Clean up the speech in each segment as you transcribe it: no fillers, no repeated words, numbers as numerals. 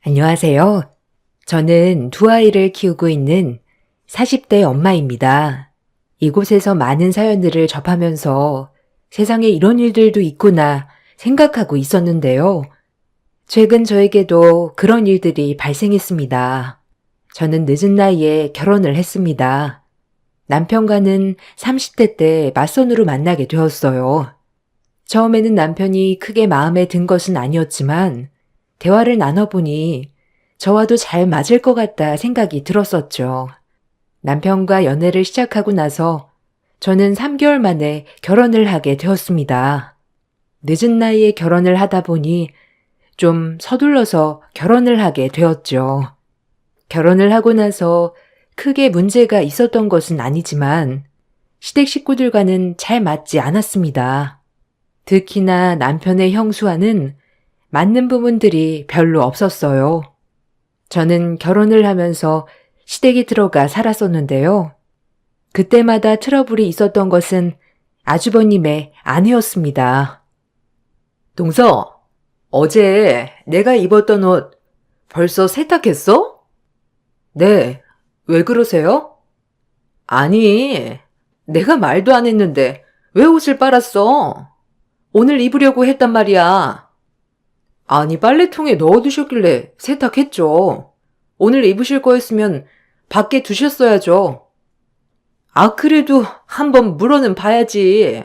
안녕하세요. 저는 두 아이를 키우고 있는 40대 엄마입니다. 이곳에서 많은 사연들을 접하면서 세상에 이런 일들도 있구나 생각하고 있었는데요. 최근 저에게도 그런 일들이 발생했습니다. 저는 늦은 나이에 결혼을 했습니다. 남편과는 30대 때 맞선으로 만나게 되었어요. 처음에는 남편이 크게 마음에 든 것은 아니었지만 대화를 나눠보니 저와도 잘 맞을 것 같다 생각이 들었었죠. 남편과 연애를 시작하고 나서 저는 3개월 만에 결혼을 하게 되었습니다. 늦은 나이에 결혼을 하다 보니 좀 서둘러서 결혼을 하게 되었죠. 결혼을 하고 나서 크게 문제가 있었던 것은 아니지만 시댁 식구들과는 잘 맞지 않았습니다. 특히나 남편의 형수와는 맞는 부분들이 별로 없었어요. 저는 결혼을 하면서 시댁에 들어가 살았었는데요. 그때마다 트러블이 있었던 것은 아주버님의 아내였습니다. 동서, 어제 내가 입었던 옷 벌써 세탁했어? 네, 왜 그러세요? 아니, 내가 말도 안 했는데 왜 옷을 빨았어? 오늘 입으려고 했단 말이야. 아니, 빨래통에 넣어두셨길래 세탁했죠. 오늘 입으실 거였으면 밖에 두셨어야죠. 아, 그래도 한번 물어는 봐야지.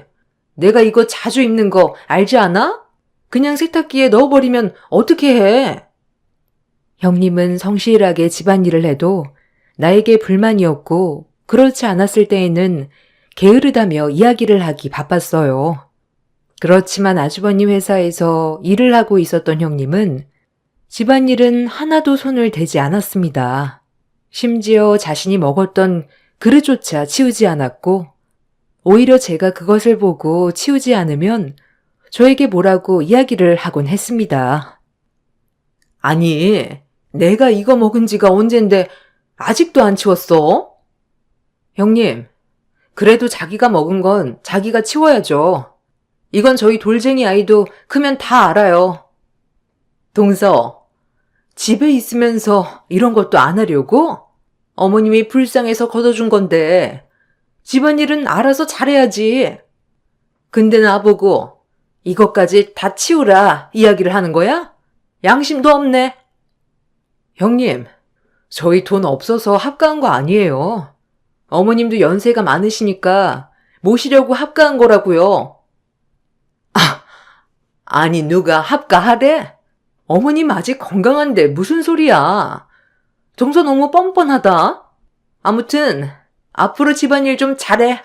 내가 이거 자주 입는 거 알지 않아? 그냥 세탁기에 넣어버리면 어떻게 해? 형님은 성실하게 집안일을 해도 나에게 불만이었고 그렇지 않았을 때에는 게으르다며 이야기를 하기 바빴어요. 그렇지만 아주버님 회사에서 일을 하고 있었던 형님은 집안일은 하나도 손을 대지 않았습니다. 심지어 자신이 먹었던 그릇조차 치우지 않았고 오히려 제가 그것을 보고 치우지 않으면 저에게 뭐라고 이야기를 하곤 했습니다. 아니, 내가 이거 먹은 지가 언젠데 아직도 안 치웠어? 형님, 그래도 자기가 먹은 건 자기가 치워야죠. 이건 저희 돌쟁이 아이도 크면 다 알아요. 동서, 집에 있으면서 이런 것도 안 하려고? 어머님이 불쌍해서 걷어준 건데 집안일은 알아서 잘해야지. 근데 나보고 이것까지 다 치우라 이야기를 하는 거야? 양심도 없네. 형님, 저희 돈 없어서 합가한 거 아니에요. 어머님도 연세가 많으시니까 모시려고 합가한 거라고요. 아니, 누가 합가하래? 어머님 아직 건강한데 무슨 소리야. 동서 너무 뻔뻔하다. 아무튼 앞으로 집안일 좀 잘해.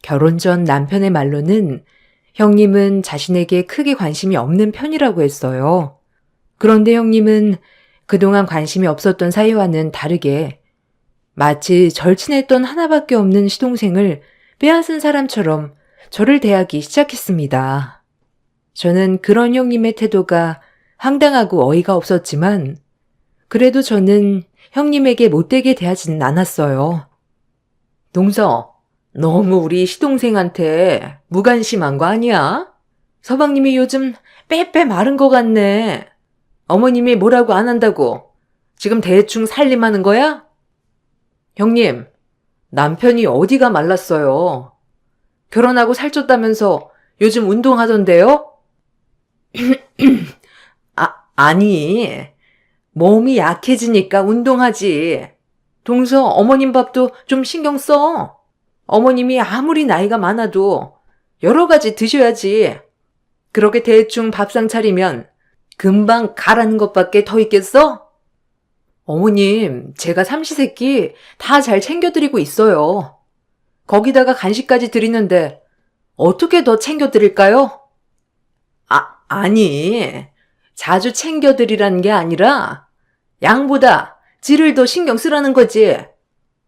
결혼 전 남편의 말로는 형님은 자신에게 크게 관심이 없는 편이라고 했어요. 그런데 형님은 그동안 관심이 없었던 사이와는 다르게 마치 절친했던 하나밖에 없는 시동생을 빼앗은 사람처럼 저를 대하기 시작했습니다. 저는 그런 형님의 태도가 황당하고 어이가 없었지만 그래도 저는 형님에게 못되게 대하지는 않았어요. 동서, 너무 우리 시동생한테 무관심한 거 아니야? 서방님이 요즘 빼빼 마른 것 같네. 어머님이 뭐라고 안 한다고 지금 대충 살림하는 거야? 형님, 남편이 어디가 말랐어요. 결혼하고 살쪘다면서 요즘 운동하던데요? 아니, 몸이 약해지니까 운동하지. 동서, 어머님 밥도 좀 신경 써. 어머님이 아무리 나이가 많아도 여러 가지 드셔야지. 그렇게 대충 밥상 차리면 금방 가라는 것밖에 더 있겠어? 어머님, 제가 삼시세끼 다 잘 챙겨드리고 있어요. 거기다가 간식까지 드리는데 어떻게 더 챙겨드릴까요? 아니, 자주 챙겨드리라는 게 아니라 양보다 질을 더 신경 쓰라는 거지.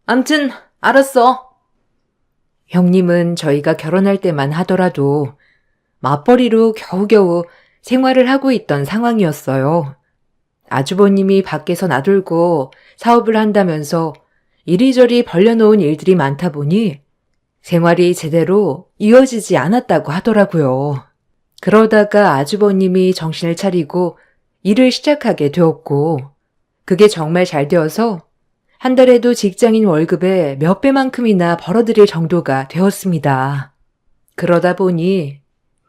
암튼 알았어. 형님은 저희가 결혼할 때만 하더라도 맞벌이로 겨우겨우 생활을 하고 있던 상황이었어요. 아주버님이 밖에서 나돌고 사업을 한다면서 이리저리 벌려놓은 일들이 많다 보니 생활이 제대로 이어지지 않았다고 하더라고요. 그러다가 아주버님이 정신을 차리고 일을 시작하게 되었고, 그게 정말 잘 되어서 한 달에도 직장인 월급의 몇 배만큼이나 벌어들일 정도가 되었습니다. 그러다 보니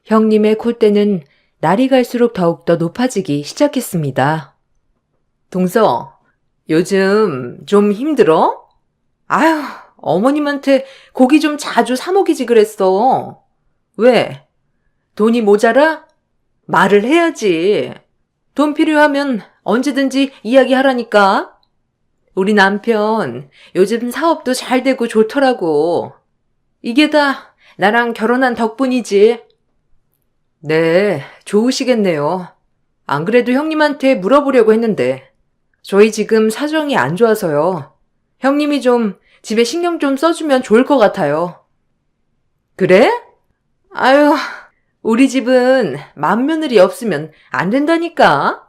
형님의 콧대는 날이 갈수록 더욱더 높아지기 시작했습니다. 동서, 요즘 좀 힘들어? 아휴, 어머님한테 고기 좀 자주 사 먹이지 그랬어. 왜? 돈이 모자라? 말을 해야지. 돈 필요하면 언제든지 이야기하라니까. 우리 남편 요즘 사업도 잘 되고 좋더라고. 이게 다 나랑 결혼한 덕분이지. 네, 좋으시겠네요. 안 그래도 형님한테 물어보려고 했는데 저희 지금 사정이 안 좋아서요. 형님이 좀 집에 신경 좀 써주면 좋을 것 같아요. 그래? 아유, 우리 집은 맏며느리 없으면 안 된다니까.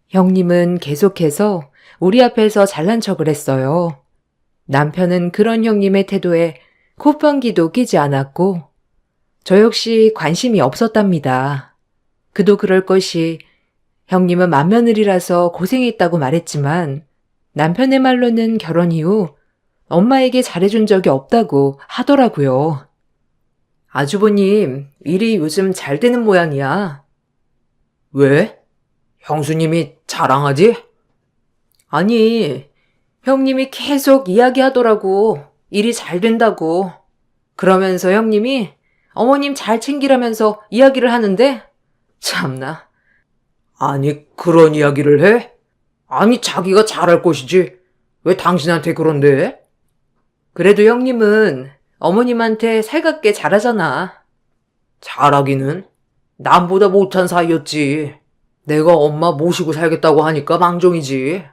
형님은 계속해서 우리 앞에서 잘난 척을 했어요. 남편은 그런 형님의 태도에 콧방귀도 끼지 않았고 저 역시 관심이 없었답니다. 그도 그럴 것이 형님은 맏며느리라서 고생했다고 말했지만 남편의 말로는 결혼 이후 엄마에게 잘해준 적이 없다고 하더라고요. 아주버님, 일이 요즘 잘 되는 모양이야. 왜? 형수님이 자랑하지? 아니, 형님이 계속 이야기하더라고. 일이 잘 된다고. 그러면서 형님이 어머님 잘 챙기라면서 이야기를 하는데 참나. 아니, 그런 이야기를 해? 아니, 자기가 잘할 것이지. 왜 당신한테 그런데? 그래도 형님은 어머님한테 살갑게 잘하잖아. 잘하기는? 남보다 못한 사이였지. 내가 엄마 모시고 살겠다고 하니까 망정이지.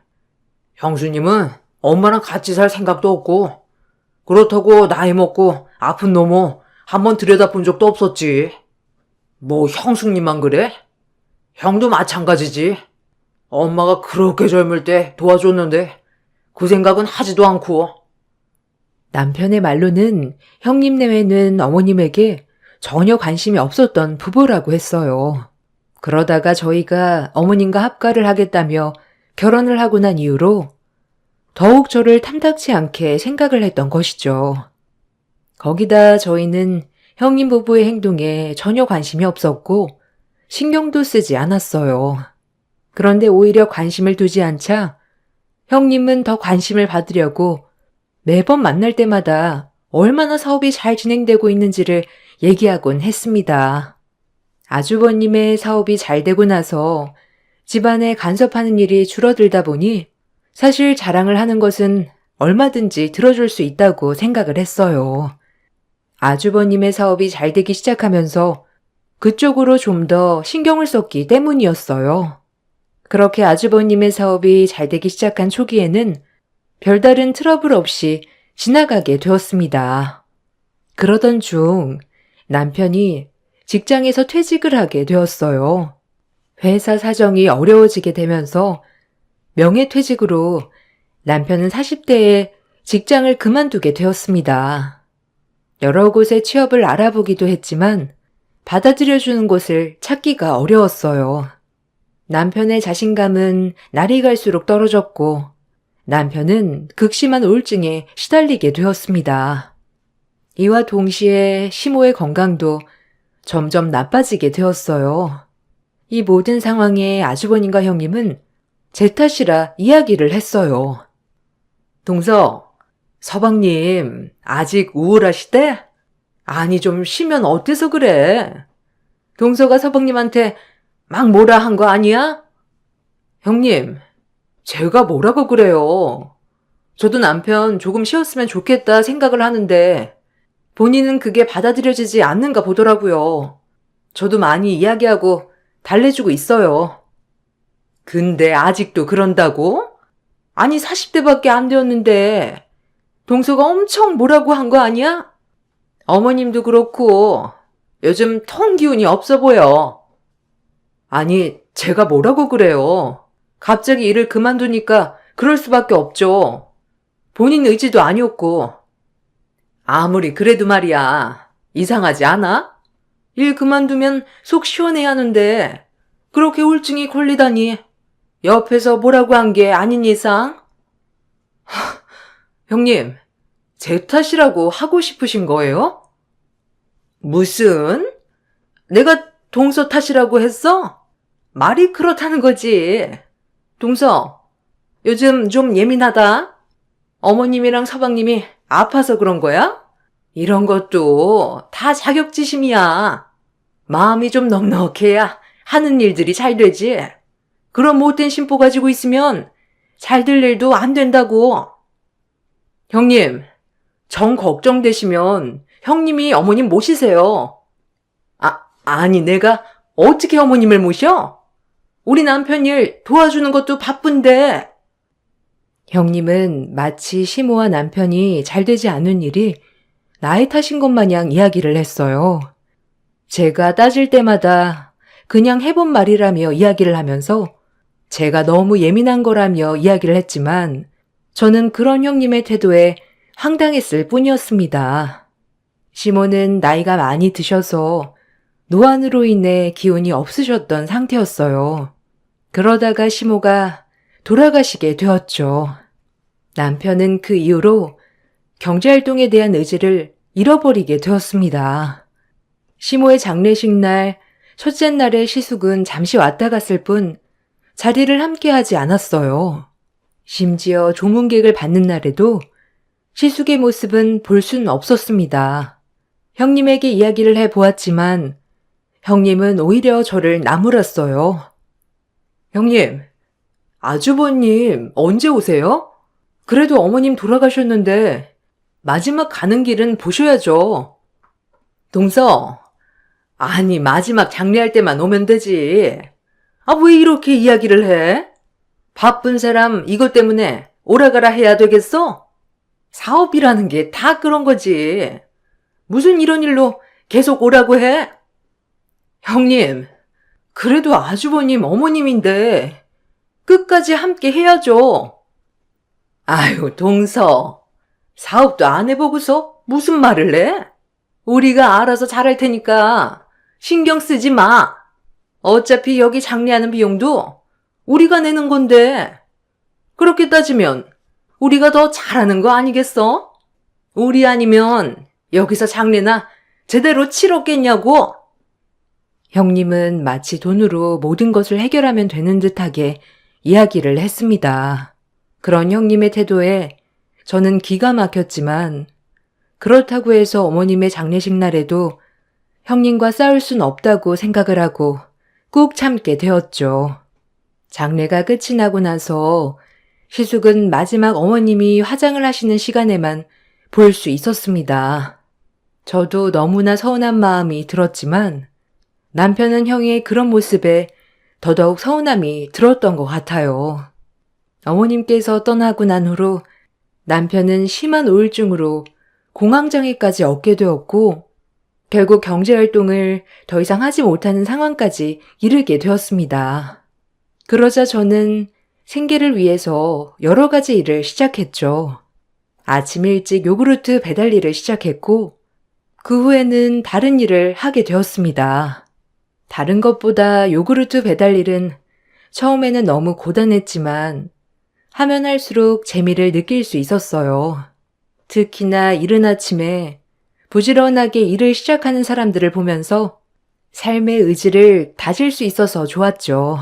형수님은 엄마랑 같이 살 생각도 없고 그렇다고 나이 먹고 아픈 놈을 한번 들여다본 적도 없었지. 뭐 형수님만 그래? 형도 마찬가지지. 엄마가 그렇게 젊을 때 도와줬는데 그 생각은 하지도 않고. 남편의 말로는 형님 내외는 어머님에게 전혀 관심이 없었던 부부라고 했어요. 그러다가 저희가 어머님과 합가를 하겠다며 결혼을 하고 난 이후로 더욱 저를 탐탁치 않게 생각을 했던 것이죠. 거기다 저희는 형님 부부의 행동에 전혀 관심이 없었고 신경도 쓰지 않았어요. 그런데 오히려 관심을 두지 않자 형님은 더 관심을 받으려고 매번 만날 때마다 얼마나 사업이 잘 진행되고 있는지를 얘기하곤 했습니다. 아주버님의 사업이 잘 되고 나서 집안에 간섭하는 일이 줄어들다 보니 사실 자랑을 하는 것은 얼마든지 들어줄 수 있다고 생각을 했어요. 아주버님의 사업이 잘 되기 시작하면서 그쪽으로 좀 더 신경을 썼기 때문이었어요. 그렇게 아주버님의 사업이 잘 되기 시작한 초기에는 별다른 트러블 없이 지나가게 되었습니다. 그러던 중 남편이 직장에서 퇴직을 하게 되었어요. 회사 사정이 어려워지게 되면서 명예퇴직으로 남편은 40대에 직장을 그만두게 되었습니다. 여러 곳에 취업을 알아보기도 했지만 받아들여주는 곳을 찾기가 어려웠어요. 남편의 자신감은 날이 갈수록 떨어졌고 남편은 극심한 우울증에 시달리게 되었습니다. 이와 동시에 시모의 건강도 점점 나빠지게 되었어요. 이 모든 상황에 아주버님과 형님은 제 탓이라 이야기를 했어요. 동서, 서방님 아직 우울하시대? 아니 좀 쉬면 어때서 그래? 동서가 서방님한테 막 뭐라 한 거 아니야? 형님, 제가 뭐라고 그래요. 저도 남편 조금 쉬었으면 좋겠다 생각을 하는데 본인은 그게 받아들여지지 않는가 보더라고요. 저도 많이 이야기하고 달래주고 있어요. 근데 아직도 그런다고? 아니 40대밖에 안 되었는데 동서가 엄청 뭐라고 한 거 아니야? 어머님도 그렇고 요즘 통 기운이 없어 보여. 아니 제가 뭐라고 그래요. 갑자기 일을 그만두니까 그럴 수밖에 없죠. 본인 의지도 아니었고. 아무리 그래도 말이야. 이상하지 않아? 일 그만두면 속 시원해야 하는데 그렇게 울증이 걸리다니 옆에서 뭐라고 한 게 아닌 이상? 형님, 제 탓이라고 하고 싶으신 거예요? 무슨? 내가 동서 탓이라고 했어? 말이 그렇다는 거지. 동서, 요즘 좀 예민하다. 어머님이랑 서방님이 아파서 그런 거야? 이런 것도 다 자격지심이야. 마음이 좀 넉넉해야 하는 일들이 잘 되지. 그런 못된 심보 가지고 있으면 잘 될 일도 안 된다고. 형님, 정 걱정되시면 형님이 어머님 모시세요. 아니 내가 어떻게 어머님을 모셔? 우리 남편 일 도와주는 것도 바쁜데. 형님은 마치 시모와 남편이 잘 되지 않은 일이 나의 탓인 것 마냥 이야기를 했어요. 제가 따질 때마다 그냥 해본 말이라며 이야기를 하면서 제가 너무 예민한 거라며 이야기를 했지만 저는 그런 형님의 태도에 황당했을 뿐이었습니다. 시모는 나이가 많이 드셔서 노안으로 인해 기운이 없으셨던 상태였어요. 그러다가 시모가 돌아가시게 되었죠. 남편은 그 이후로 경제활동에 대한 의지를 잃어버리게 되었습니다. 시모의 장례식 날, 첫째 날의 시숙은 잠시 왔다 갔을 뿐 자리를 함께하지 않았어요. 심지어 조문객을 받는 날에도 시숙의 모습은 볼 수는 없었습니다. 형님에게 이야기를 해보았지만 형님은 오히려 저를 나무랐어요. 형님, 아주버님 언제 오세요? 그래도 어머님 돌아가셨는데 마지막 가는 길은 보셔야죠. 동서, 아니 마지막 장례할 때만 오면 되지. 왜 이렇게 이야기를 해? 바쁜 사람 이것 때문에 오라가라 해야 되겠어? 사업이라는 게 다 그런 거지. 무슨 이런 일로 계속 오라고 해? 형님, 그래도 아주버님 어머님인데 끝까지 함께 해야죠. 아유, 동서. 사업도 안 해보고서 무슨 말을 해? 우리가 알아서 잘할 테니까 신경 쓰지 마. 어차피 여기 장례하는 비용도 우리가 내는 건데 그렇게 따지면 우리가 더 잘하는 거 아니겠어? 우리 아니면 여기서 장례나 제대로 치렀겠냐고. 형님은 마치 돈으로 모든 것을 해결하면 되는 듯하게 이야기를 했습니다. 그런 형님의 태도에 저는 기가 막혔지만 그렇다고 해서 어머님의 장례식 날에도 형님과 싸울 순 없다고 생각을 하고 꾹 참게 되었죠. 장례가 끝이 나고 나서 시숙은 마지막 어머님이 화장을 하시는 시간에만 볼 수 있었습니다. 저도 너무나 서운한 마음이 들었지만 남편은 형의 그런 모습에 더더욱 서운함이 들었던 것 같아요. 어머님께서 떠나고 난 후로 남편은 심한 우울증으로 공황장애까지 얻게 되었고 결국 경제활동을 더 이상 하지 못하는 상황까지 이르게 되었습니다. 그러자 저는 생계를 위해서 여러 가지 일을 시작했죠. 아침 일찍 요구르트 배달 일을 시작했고 그 후에는 다른 일을 하게 되었습니다. 다른 것보다 요구르트 배달 일은 처음에는 너무 고단했지만 하면 할수록 재미를 느낄 수 있었어요. 특히나 이른 아침에 부지런하게 일을 시작하는 사람들을 보면서 삶의 의지를 다질 수 있어서 좋았죠.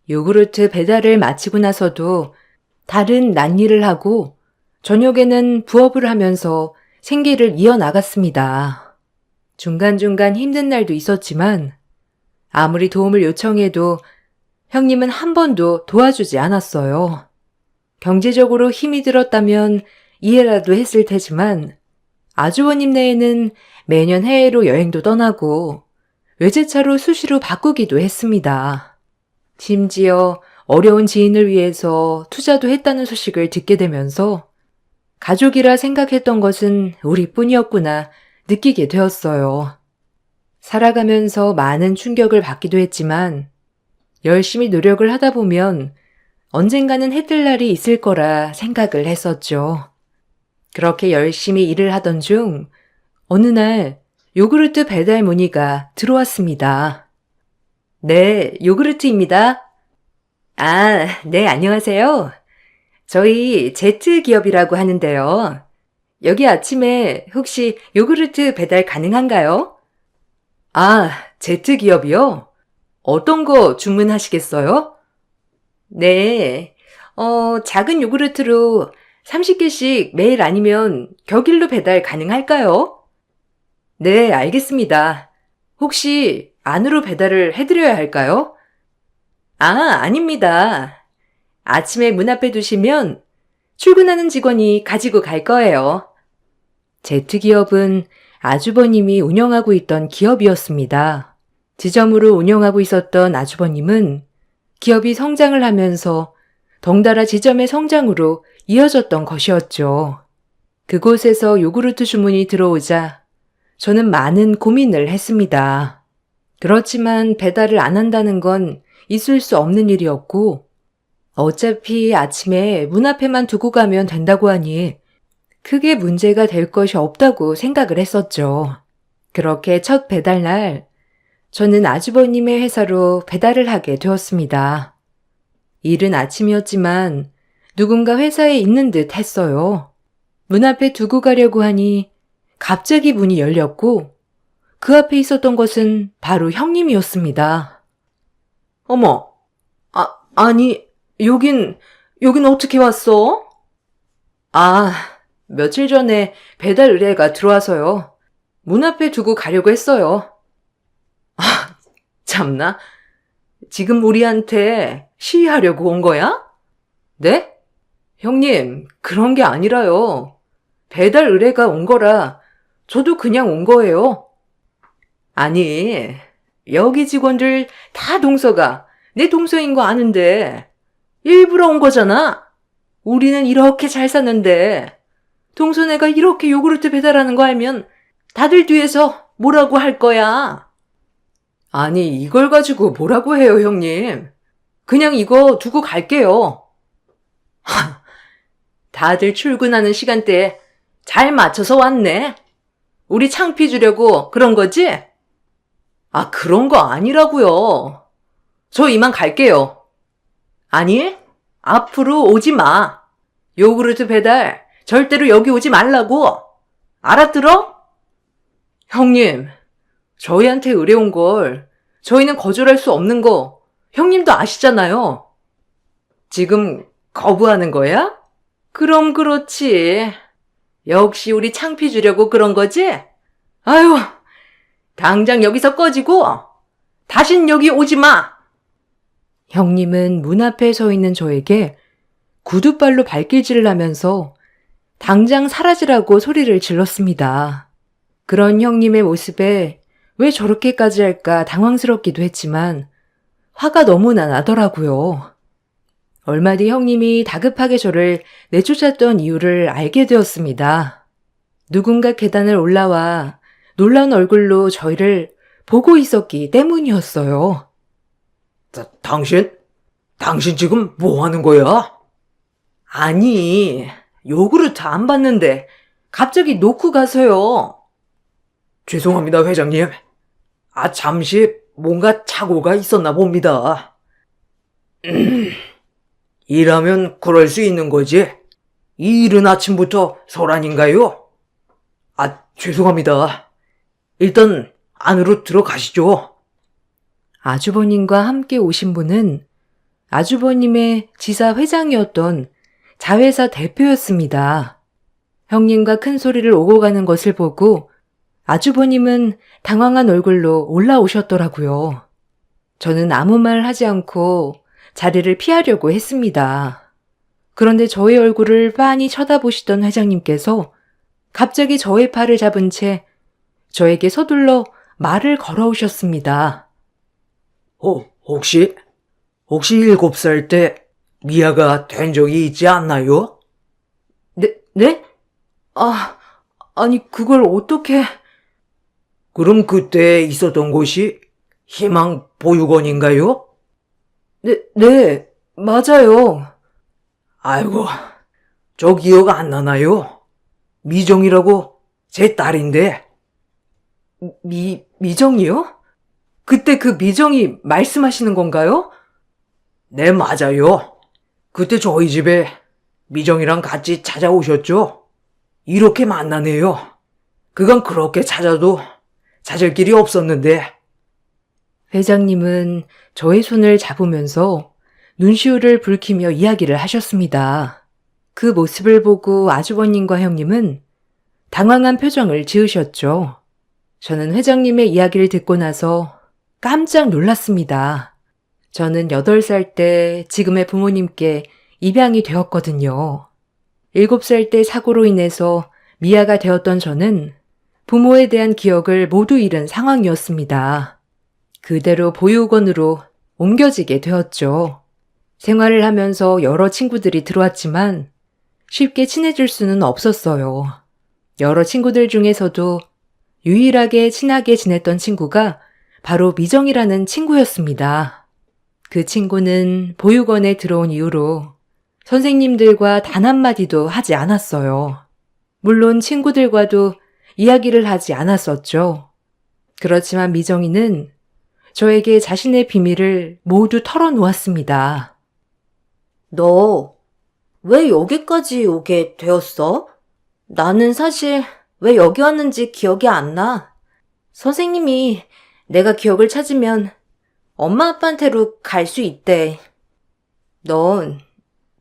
요구르트 배달을 마치고 나서도 다른 낫일을 하고 저녁에는 부업을 하면서 생계를 이어나갔습니다. 중간중간 힘든 날도 있었지만 아무리 도움을 요청해도 형님은 한 번도 도와주지 않았어요. 경제적으로 힘이 들었다면 이해라도 했을 테지만 아주버님 내에는 매년 해외로 여행도 떠나고 외제차로 수시로 바꾸기도 했습니다. 심지어 어려운 지인을 위해서 투자도 했다는 소식을 듣게 되면서 가족이라 생각했던 것은 우리뿐이었구나 느끼게 되었어요. 살아가면서 많은 충격을 받기도 했지만 열심히 노력을 하다 보면 언젠가는 해뜰 날이 있을 거라 생각을 했었죠. 그렇게 열심히 일을 하던 중 어느 날 요구르트 배달 문의가 들어왔습니다. 네, 요구르트입니다. 아, 네, 안녕하세요. 저희 제트 기업이라고 하는데요. 여기 아침에 혹시 요구르트 배달 가능한가요? 아, 제트 기업이요? 어떤 거 주문하시겠어요? 네. 작은 요구르트로 30개씩 매일 아니면 격일로 배달 가능할까요? 네, 알겠습니다. 혹시 안으로 배달을 해드려야 할까요? 아, 아닙니다. 아침에 문 앞에 두시면 출근하는 직원이 가지고 갈 거예요. 제트기업은 아주버님이 운영하고 있던 기업이었습니다. 지점으로 운영하고 있었던 아주버님은 기업이 성장을 하면서 덩달아 지점의 성장으로 이어졌던 것이었죠. 그곳에서 요구르트 주문이 들어오자 저는 많은 고민을 했습니다. 그렇지만 배달을 안 한다는 건 있을 수 없는 일이었고 어차피 아침에 문 앞에만 두고 가면 된다고 하니 크게 문제가 될 것이 없다고 생각을 했었죠. 그렇게 첫 배달날 저는 아주버님의 회사로 배달을 하게 되었습니다. 이른 아침이었지만 누군가 회사에 있는 듯 했어요. 문 앞에 두고 가려고 하니 갑자기 문이 열렸고 그 앞에 있었던 것은 바로 형님이었습니다. 어머, 아니, 여긴 어떻게 왔어? 아, 며칠 전에 배달 의뢰가 들어와서요. 문 앞에 두고 가려고 했어요. 아, 참나. 지금 우리한테 시위하려고 온 거야? 네? 형님, 그런 게 아니라요. 배달 의뢰가 온 거라 저도 그냥 온 거예요. 아니, 여기 직원들 다 동서가 내 동서인 거 아는데 일부러 온 거잖아. 우리는 이렇게 잘 사는데 동서네가 이렇게 요구르트 배달하는 거 알면 다들 뒤에서 뭐라고 할 거야. 아니, 이걸 가지고 뭐라고 해요, 형님. 그냥 이거 두고 갈게요. 다들 출근하는 시간대에 잘 맞춰서 왔네. 우리 창피 주려고 그런 거지? 아, 그런 거 아니라고요. 저 이만 갈게요. 아니, 앞으로 오지 마. 요구르트 배달 절대로 여기 오지 말라고. 알아들어? 형님, 저희한테 의뢰온 걸 저희는 거절할 수 없는 거 형님도 아시잖아요. 지금 거부하는 거야? 그럼 그렇지. 역시 우리 창피 주려고 그런 거지? 아유, 당장 여기서 꺼지고 다신 여기 오지 마. 형님은 문 앞에 서 있는 저에게 구두발로 발길질을 하면서 당장 사라지라고 소리를 질렀습니다. 그런 형님의 모습에 왜 저렇게까지 할까 당황스럽기도 했지만 화가 너무나 나더라고요. 얼마 뒤 형님이 다급하게 저를 내쫓았던 이유를 알게 되었습니다. 누군가 계단을 올라와 놀라운 얼굴로 저희를 보고 있었기 때문이었어요. 당신 지금 뭐 하는 거야? 아니, 요구르트 안 받는데 갑자기 놓고 가서요. 죄송합니다, 회장님. 잠시 뭔가 착오가 있었나 봅니다. 일하면 그럴 수 있는 거지. 이 이른 아침부터 소란인가요? 죄송합니다. 일단 안으로 들어가시죠. 아주버님과 함께 오신 분은 아주버님의 지사 회장이었던 자회사 대표였습니다. 형님과 큰 소리를 오고 가는 것을 보고 아주버님은 당황한 얼굴로 올라오셨더라고요. 저는 아무 말 하지 않고 자리를 피하려고 했습니다. 그런데 저의 얼굴을 빤히 쳐다보시던 회장님께서 갑자기 저의 팔을 잡은 채 저에게 서둘러 말을 걸어오셨습니다. 혹시 7살 때 미아가 된 적이 있지 않나요? 네? 아니 그걸 어떻게... 그럼 그때 있었던 곳이 희망 보육원인가요? 네, 맞아요. 아이고, 저 기억 안 나나요? 미정이라고 제 딸인데. 미정이요? 그때 그 미정이 말씀하시는 건가요? 네, 맞아요. 그때 저희 집에 미정이랑 같이 찾아오셨죠? 이렇게 만나네요. 그간 그렇게 찾아도 찾을 길이 없었는데. 회장님은 저의 손을 잡으면서 눈시울을 붉히며 이야기를 하셨습니다. 그 모습을 보고 아주버님과 형님은 당황한 표정을 지으셨죠. 저는 회장님의 이야기를 듣고 나서 깜짝 놀랐습니다. 저는 8살 때 지금의 부모님께 입양이 되었거든요. 7살 때 사고로 인해서 미아가 되었던 저는 부모에 대한 기억을 모두 잃은 상황이었습니다. 그대로 보육원으로 옮겨지게 되었죠. 생활을 하면서 여러 친구들이 들어왔지만 쉽게 친해질 수는 없었어요. 여러 친구들 중에서도 유일하게 친하게 지냈던 친구가 바로 미정이라는 친구였습니다. 그 친구는 보육원에 들어온 이후로 선생님들과 단 한마디도 하지 않았어요. 물론 친구들과도 이야기를 하지 않았었죠. 그렇지만 미정이는 저에게 자신의 비밀을 모두 털어놓았습니다. 너 왜 여기까지 오게 되었어? 나는 사실 왜 여기 왔는지 기억이 안 나. 선생님이 내가 기억을 찾으면 엄마 아빠한테로 갈 수 있대. 넌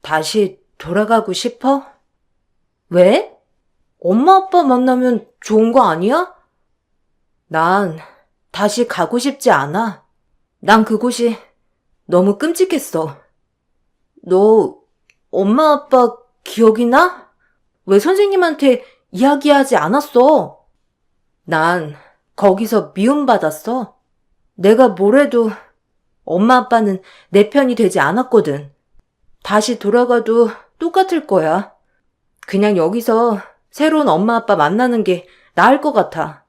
다시 돌아가고 싶어? 왜? 엄마 아빠 만나면 좋은 거 아니야? 난 다시 가고 싶지 않아. 난 그곳이 너무 끔찍했어. 너 엄마 아빠 기억이 나? 왜 선생님한테 이야기하지 않았어? 난 거기서 미움받았어. 내가 뭘 해도 엄마 아빠는 내 편이 되지 않았거든. 다시 돌아가도 똑같을 거야. 그냥 여기서 새로운 엄마 아빠 만나는 게 나을 것 같아.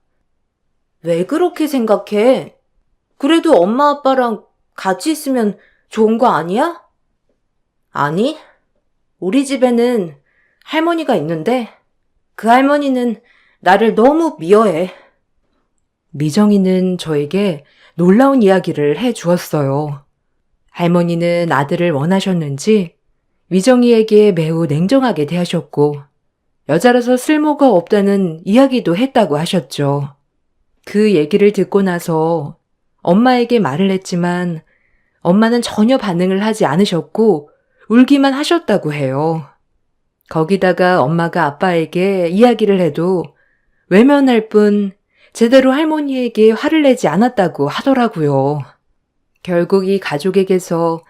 왜 그렇게 생각해? 그래도 엄마 아빠랑 같이 있으면 좋은 거 아니야? 아니, 우리 집에는 할머니가 있는데 그 할머니는 나를 너무 미워해. 미정이는 저에게 놀라운 이야기를 해 주었어요. 할머니는 아들을 원하셨는지 미정이에게 매우 냉정하게 대하셨고 여자라서 쓸모가 없다는 이야기도 했다고 하셨죠. 그 얘기를 듣고 나서 엄마에게 말을 했지만 엄마는 전혀 반응을 하지 않으셨고 울기만 하셨다고 해요. 거기다가 엄마가 아빠에게 이야기를 해도 외면할 뿐 제대로 할머니에게 화를 내지 않았다고 하더라고요. 결국 이 가족에게서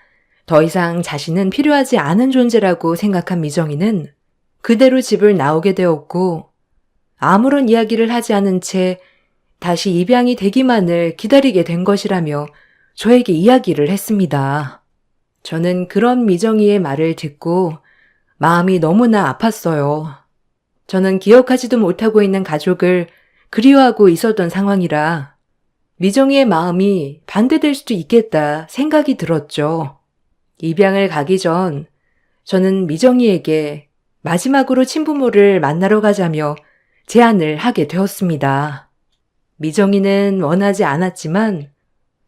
더 이상 자신은 필요하지 않은 존재라고 생각한 미정이는 그대로 집을 나오게 되었고 아무런 이야기를 하지 않은 채 다시 입양이 되기만을 기다리게 된 것이라며 저에게 이야기를 했습니다. 저는 그런 미정이의 말을 듣고 마음이 너무나 아팠어요. 저는 기억하지도 못하고 있는 가족을 그리워하고 있었던 상황이라 미정이의 마음이 반대될 수도 있겠다 생각이 들었죠. 입양을 가기 전 저는 미정이에게 마지막으로 친부모를 만나러 가자며 제안을 하게 되었습니다. 미정이는 원하지 않았지만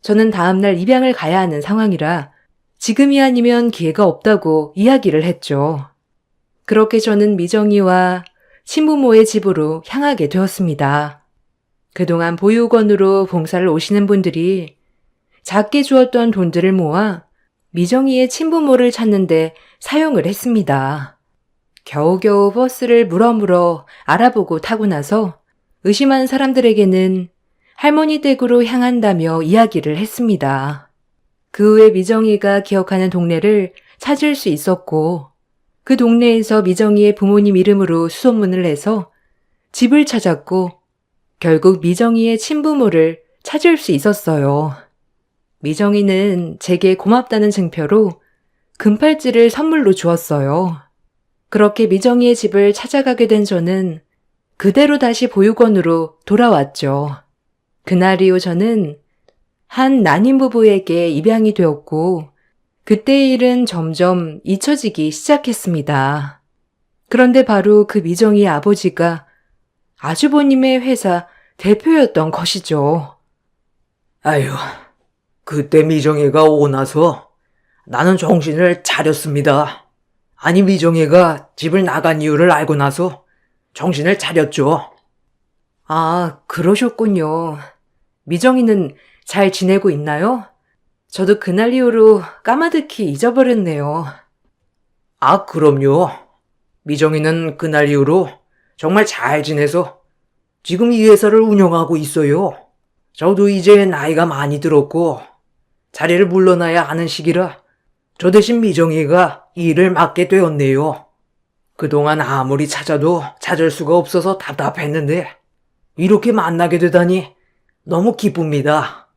저는 다음날 입양을 가야 하는 상황이라 지금이 아니면 기회가 없다고 이야기를 했죠. 그렇게 저는 미정이와 친부모의 집으로 향하게 되었습니다. 그동안 보육원으로 봉사를 오시는 분들이 작게 주었던 돈들을 모아 미정이의 친부모를 찾는데 사용을 했습니다. 겨우겨우 버스를 물어물어 알아보고 타고 나서 의심한 사람들에게는 할머니 댁으로 향한다며 이야기를 했습니다. 그 후에 미정이가 기억하는 동네를 찾을 수 있었고 그 동네에서 미정이의 부모님 이름으로 수소문을 내서 집을 찾았고 결국 미정이의 친부모를 찾을 수 있었어요. 미정이는 제게 고맙다는 증표로 금팔찌를 선물로 주었어요. 그렇게 미정이의 집을 찾아가게 된 저는 그대로 다시 보육원으로 돌아왔죠. 그날 이후 저는 한 난임 부부에게 입양이 되었고 그때의 일은 점점 잊혀지기 시작했습니다. 그런데 바로 그 미정이의 아버지가 아주버님의 회사 대표였던 것이죠. 아유, 그때 미정이가 오고 나서 나는 정신을 차렸습니다. 아니, 미정이가 집을 나간 이유를 알고 나서 정신을 차렸죠. 아, 그러셨군요. 미정이는 잘 지내고 있나요? 저도 그날 이후로 까마득히 잊어버렸네요. 아, 그럼요. 미정이는 그날 이후로 정말 잘 지내서 지금 이 회사를 운영하고 있어요. 저도 이제 나이가 많이 들었고 자리를 물러나야 하는 시기라 저 대신 미정이가 이 일을 맡게 되었네요. 그동안 아무리 찾아도 찾을 수가 없어서 답답했는데 이렇게 만나게 되다니 너무 기쁩니다.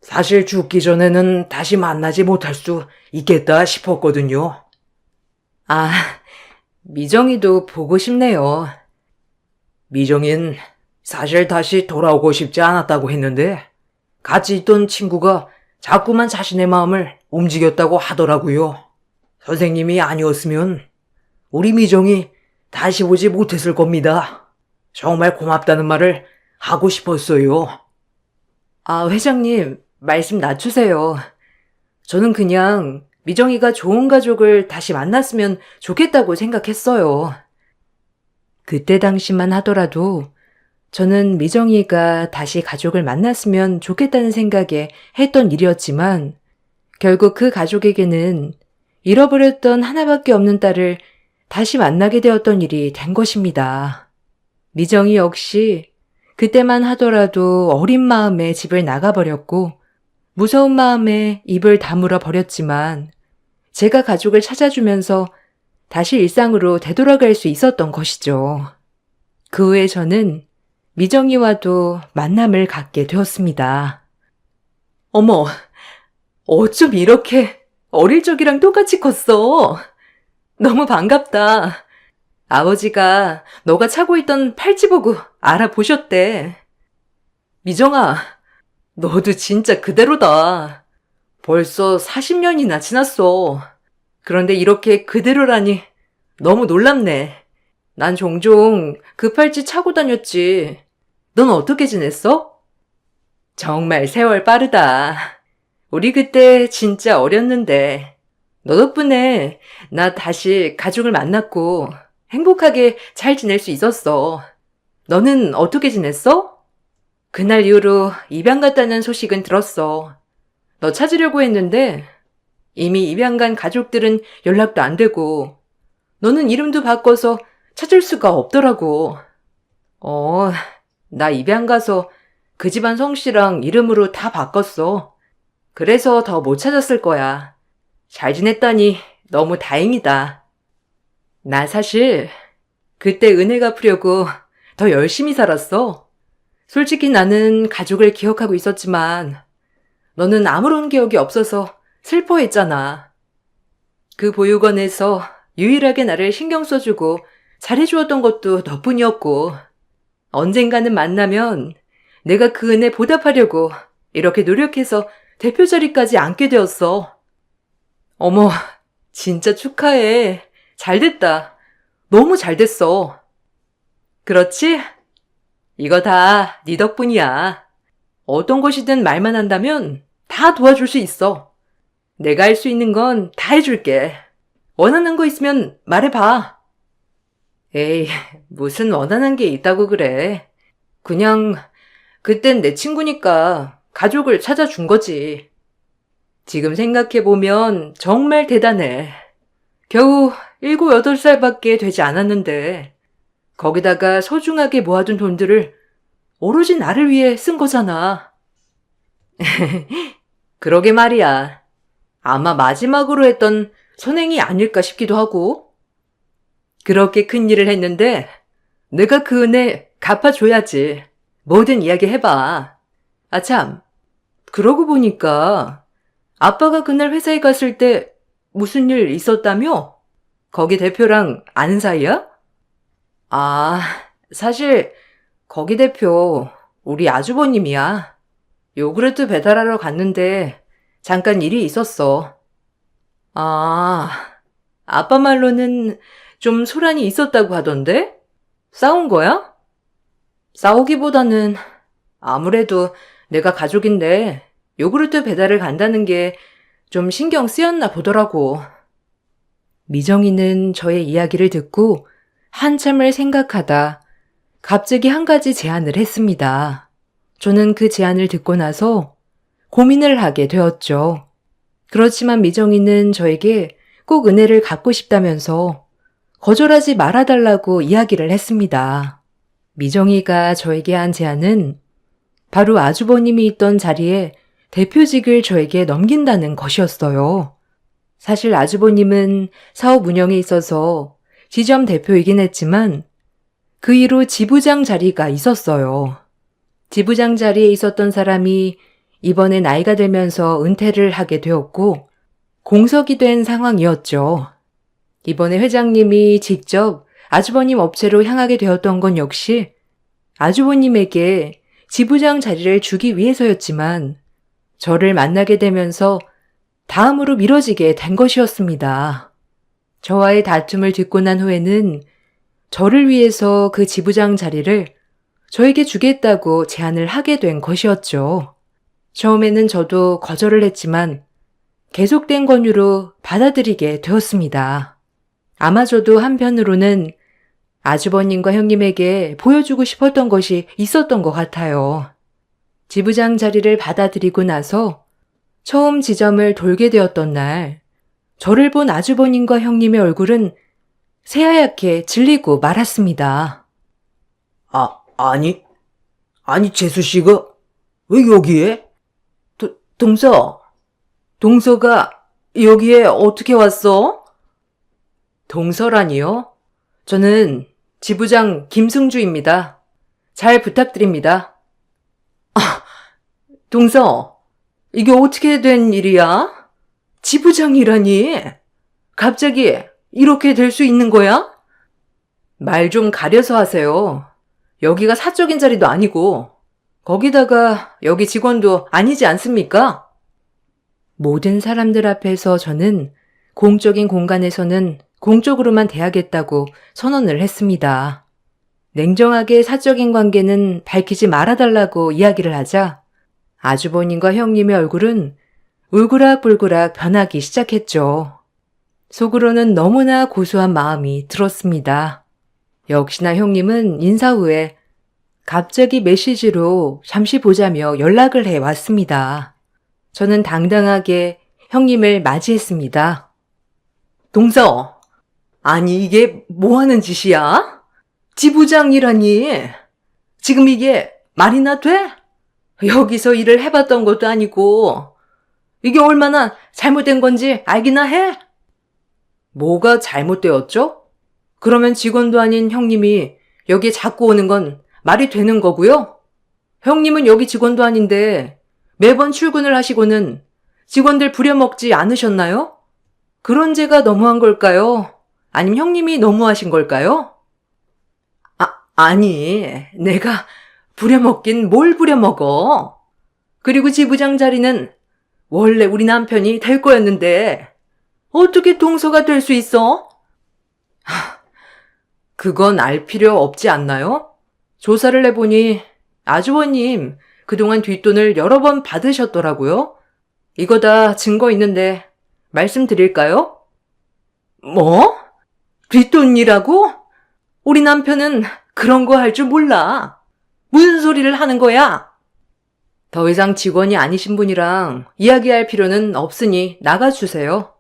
사실 죽기 전에는 다시 만나지 못할 수 있겠다 싶었거든요. 아, 미정이도 보고 싶네요. 미정인 사실 다시 돌아오고 싶지 않았다고 했는데 같이 있던 친구가 자꾸만 자신의 마음을 움직였다고 하더라고요. 선생님이 아니었으면 우리 미정이 다시 오지 못했을 겁니다. 정말 고맙다는 말을 하고 싶었어요. 아, 회장님, 말씀 낮추세요. 저는 그냥 미정이가 좋은 가족을 다시 만났으면 좋겠다고 생각했어요. 그때 당시만 하더라도 저는 미정이가 다시 가족을 만났으면 좋겠다는 생각에 했던 일이었지만 결국 그 가족에게는 잃어버렸던 하나밖에 없는 딸을 다시 만나게 되었던 일이 된 것입니다. 미정이 역시 그때만 하더라도 어린 마음에 집을 나가버렸고 무서운 마음에 입을 다물어 버렸지만 제가 가족을 찾아주면서 다시 일상으로 되돌아갈 수 있었던 것이죠. 그 후에 저는 미정이와도 만남을 갖게 되었습니다. 어머, 어쩜 이렇게 어릴 적이랑 똑같이 컸어? 너무 반갑다. 아버지가 너가 차고 있던 팔찌 보고 알아보셨대. 미정아, 너도 진짜 그대로다. 벌써 40년이나 지났어. 그런데 이렇게 그대로라니 너무 놀랍네. 난 종종 그 팔찌 차고 다녔지. 넌 어떻게 지냈어? 정말 세월 빠르다. 우리 그때 진짜 어렸는데 너 덕분에 나 다시 가족을 만났고 행복하게 잘 지낼 수 있었어. 너는 어떻게 지냈어? 그날 이후로 입양 갔다는 소식은 들었어. 너 찾으려고 했는데 이미 입양 간 가족들은 연락도 안 되고 너는 이름도 바꿔서 찾을 수가 없더라고. 나 입양 가서 그 집안 성씨랑 이름으로 다 바꿨어. 그래서 더 못 찾았을 거야. 잘 지냈다니 너무 다행이다. 나 사실 그때 은혜 갚으려고 더 열심히 살았어. 솔직히 나는 가족을 기억하고 있었지만 너는 아무런 기억이 없어서 슬퍼했잖아. 그 보육원에서 유일하게 나를 신경 써주고 잘해주었던 것도 너뿐이었고 언젠가는 만나면 내가 그 은혜 보답하려고 이렇게 노력해서 대표 자리까지 앉게 되었어. 어머, 진짜 축하해. 잘됐다. 너무 잘됐어. 그렇지? 이거 다 네 덕분이야. 어떤 것이든 말만 한다면 다 도와줄 수 있어. 내가 할 수 있는 건 다 해줄게. 원하는 거 있으면 말해봐. 에이, 무슨 원하는 게 있다고 그래. 그냥 그땐 내 친구니까 가족을 찾아준 거지. 지금 생각해보면 정말 대단해. 겨우 7, 8살밖에 되지 않았는데 거기다가 소중하게 모아둔 돈들을 오로지 나를 위해 쓴 거잖아. 그러게 말이야. 아마 마지막으로 했던 선행이 아닐까 싶기도 하고. 그렇게 큰 일을 했는데 내가 그 은혜 갚아줘야지. 뭐든 이야기해봐. 아참, 그러고 보니까 아빠가 그날 회사에 갔을 때 무슨 일 있었다며? 거기 대표랑 아는 사이야? 아, 사실 거기 대표 우리 아주버님이야. 요구르트 배달하러 갔는데 잠깐 일이 있었어. 아, 아빠 말로는 좀 소란이 있었다고 하던데? 싸운 거야? 싸우기보다는 아무래도 내가 가족인데 요구르트 배달을 간다는 게 좀 신경 쓰였나 보더라고. 미정이는 저의 이야기를 듣고 한참을 생각하다 갑자기 한 가지 제안을 했습니다. 저는 그 제안을 듣고 나서 고민을 하게 되었죠. 그렇지만 미정이는 저에게 꼭 은혜를 갚고 싶다면서 거절하지 말아달라고 이야기를 했습니다. 미정이가 저에게 한 제안은 바로 아주버님이 있던 자리에 대표직을 저에게 넘긴다는 것이었어요. 사실 아주버님은 사업 운영에 있어서 지점 대표이긴 했지만 그 이후 지부장 자리가 있었어요. 지부장 자리에 있었던 사람이 이번에 나이가 들면서 은퇴를 하게 되었고 공석이 된 상황이었죠. 이번에 회장님이 직접 아주버님 업체로 향하게 되었던 건 역시 아주버님에게 지부장 자리를 주기 위해서였지만 저를 만나게 되면서 다음으로 미뤄지게 된 것이었습니다. 저와의 다툼을 듣고 난 후에는 저를 위해서 그 지부장 자리를 저에게 주겠다고 제안을 하게 된 것이었죠. 처음에는 저도 거절을 했지만 계속된 권유로 받아들이게 되었습니다. 아마 저도 한편으로는 아주버님과 형님에게 보여주고 싶었던 것이 있었던 것 같아요. 지부장 자리를 받아들이고 나서 처음 지점을 돌게 되었던 날, 저를 본 아주버님과 형님의 얼굴은 새하얗게 질리고 말았습니다. 아니, 재수 씨가 왜 여기에? 동서가 여기에 어떻게 왔어? 동서라니요? 저는 지부장 김승주입니다. 잘 부탁드립니다. 동서, 이게 어떻게 된 일이야? 지부장이라니? 갑자기 이렇게 될 수 있는 거야? 말 좀 가려서 하세요. 여기가 사적인 자리도 아니고 거기다가 여기 직원도 아니지 않습니까? 모든 사람들 앞에서 저는 공적인 공간에서는 공적으로만 대하겠다고 선언을 했습니다. 냉정하게 사적인 관계는 밝히지 말아달라고 이야기를 하자 아주버님과 형님의 얼굴은 울그락불그락 변하기 시작했죠. 속으로는 너무나 고소한 마음이 들었습니다. 역시나 형님은 인사 후에 갑자기 메시지로 잠시 보자며 연락을 해왔습니다. 저는 당당하게 형님을 맞이했습니다. 동서, 아니 이게 뭐하는 짓이야? 지부장이라니. 지금 이게 말이나 돼? 여기서 일을 해봤던 것도 아니고 이게 얼마나 잘못된 건지 알기나 해? 뭐가 잘못되었죠? 그러면 직원도 아닌 형님이 여기에 자꾸 오는 건 말이 되는 거고요? 형님은 여기 직원도 아닌데 매번 출근을 하시고는 직원들 부려먹지 않으셨나요? 그런 제가 너무한 걸까요? 아니면 형님이 너무하신 걸까요? 아니, 내가 부려먹긴 뭘 부려먹어? 그리고 지부장 자리는 원래 우리 남편이 될 거였는데 어떻게 동서가 될 수 있어? 그건 알 필요 없지 않나요? 조사를 해보니 아주버님 그동안 뒷돈을 여러 번 받으셨더라고요. 이거 다 증거 있는데 말씀드릴까요? 뭐? 뒷돈이라고? 우리 남편은 그런 거 할 줄 몰라. 무슨 소리를 하는 거야? 더 이상 직원이 아니신 분이랑 이야기할 필요는 없으니 나가주세요.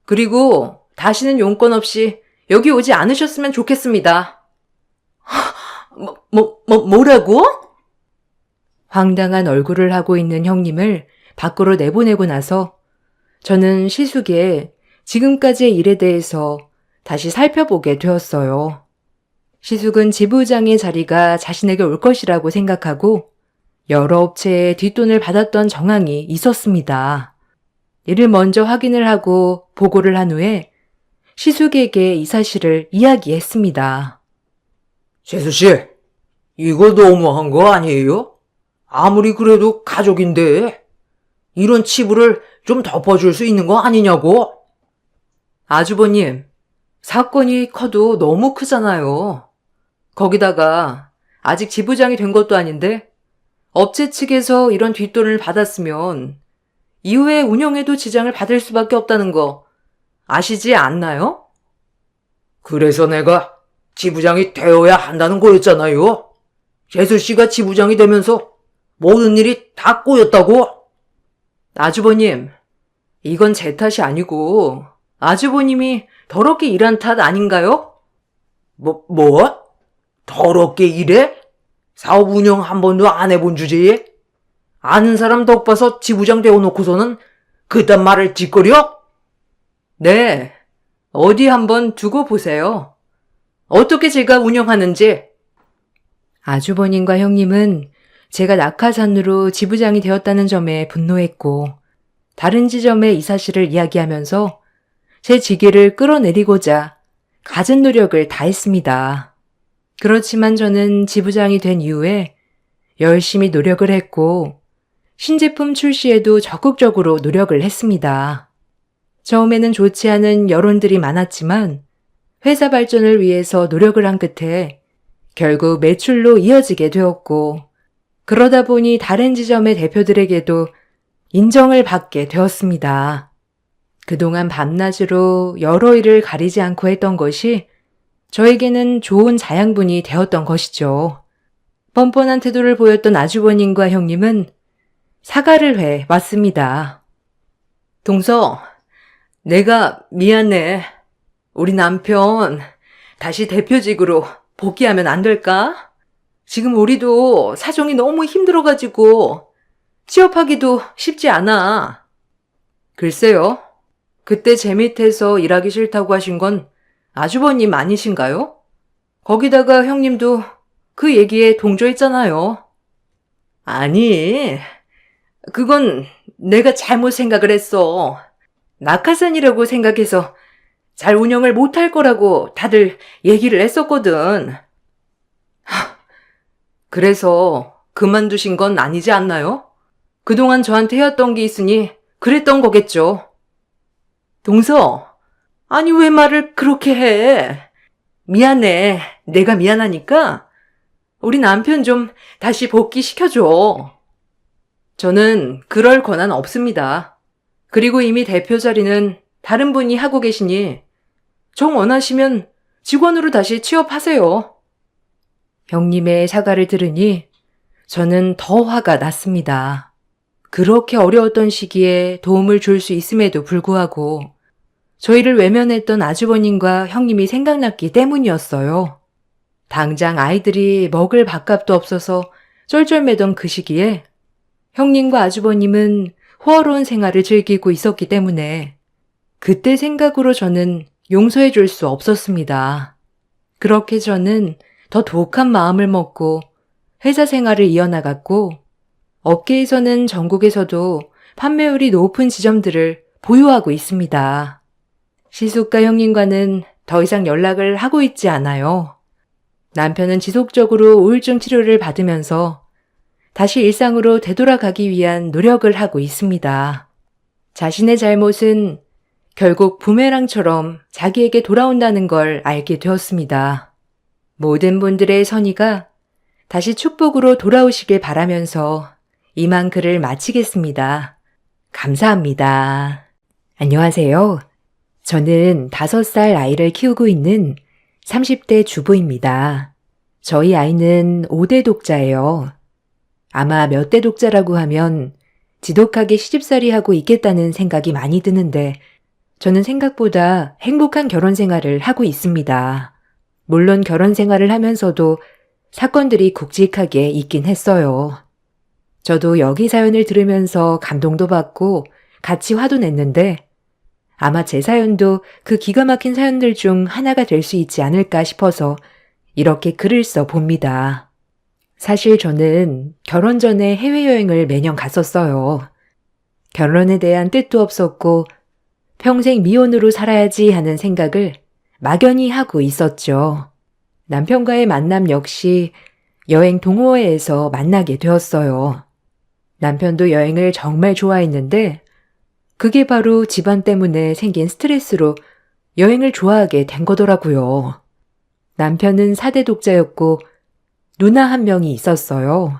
그리고 다시는 용건 없이 여기 오지 않으셨으면 좋겠습니다. 뭐라고? 황당한 얼굴을 하고 있는 형님을 밖으로 내보내고 나서 저는 시숙의 지금까지의 일에 대해서 다시 살펴보게 되었어요. 시숙은 지부장의 자리가 자신에게 올 것이라고 생각하고 여러 업체에 뒷돈을 받았던 정황이 있었습니다. 이를 먼저 확인을 하고 보고를 한 후에 시숙에게 이 사실을 이야기했습니다. 재수 씨, 이거 너무한 거 아니에요? 아무리 그래도 가족인데 이런 치부를 좀 덮어줄 수 있는 거 아니냐고? 아주버님, 사건이 커도 너무 크잖아요. 거기다가 아직 지부장이 된 것도 아닌데 업체 측에서 이런 뒷돈을 받았으면 이후에 운영에도 지장을 받을 수밖에 없다는 거 아시지 않나요? 그래서 내가 지부장이 되어야 한다는 거였잖아요. 재수 씨가 지부장이 되면서 모든 일이 다 꼬였다고. 아주버님, 이건 제 탓이 아니고 아주버님이 더럽게 일한 탓 아닌가요? 뭐? 더럽게 일해? 사업 운영 한 번도 안 해본 주제에? 아는 사람 덕 봐서 지부장 되어놓고서는 그딴 말을 짓거려? 네, 어디 한번 두고 보세요. 어떻게 제가 운영하는지. 아주버님과 형님은 제가 낙하산으로 지부장이 되었다는 점에 분노했고, 다른 지점에 이 사실을 이야기하면서 제 직위를 끌어내리고자 갖은 노력을 다했습니다. 그렇지만 저는 지부장이 된 이후에 열심히 노력을 했고, 신제품 출시에도 적극적으로 노력을 했습니다. 처음에는 좋지 않은 여론들이 많았지만 회사 발전을 위해서 노력을 한 끝에 결국 매출로 이어지게 되었고, 그러다 보니 다른 지점의 대표들에게도 인정을 받게 되었습니다. 그동안 밤낮으로 여러 일을 가리지 않고 했던 것이 저에게는 좋은 자양분이 되었던 것이죠. 뻔뻔한 태도를 보였던 아주버님과 형님은 사과를 해 왔습니다. 동서, 내가 미안해. 우리 남편 다시 대표직으로 복귀하면 안 될까? 지금 우리도 사정이 너무 힘들어가지고 취업하기도 쉽지 않아. 글쎄요. 그때 제 밑에서 일하기 싫다고 하신 건 아주버님 아니신가요? 거기다가 형님도 그 얘기에 동조했잖아요. 아니, 그건 내가 잘못 생각을 했어. 낙하산이라고 생각해서 잘 운영을 못할 거라고 다들 얘기를 했었거든. 그래서 그만두신 건 아니지 않나요? 그동안 저한테 해왔던 게 있으니 그랬던 거겠죠. 동서, 아니 왜 말을 그렇게 해? 미안해. 내가 미안하니까 우리 남편 좀 다시 복귀시켜줘. 저는 그럴 권한 없습니다. 그리고 이미 대표 자리는 다른 분이 하고 계시니 정 원하시면 직원으로 다시 취업하세요. 형님의 사과를 들으니 저는 더 화가 났습니다. 그렇게 어려웠던 시기에 도움을 줄 수 있음에도 불구하고 저희를 외면했던 아주버님과 형님이 생각났기 때문이었어요. 당장 아이들이 먹을 밥값도 없어서 쩔쩔매던 그 시기에 형님과 아주버님은 호화로운 생활을 즐기고 있었기 때문에 그때 생각으로 저는 용서해 줄 수 없었습니다. 그렇게 저는 더 독한 마음을 먹고 회사 생활을 이어나갔고, 업계에서는 전국에서도 판매율이 높은 지점들을 보유하고 있습니다. 시숙과 형님과는 더 이상 연락을 하고 있지 않아요. 남편은 지속적으로 우울증 치료를 받으면서 다시 일상으로 되돌아가기 위한 노력을 하고 있습니다. 자신의 잘못은 결국 부메랑처럼 자기에게 돌아온다는 걸 알게 되었습니다. 모든 분들의 선의가 다시 축복으로 돌아오시길 바라면서 이만 글을 마치겠습니다. 감사합니다. 안녕하세요. 저는 5살 아이를 키우고 있는 30대 주부입니다. 저희 아이는 5대 독자예요. 아마 몇 대 독자라고 하면 지독하게 시집살이 하고 있겠다는 생각이 많이 드는데 저는 생각보다 행복한 결혼 생활을 하고 있습니다. 물론 결혼 생활을 하면서도 사건들이 굵직하게 있긴 했어요. 저도 여기 사연을 들으면서 감동도 받고 같이 화도 냈는데 아마 제 사연도 그 기가 막힌 사연들 중 하나가 될 수 있지 않을까 싶어서 이렇게 글을 써 봅니다. 사실 저는 결혼 전에 해외여행을 매년 갔었어요. 결혼에 대한 뜻도 없었고 평생 미혼으로 살아야지 하는 생각을 막연히 하고 있었죠. 남편과의 만남 역시 여행 동호회에서 만나게 되었어요. 남편도 여행을 정말 좋아했는데 그게 바로 집안 때문에 생긴 스트레스로 여행을 좋아하게 된 거더라고요. 남편은 4대 독자였고 누나 한 명이 있었어요.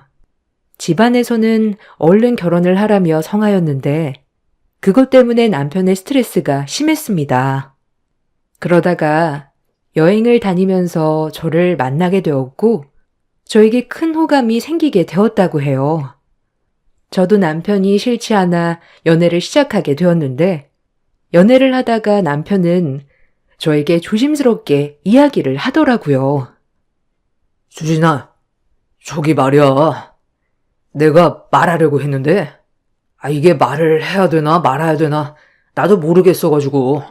집안에서는 얼른 결혼을 하라며 성하였는데 그것 때문에 남편의 스트레스가 심했습니다. 그러다가 여행을 다니면서 저를 만나게 되었고 저에게 큰 호감이 생기게 되었다고 해요. 저도 남편이 싫지 않아 연애를 시작하게 되었는데 연애를 하다가 남편은 저에게 조심스럽게 이야기를 하더라고요. 수진아, 저기 말이야. 내가 말하려고 했는데, 이게 말을 해야 되나 말아야 되나, 나도 모르겠어가지고.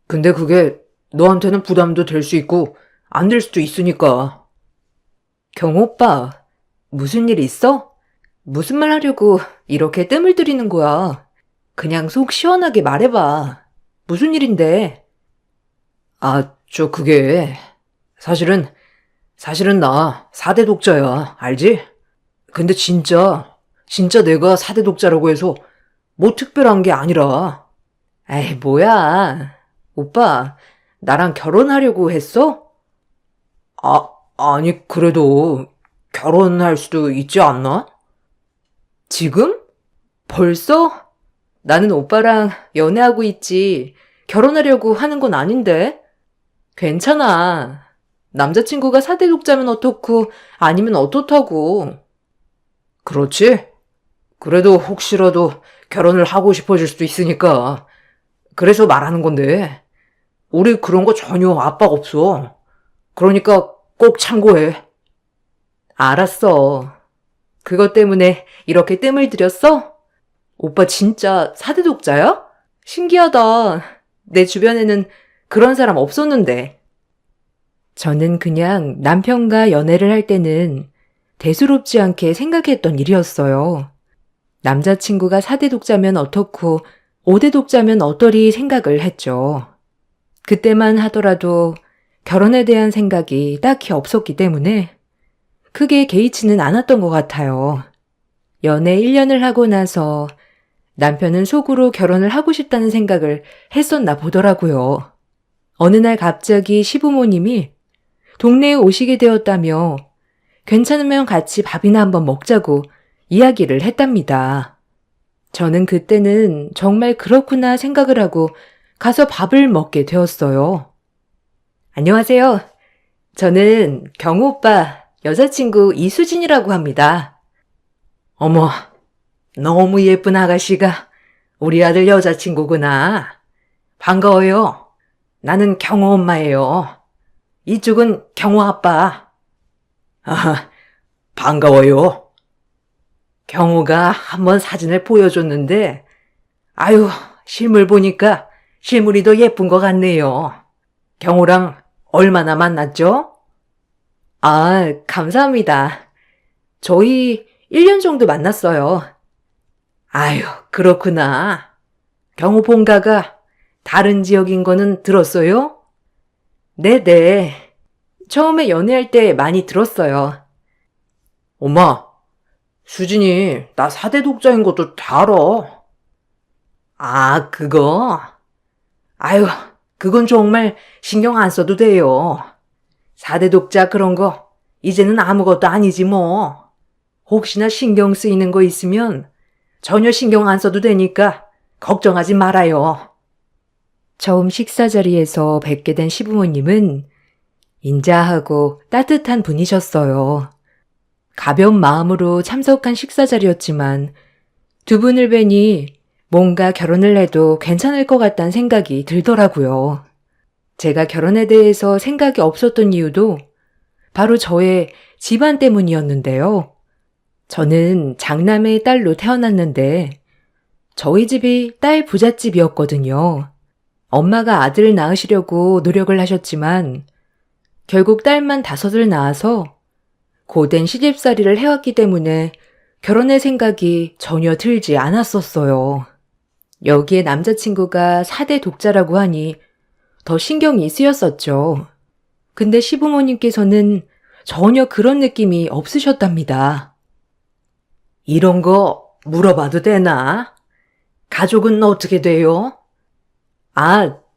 근데 그게 너한테는 부담도 될 수 있고, 안 될 수도 있으니까. 경오빠, 무슨 일 있어? 무슨 말 하려고 이렇게 뜸을 들이는 거야? 그냥 속 시원하게 말해봐. 무슨 일인데? 그게, 사실은 나 4대 독자야. 알지? 근데 진짜 내가 4대 독자라고 해서 뭐 특별한 게 아니라. 에이, 뭐야. 오빠, 나랑 결혼하려고 했어? 아니, 그래도 결혼할 수도 있지 않나? 지금? 벌써? 나는 오빠랑 연애하고 있지. 결혼하려고 하는 건 아닌데. 괜찮아. 남자친구가 4대 독자면 어떻고 아니면 어떻다고. 그렇지? 그래도 혹시라도 결혼을 하고 싶어질 수도 있으니까. 그래서 말하는 건데. 우리 그런 거 전혀 압박 없어. 그러니까 꼭 참고해. 알았어. 그것 때문에 이렇게 뜸을 들였어? 오빠 진짜 4대 독자야? 신기하다. 내 주변에는 그런 사람 없었는데. 저는 그냥 남편과 연애를 할 때는 대수롭지 않게 생각했던 일이었어요. 남자친구가 4대 독자면 어떻고 5대 독자면 어떠리 생각을 했죠. 그때만 하더라도 결혼에 대한 생각이 딱히 없었기 때문에 크게 개의치는 않았던 것 같아요. 연애 1년을 하고 나서 남편은 속으로 결혼을 하고 싶다는 생각을 했었나 보더라고요. 어느 날 갑자기 시부모님이 동네에 오시게 되었다며 괜찮으면 같이 밥이나 한번 먹자고 이야기를 했답니다. 저는 그때는 정말 그렇구나 생각을 하고 가서 밥을 먹게 되었어요. 안녕하세요. 저는 경우 오빠 여자친구 이수진이라고 합니다. 어머, 너무 예쁜 아가씨가 우리 아들 여자친구구나. 반가워요. 나는 경호 엄마예요. 이쪽은 경호 아빠. 반가워요. 경호가 한번 사진을 보여줬는데, 실물 보니까 실물이 더 예쁜 것 같네요. 경호랑 얼마나 만났죠? 감사합니다. 저희 1년 정도 만났어요. 그렇구나. 경호 본가가 다른 지역인 거는 들었어요? 네네. 처음에 연애할 때 많이 들었어요. 엄마, 수진이 나 4대 독자인 것도 다 알아. 그거? 그건 정말 신경 안 써도 돼요. 4대 독자 그런 거 이제는 아무것도 아니지 뭐. 혹시나 신경 쓰이는 거 있으면 전혀 신경 안 써도 되니까 걱정하지 말아요. 처음 식사 자리에서 뵙게 된 시부모님은 인자하고 따뜻한 분이셨어요. 가벼운 마음으로 참석한 식사 자리였지만 두 분을 뵈니 뭔가 결혼을 해도 괜찮을 것 같다는 생각이 들더라고요. 제가 결혼에 대해서 생각이 없었던 이유도 바로 저의 집안 때문이었는데요. 저는 장남의 딸로 태어났는데 저희 집이 딸 부잣집이었거든요. 엄마가 아들을 낳으시려고 노력을 하셨지만 결국 딸만 5을 낳아서 고된 시집살이를 해왔기 때문에 결혼의 생각이 전혀 들지 않았었어요. 여기에 남자친구가 4대 독자라고 하니 더 신경이 쓰였었죠. 근데 시부모님께서는 전혀 그런 느낌이 없으셨답니다. 이런 거 물어봐도 되나? 가족은 어떻게 돼요?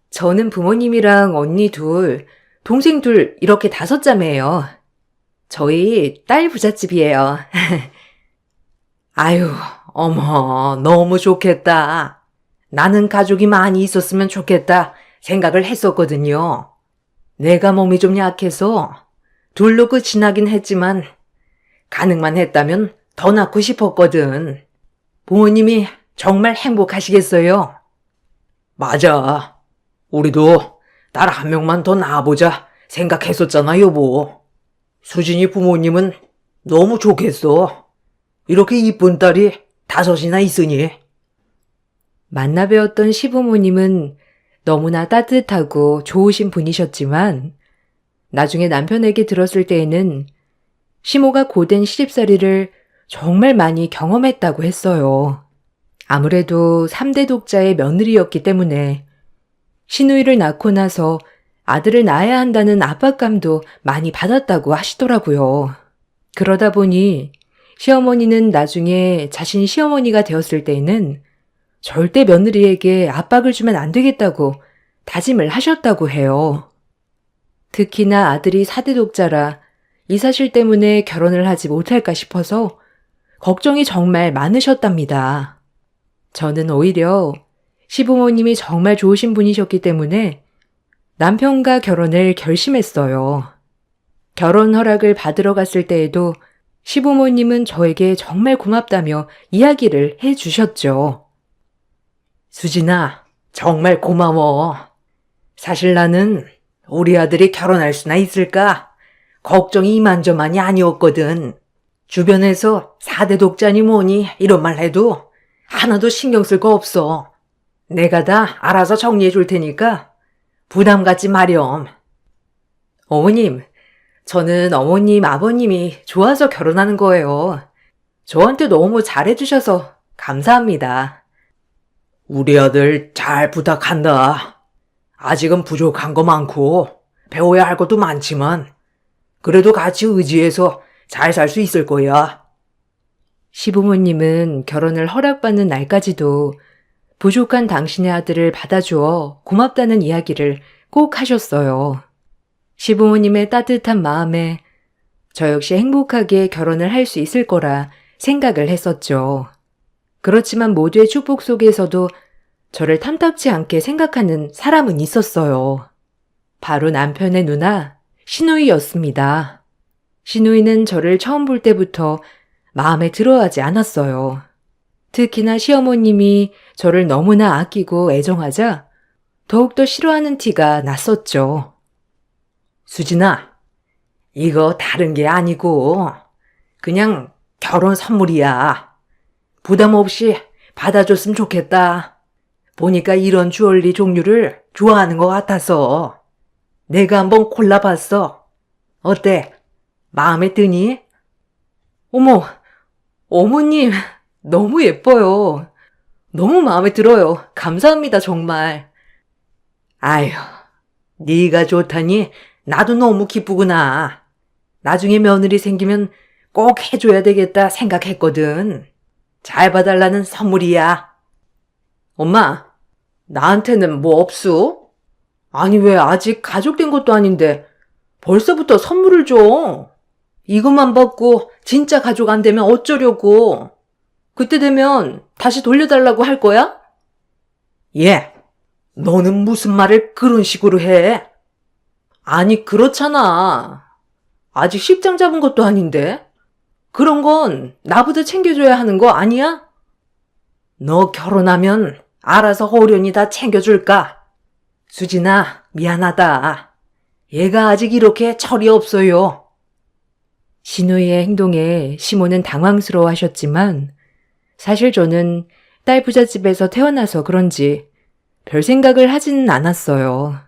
저는 부모님이랑 언니 2, 동생 2 이렇게 5자매예요. 저희 딸 부잣집이에요. 아유, 어머, 너무 좋겠다. 나는 가족이 많이 있었으면 좋겠다 생각을 했었거든요. 내가 몸이 좀 약해서 둘로 끝이 나긴 했지만 가능만 했다면 더 낳고 싶었거든. 부모님이 정말 행복하시겠어요. 맞아. 우리도 딸 한 명만 더 낳아보자 생각했었잖아, 여보. 수진이 부모님은 너무 좋겠어. 이렇게 이쁜 딸이 5이나 있으니. 만나 뵈었던 시부모님은 너무나 따뜻하고 좋으신 분이셨지만 나중에 남편에게 들었을 때에는 시모가 고된 시집살이를 정말 많이 경험했다고 했어요. 아무래도 3대 독자의 며느리였기 때문에 시누이를 낳고 나서 아들을 낳아야 한다는 압박감도 많이 받았다고 하시더라고요. 그러다 보니 시어머니는 나중에 자신이 시어머니가 되었을 때에는 절대 며느리에게 압박을 주면 안 되겠다고 다짐을 하셨다고 해요. 특히나 아들이 4대 독자라 이 사실 때문에 결혼을 하지 못할까 싶어서 걱정이 정말 많으셨답니다. 저는 오히려 시부모님이 정말 좋으신 분이셨기 때문에 남편과 결혼을 결심했어요. 결혼 허락을 받으러 갔을 때에도 시부모님은 저에게 정말 고맙다며 이야기를 해 주셨죠. 수진아, 정말 고마워. 사실 나는 우리 아들이 결혼할 수나 있을까? 걱정이 이만저만이 아니었거든. 주변에서 4대 독자니 뭐니 이런 말 해도 하나도 신경 쓸 거 없어. 내가 다 알아서 정리해 줄 테니까 부담 갖지 마렴. 어머님, 저는 어머님, 아버님이 좋아서 결혼하는 거예요. 저한테 너무 잘해주셔서 감사합니다. 우리 아들 잘 부탁한다. 아직은 부족한 거 많고 배워야 할 것도 많지만 그래도 같이 의지해서 잘 살 수 있을 거야. 시부모님은 결혼을 허락받는 날까지도 부족한 당신의 아들을 받아주어 고맙다는 이야기를 꼭 하셨어요. 시부모님의 따뜻한 마음에 저 역시 행복하게 결혼을 할 수 있을 거라 생각을 했었죠. 그렇지만 모두의 축복 속에서도 저를 탐탁지 않게 생각하는 사람은 있었어요. 바로 남편의 누나, 시누이였습니다. 시누이는 저를 처음 볼 때부터 마음에 들어하지 않았어요. 특히나 시어머님이 저를 너무나 아끼고 애정하자 더욱더 싫어하는 티가 났었죠. 수진아, 이거 다른 게 아니고 그냥 결혼 선물이야. 부담 없이 받아줬으면 좋겠다. 보니까 이런 주얼리 종류를 좋아하는 것 같아서 내가 한번 골라봤어. 어때? 마음에 드니? 어머, 어머님, 너무 예뻐요. 너무 마음에 들어요. 감사합니다, 정말. 아휴, 네가 좋다니 나도 너무 기쁘구나. 나중에 며느리 생기면 꼭 해줘야 되겠다 생각했거든. 잘 봐달라는 선물이야. 엄마, 나한테는 뭐 없어? 아니, 왜 아직 가족 된 것도 아닌데 벌써부터 선물을 줘? 이것만 받고 진짜 가족 안 되면 어쩌려고? 그때 되면 다시 돌려달라고 할 거야? 예, 너는 무슨 말을 그런 식으로 해? 아니, 그렇잖아. 아직 식장 잡은 것도 아닌데. 그런 건 나부터 챙겨줘야 하는 거 아니야? 너 결혼하면 알아서 호련히 다 챙겨줄까? 수진아, 미안하다. 얘가 아직 이렇게 철이 없어요. 시누이의 행동에 시모는 당황스러워 하셨지만 사실 저는 딸 부잣집에서 태어나서 그런지 별 생각을 하지는 않았어요.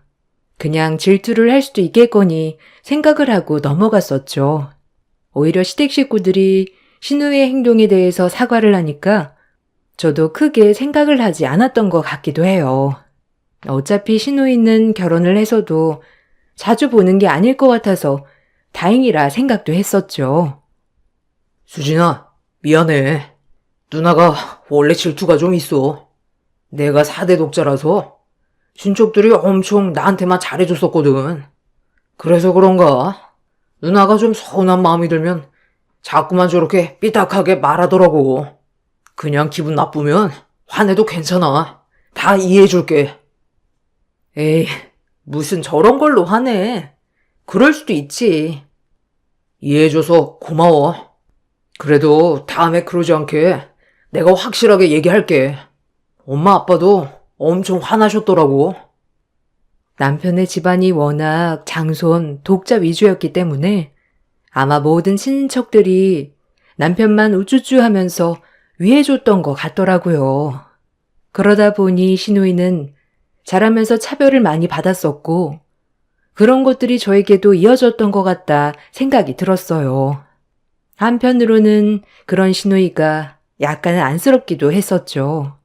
그냥 질투를 할 수도 있겠거니 생각을 하고 넘어갔었죠. 오히려 시댁 식구들이 시누이의 행동에 대해서 사과를 하니까 저도 크게 생각을 하지 않았던 것 같기도 해요. 어차피 시누이는 결혼을 해서도 자주 보는 게 아닐 것 같아서 다행이라 생각도 했었죠. 수진아, 미안해. 누나가 원래 질투가 좀 있어. 내가 4대 독자라서 친척들이 엄청 나한테만 잘해줬었거든. 그래서 그런가? 누나가 좀 서운한 마음이 들면 자꾸만 저렇게 삐딱하게 말하더라고. 그냥 기분 나쁘면 화내도 괜찮아. 다 이해해줄게. 에이, 무슨 저런 걸로 화내. 그럴 수도 있지. 이해해줘서 고마워. 그래도 다음에 그러지 않게 내가 확실하게 얘기할게. 엄마 아빠도 엄청 화나셨더라고. 남편의 집안이 워낙 장손, 독자 위주였기 때문에 아마 모든 친인척들이 남편만 우쭈쭈 하면서 위해줬던 것 같더라고요. 그러다 보니 시누이는 자라면서 차별을 많이 받았었고 그런 것들이 저에게도 이어졌던 것 같다 생각이 들었어요. 한편으로는 그런 시누이가 약간 안쓰럽기도 했었죠.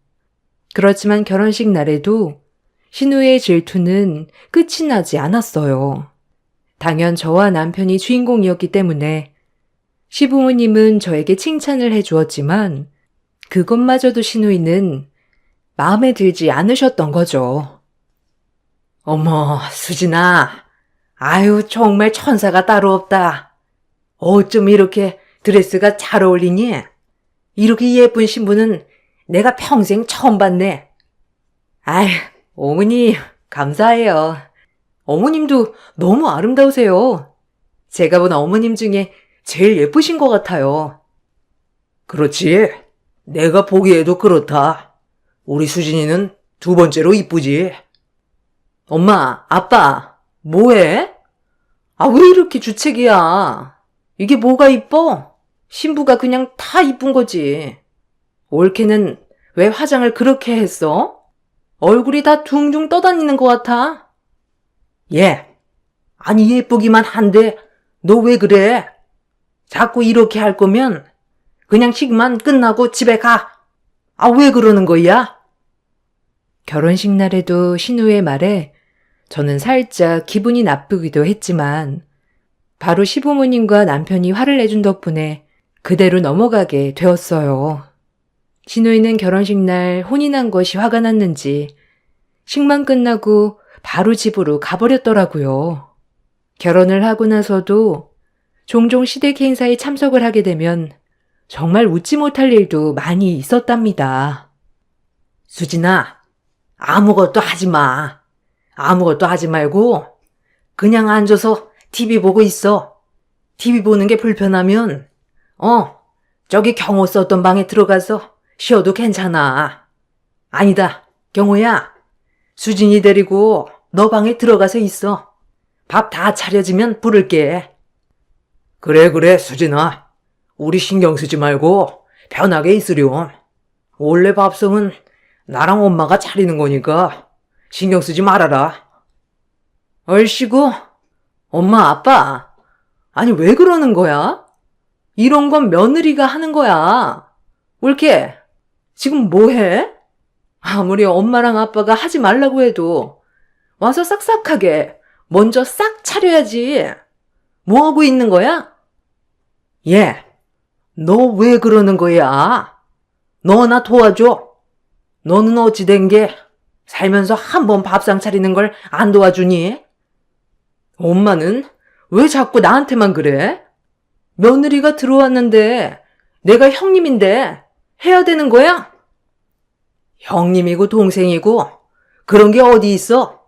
그렇지만 결혼식 날에도 시누이의 질투는 끝이 나지 않았어요. 당연 저와 남편이 주인공이었기 때문에 시부모님은 저에게 칭찬을 해주었지만 그것마저도 시누이는 마음에 들지 않으셨던 거죠. 어머, 수진아. 아유, 정말 천사가 따로 없다. 어쩜 이렇게 드레스가 잘 어울리니? 이렇게 예쁜 신부는 내가 평생 처음 봤네. 아이, 어머니, 감사해요. 어머님도 너무 아름다우세요. 제가 본 어머님 중에 제일 예쁘신 것 같아요. 그렇지. 내가 보기에도 그렇다. 우리 수진이는 두 번째로 이쁘지. 엄마, 아빠, 뭐해? 아, 왜 이렇게 주책이야? 이게 뭐가 이뻐? 신부가 그냥 다 이쁜 거지. 올케는 왜 화장을 그렇게 했어? 얼굴이 다 둥둥 떠다니는 것 같아. 예. 아니, 예쁘기만 한데, 너 왜 그래? 자꾸 이렇게 할 거면, 그냥 식만 끝나고 집에 가. 아, 왜 그러는 거야? 결혼식 날에도 신우의 말에 저는 살짝 기분이 나쁘기도 했지만 바로 시부모님과 남편이 화를 내준 덕분에 그대로 넘어가게 되었어요. 신우이는 결혼식 날 혼이 난 것이 화가 났는지 식만 끝나고 바로 집으로 가버렸더라고요. 결혼을 하고 나서도 종종 시댁 행사에 참석을 하게 되면 정말 웃지 못할 일도 많이 있었답니다. 수진아, 아무것도 하지 마. 아무것도 하지 말고, 그냥 앉아서 TV 보고 있어. TV 보는 게 불편하면, 저기 경호 썼던 방에 들어가서 쉬어도 괜찮아. 아니다, 경호야. 수진이 데리고 너 방에 들어가서 있어. 밥 다 차려지면 부를게. 그래, 수진아. 우리 신경 쓰지 말고 편하게 있으렴. 원래 밥성은 나랑 엄마가 차리는 거니까 신경 쓰지 말아라. 얼씨구, 엄마, 아빠, 아니 왜 그러는 거야? 이런 건 며느리가 하는 거야. 올케, 지금 뭐 해? 아무리 엄마랑 아빠가 하지 말라고 해도 와서 싹싹하게 먼저 싹 차려야지. 뭐 하고 있는 거야? 예, 너 왜 그러는 거야? 너 나 도와줘. 너는 어찌 된 게 살면서 한 번 밥상 차리는 걸 안 도와주니? 엄마는 왜 자꾸 나한테만 그래? 며느리가 들어왔는데 내가 형님인데 해야 되는 거야? 형님이고 동생이고 그런 게 어디 있어?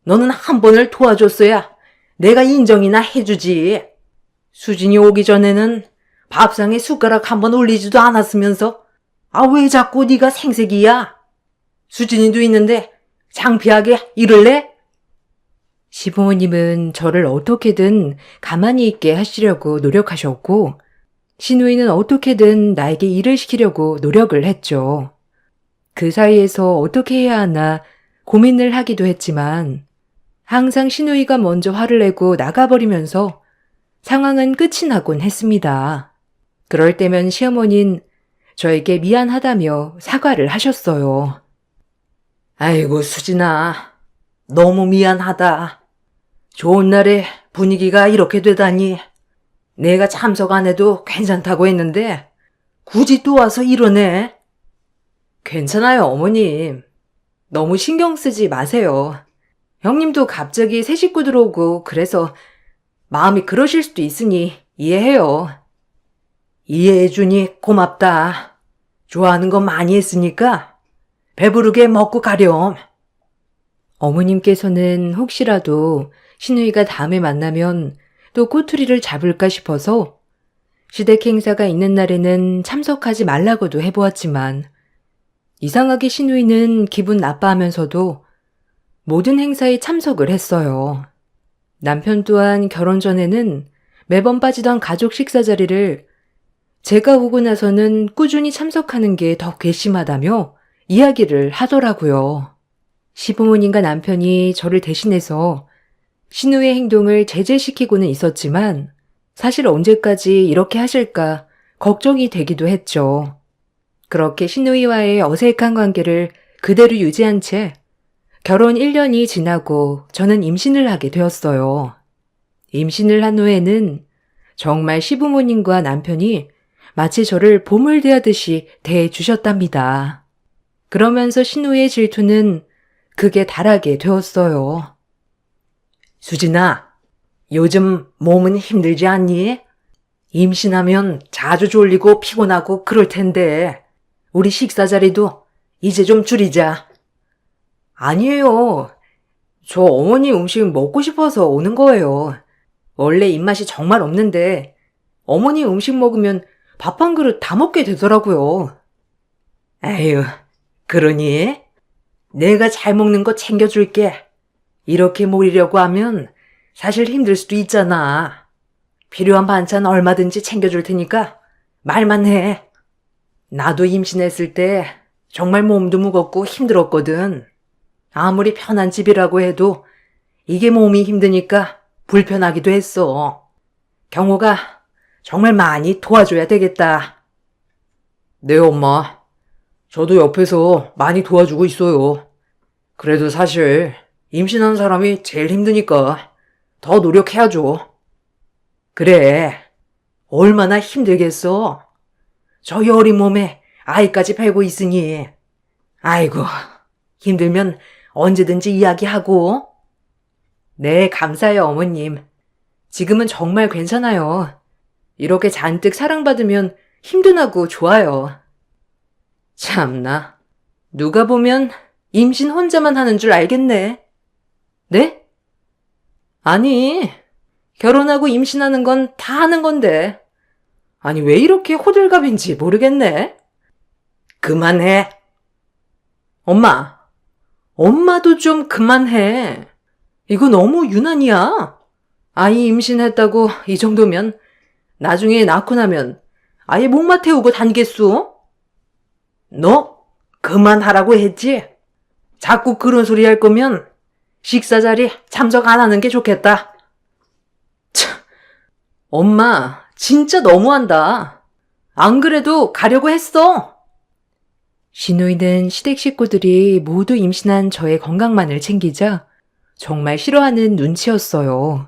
너는 한 번을 도와줬어야 내가 인정이나 해주지. 수진이 오기 전에는 밥상에 숟가락 한 번 올리지도 않았으면서 왜 자꾸 네가 생색이야? 수진이도 있는데 창피하게 이럴래? 시부모님은 저를 어떻게든 가만히 있게 하시려고 노력하셨고 시누이는 어떻게든 나에게 일을 시키려고 노력을 했죠. 그 사이에서 어떻게 해야 하나 고민을 하기도 했지만 항상 시누이가 먼저 화를 내고 나가버리면서 상황은 끝이 나곤 했습니다. 그럴 때면 시어머니는 저에게 미안하다며 사과를 하셨어요. 아이고 수진아, 너무 미안하다. 좋은 날에 분위기가 이렇게 되다니. 내가 참석 안 해도 괜찮다고 했는데 굳이 또 와서 이러네. 괜찮아요, 어머님. 너무 신경 쓰지 마세요. 형님도 갑자기 새 식구 들어오고 그래서 마음이 그러실 수도 있으니 이해해요. 이해해주니 고맙다. 좋아하는 거 많이 했으니까 배부르게 먹고 가렴. 어머님께서는 혹시라도 신우이가 다음에 만나면 또 꼬투리를 잡을까 싶어서 시댁 행사가 있는 날에는 참석하지 말라고도 해보았지만 이상하게 신우이는 기분 나빠하면서도 모든 행사에 참석을 했어요. 남편 또한 결혼 전에는 매번 빠지던 가족 식사 자리를 제가 오고 나서는 꾸준히 참석하는 게 더 괘씸하다며 이야기를 하더라고요. 시부모님과 남편이 저를 대신해서 신우의 행동을 제재시키고는 있었지만 사실 언제까지 이렇게 하실까 걱정이 되기도 했죠. 그렇게 신우이와의 어색한 관계를 그대로 유지한 채 결혼 1년이 지나고 저는 임신을 하게 되었어요. 임신을 한 후에는 정말 시부모님과 남편이 마치 저를 보물 대하듯이 대해주셨답니다. 그러면서 신우의 질투는 극에 달하게 되었어요. 수진아, 요즘 몸은 힘들지 않니? 임신하면 자주 졸리고 피곤하고 그럴 텐데 우리 식사 자리도 이제 좀 줄이자. 아니에요. 저 어머니 음식 먹고 싶어서 오는 거예요. 원래 입맛이 정말 없는데 어머니 음식 먹으면 밥 한 그릇 다 먹게 되더라고요. 에휴, 그러니? 내가 잘 먹는 거 챙겨줄게. 이렇게 모이려고 하면 사실 힘들 수도 있잖아. 필요한 반찬 얼마든지 챙겨줄 테니까 말만 해. 나도 임신했을 때 정말 몸도 무겁고 힘들었거든. 아무리 편한 집이라고 해도 이게 몸이 힘드니까 불편하기도 했어. 경호가 정말 많이 도와줘야 되겠다. 네, 엄마. 저도 옆에서 많이 도와주고 있어요. 그래도 사실 임신한 사람이 제일 힘드니까 더 노력해야죠. 그래, 얼마나 힘들겠어. 저 여린 몸에 아이까지 뵈고 있으니. 아이고, 힘들면 언제든지 이야기하고. 네, 감사해요, 어머님. 지금은 정말 괜찮아요. 이렇게 잔뜩 사랑받으면 힘든하고 좋아요. 참나, 누가 보면 임신 혼자만 하는 줄 알겠네. 네? 아니, 결혼하고 임신하는 건 다 하는 건데. 아니, 왜 이렇게 호들갑인지 모르겠네. 그만해. 엄마, 엄마도 좀 그만해. 이거 너무 유난이야. 아이 임신했다고 이 정도면 나중에 낳고 나면 아예 목마 태우고 다니겠소? 너 그만하라고 했지? 자꾸 그런 소리 할 거면 식사 자리 참석 안 하는 게 좋겠다. 참, 엄마 진짜 너무한다. 안 그래도 가려고 했어. 신우이는 시댁 식구들이 모두 임신한 저의 건강만을 챙기자 정말 싫어하는 눈치였어요.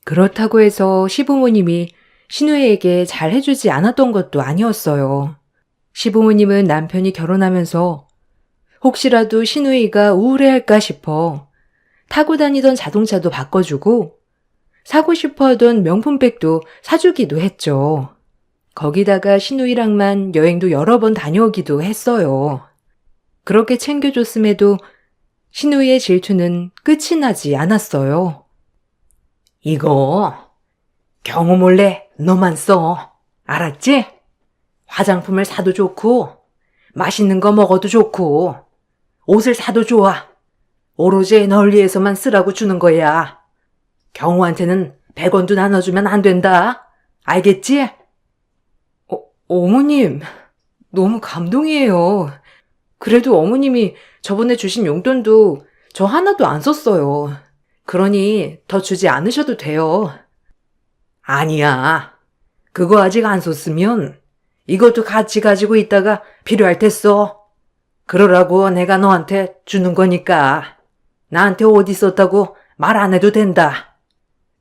그렇다고 해서 시부모님이 신우이에게 잘 해주지 않았던 것도 아니었어요. 시부모님은 남편이 결혼하면서 혹시라도 신우이가 우울해할까 싶어 타고 다니던 자동차도 바꿔주고 사고 싶어 하던 명품백도 사주기도 했죠. 거기다가 신우이랑만 여행도 여러 번 다녀오기도 했어요. 그렇게 챙겨줬음에도 신우이의 질투는 끝이 나지 않았어요. 이거 경호 몰래 너만 써. 알았지? 화장품을 사도 좋고 맛있는 거 먹어도 좋고 옷을 사도 좋아. 오로지 널 위해서만 쓰라고 주는 거야. 경호한테는 100원도 나눠주면 안 된다. 알겠지? 어머님, 너무 감동이에요. 그래도 어머님이 저번에 주신 용돈도 저 하나도 안 썼어요. 그러니 더 주지 않으셔도 돼요. 아니야. 그거 아직 안 썼으면 이것도 같이 가지고 있다가 필요할 때 써. 그러라고 내가 너한테 주는 거니까 나한테 어디 썼다고 말 안 해도 된다.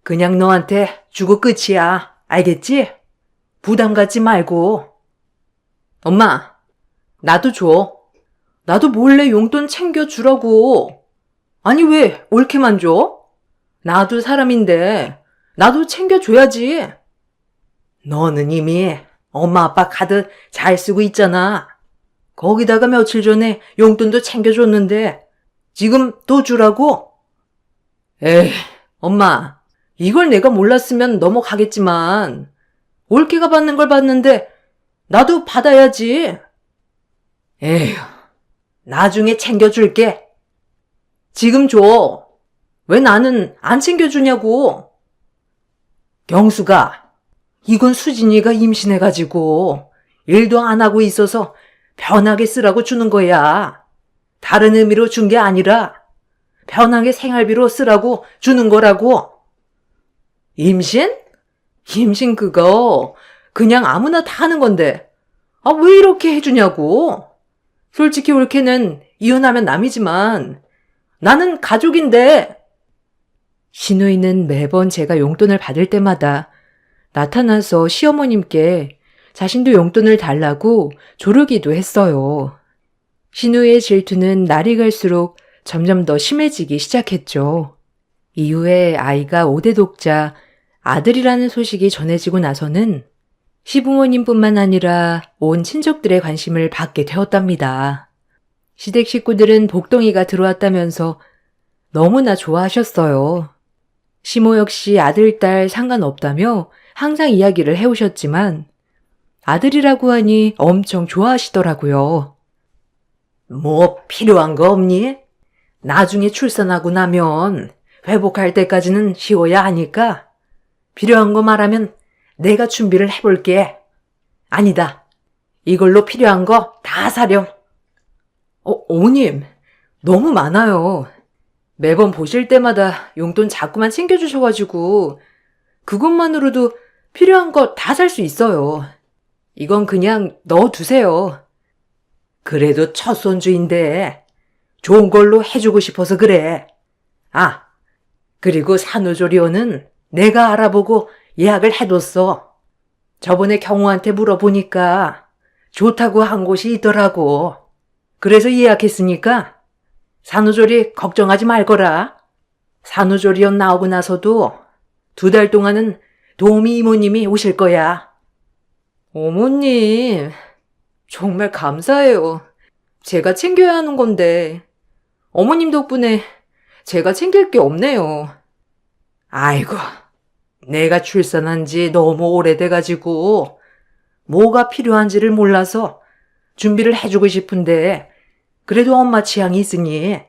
그냥 너한테 주고 끝이야. 알겠지? 부담 갖지 말고. 엄마, 나도 줘. 나도 몰래 용돈 챙겨주라고. 아니 왜 옳게만 줘? 나도 사람인데 나도 챙겨줘야지. 너는 이미 엄마 아빠 카드 잘 쓰고 있잖아. 거기다가 며칠 전에 용돈도 챙겨줬는데 지금 또 주라고? 에이, 엄마, 이걸 내가 몰랐으면 넘어가겠지만 올케가 받는 걸 받는데 나도 받아야지. 에휴, 나중에 챙겨줄게. 지금 줘. 왜 나는 안 챙겨주냐고. 경수가, 이건 수진이가 임신해가지고 일도 안 하고 있어서 편하게 쓰라고 주는 거야. 다른 의미로 준 게 아니라 편하게 생활비로 쓰라고 주는 거라고. 임신? 임신 그거 그냥 아무나 다 하는 건데 왜 이렇게 해주냐고. 솔직히 올케는 이혼하면 남이지만 나는 가족인데. 신우이는 매번 제가 용돈을 받을 때마다 나타나서 시어머님께 자신도 용돈을 달라고 조르기도 했어요. 신우이의 질투는 날이 갈수록 점점 더 심해지기 시작했죠. 이후에 아이가 5대 독자 아들이라는 소식이 전해지고 나서는 시부모님뿐만 아니라 온 친족들의 관심을 받게 되었답니다. 시댁 식구들은 복덩이가 들어왔다면서 너무나 좋아하셨어요. 시모 역시 아들, 딸 상관없다며 항상 이야기를 해오셨지만 아들이라고 하니 엄청 좋아하시더라고요. 뭐 필요한 거 없니? 나중에 출산하고 나면 회복할 때까지는 쉬어야 하니까 필요한 거 말하면 내가 준비를 해볼게. 아니다. 이걸로 필요한 거 다 사렴. 어머님, 너무 많아요. 매번 보실 때마다 용돈 자꾸만 챙겨주셔가지고 그것만으로도 필요한 거 다 살 수 있어요. 이건 그냥 넣어두세요. 그래도 첫 손주인데 좋은 걸로 해주고 싶어서 그래. 그리고 산후조리원은 내가 알아보고 예약을 해뒀어. 저번에 경호한테 물어보니까 좋다고 한 곳이 있더라고. 그래서 예약했으니까 산후조리 걱정하지 말거라. 산후조리원 나오고 나서도 2달 동안은 도우미 이모님이 오실 거야. 어머님, 정말 감사해요. 제가 챙겨야 하는 건데 어머님 덕분에 제가 챙길 게 없네요. 아이고, 내가 출산한 지 너무 오래돼가지고 뭐가 필요한지를 몰라서 준비를 해주고 싶은데 그래도 엄마 취향이 있으니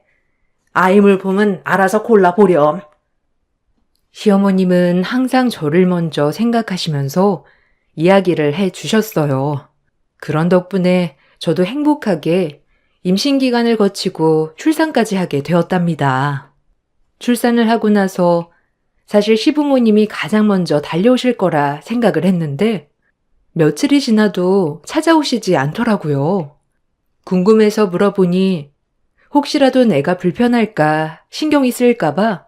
아이 물품은 알아서 골라보렴. 시어머님은 항상 저를 먼저 생각하시면서 이야기를 해 주셨어요. 그런 덕분에 저도 행복하게 임신 기간을 거치고 출산까지 하게 되었답니다. 출산을 하고 나서 사실 시부모님이 가장 먼저 달려오실 거라 생각을 했는데 며칠이 지나도 찾아오시지 않더라고요. 궁금해서 물어보니 혹시라도 내가 불편할까 신경이 쓰일까봐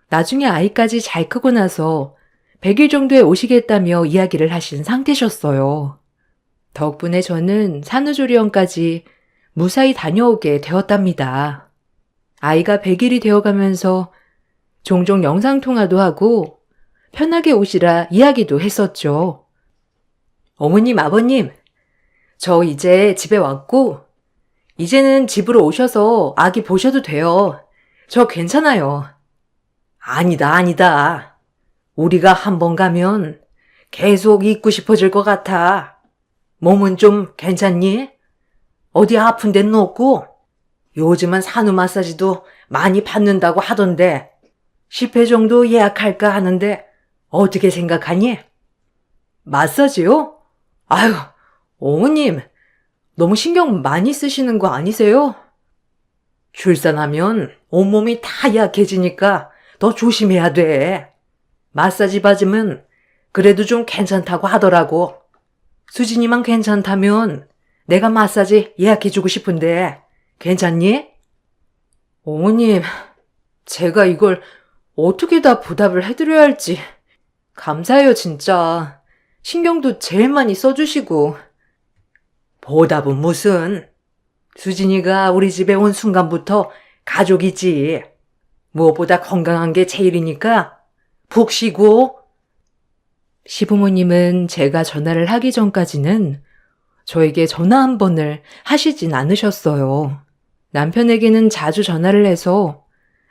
나중에 아이까지 잘 크고 나서 100일 정도에 오시겠다며 이야기를 하신 상태셨어요. 덕분에 저는 산후조리원까지 무사히 다녀오게 되었답니다. 아이가 100일이 되어가면서 종종 영상통화도 하고 편하게 오시라 이야기도 했었죠. 어머님, 아버님, 저 이제 집에 왔고 이제는 집으로 오셔서 아기 보셔도 돼요. 저 괜찮아요. 아니다. 우리가 한번 가면 계속 있고 싶어질 것 같아. 몸은 좀 괜찮니? 어디 아픈 데는 없고? 요즘은 산후 마사지도 많이 받는다고 하던데 10회 정도 예약할까 하는데 어떻게 생각하니? 마사지요? 아유, 어머님, 너무 신경 많이 쓰시는 거 아니세요? 출산하면 온몸이 다 약해지니까 더 조심해야 돼. 마사지 받으면 그래도 좀 괜찮다고 하더라고. 수진이만 괜찮다면 내가 마사지 예약해주고 싶은데 괜찮니? 어머님, 제가 이걸 어떻게 다 보답을 해드려야 할지 감사해요, 진짜. 신경도 제일 많이 써주시고. 보답은 무슨? 수진이가 우리 집에 온 순간부터 가족이지. 무엇보다 건강한 게 제일이니까 푹 쉬고. 시부모님은 제가 전화를 하기 전까지는 저에게 전화 한 번을 하시진 않으셨어요. 남편에게는 자주 전화를 해서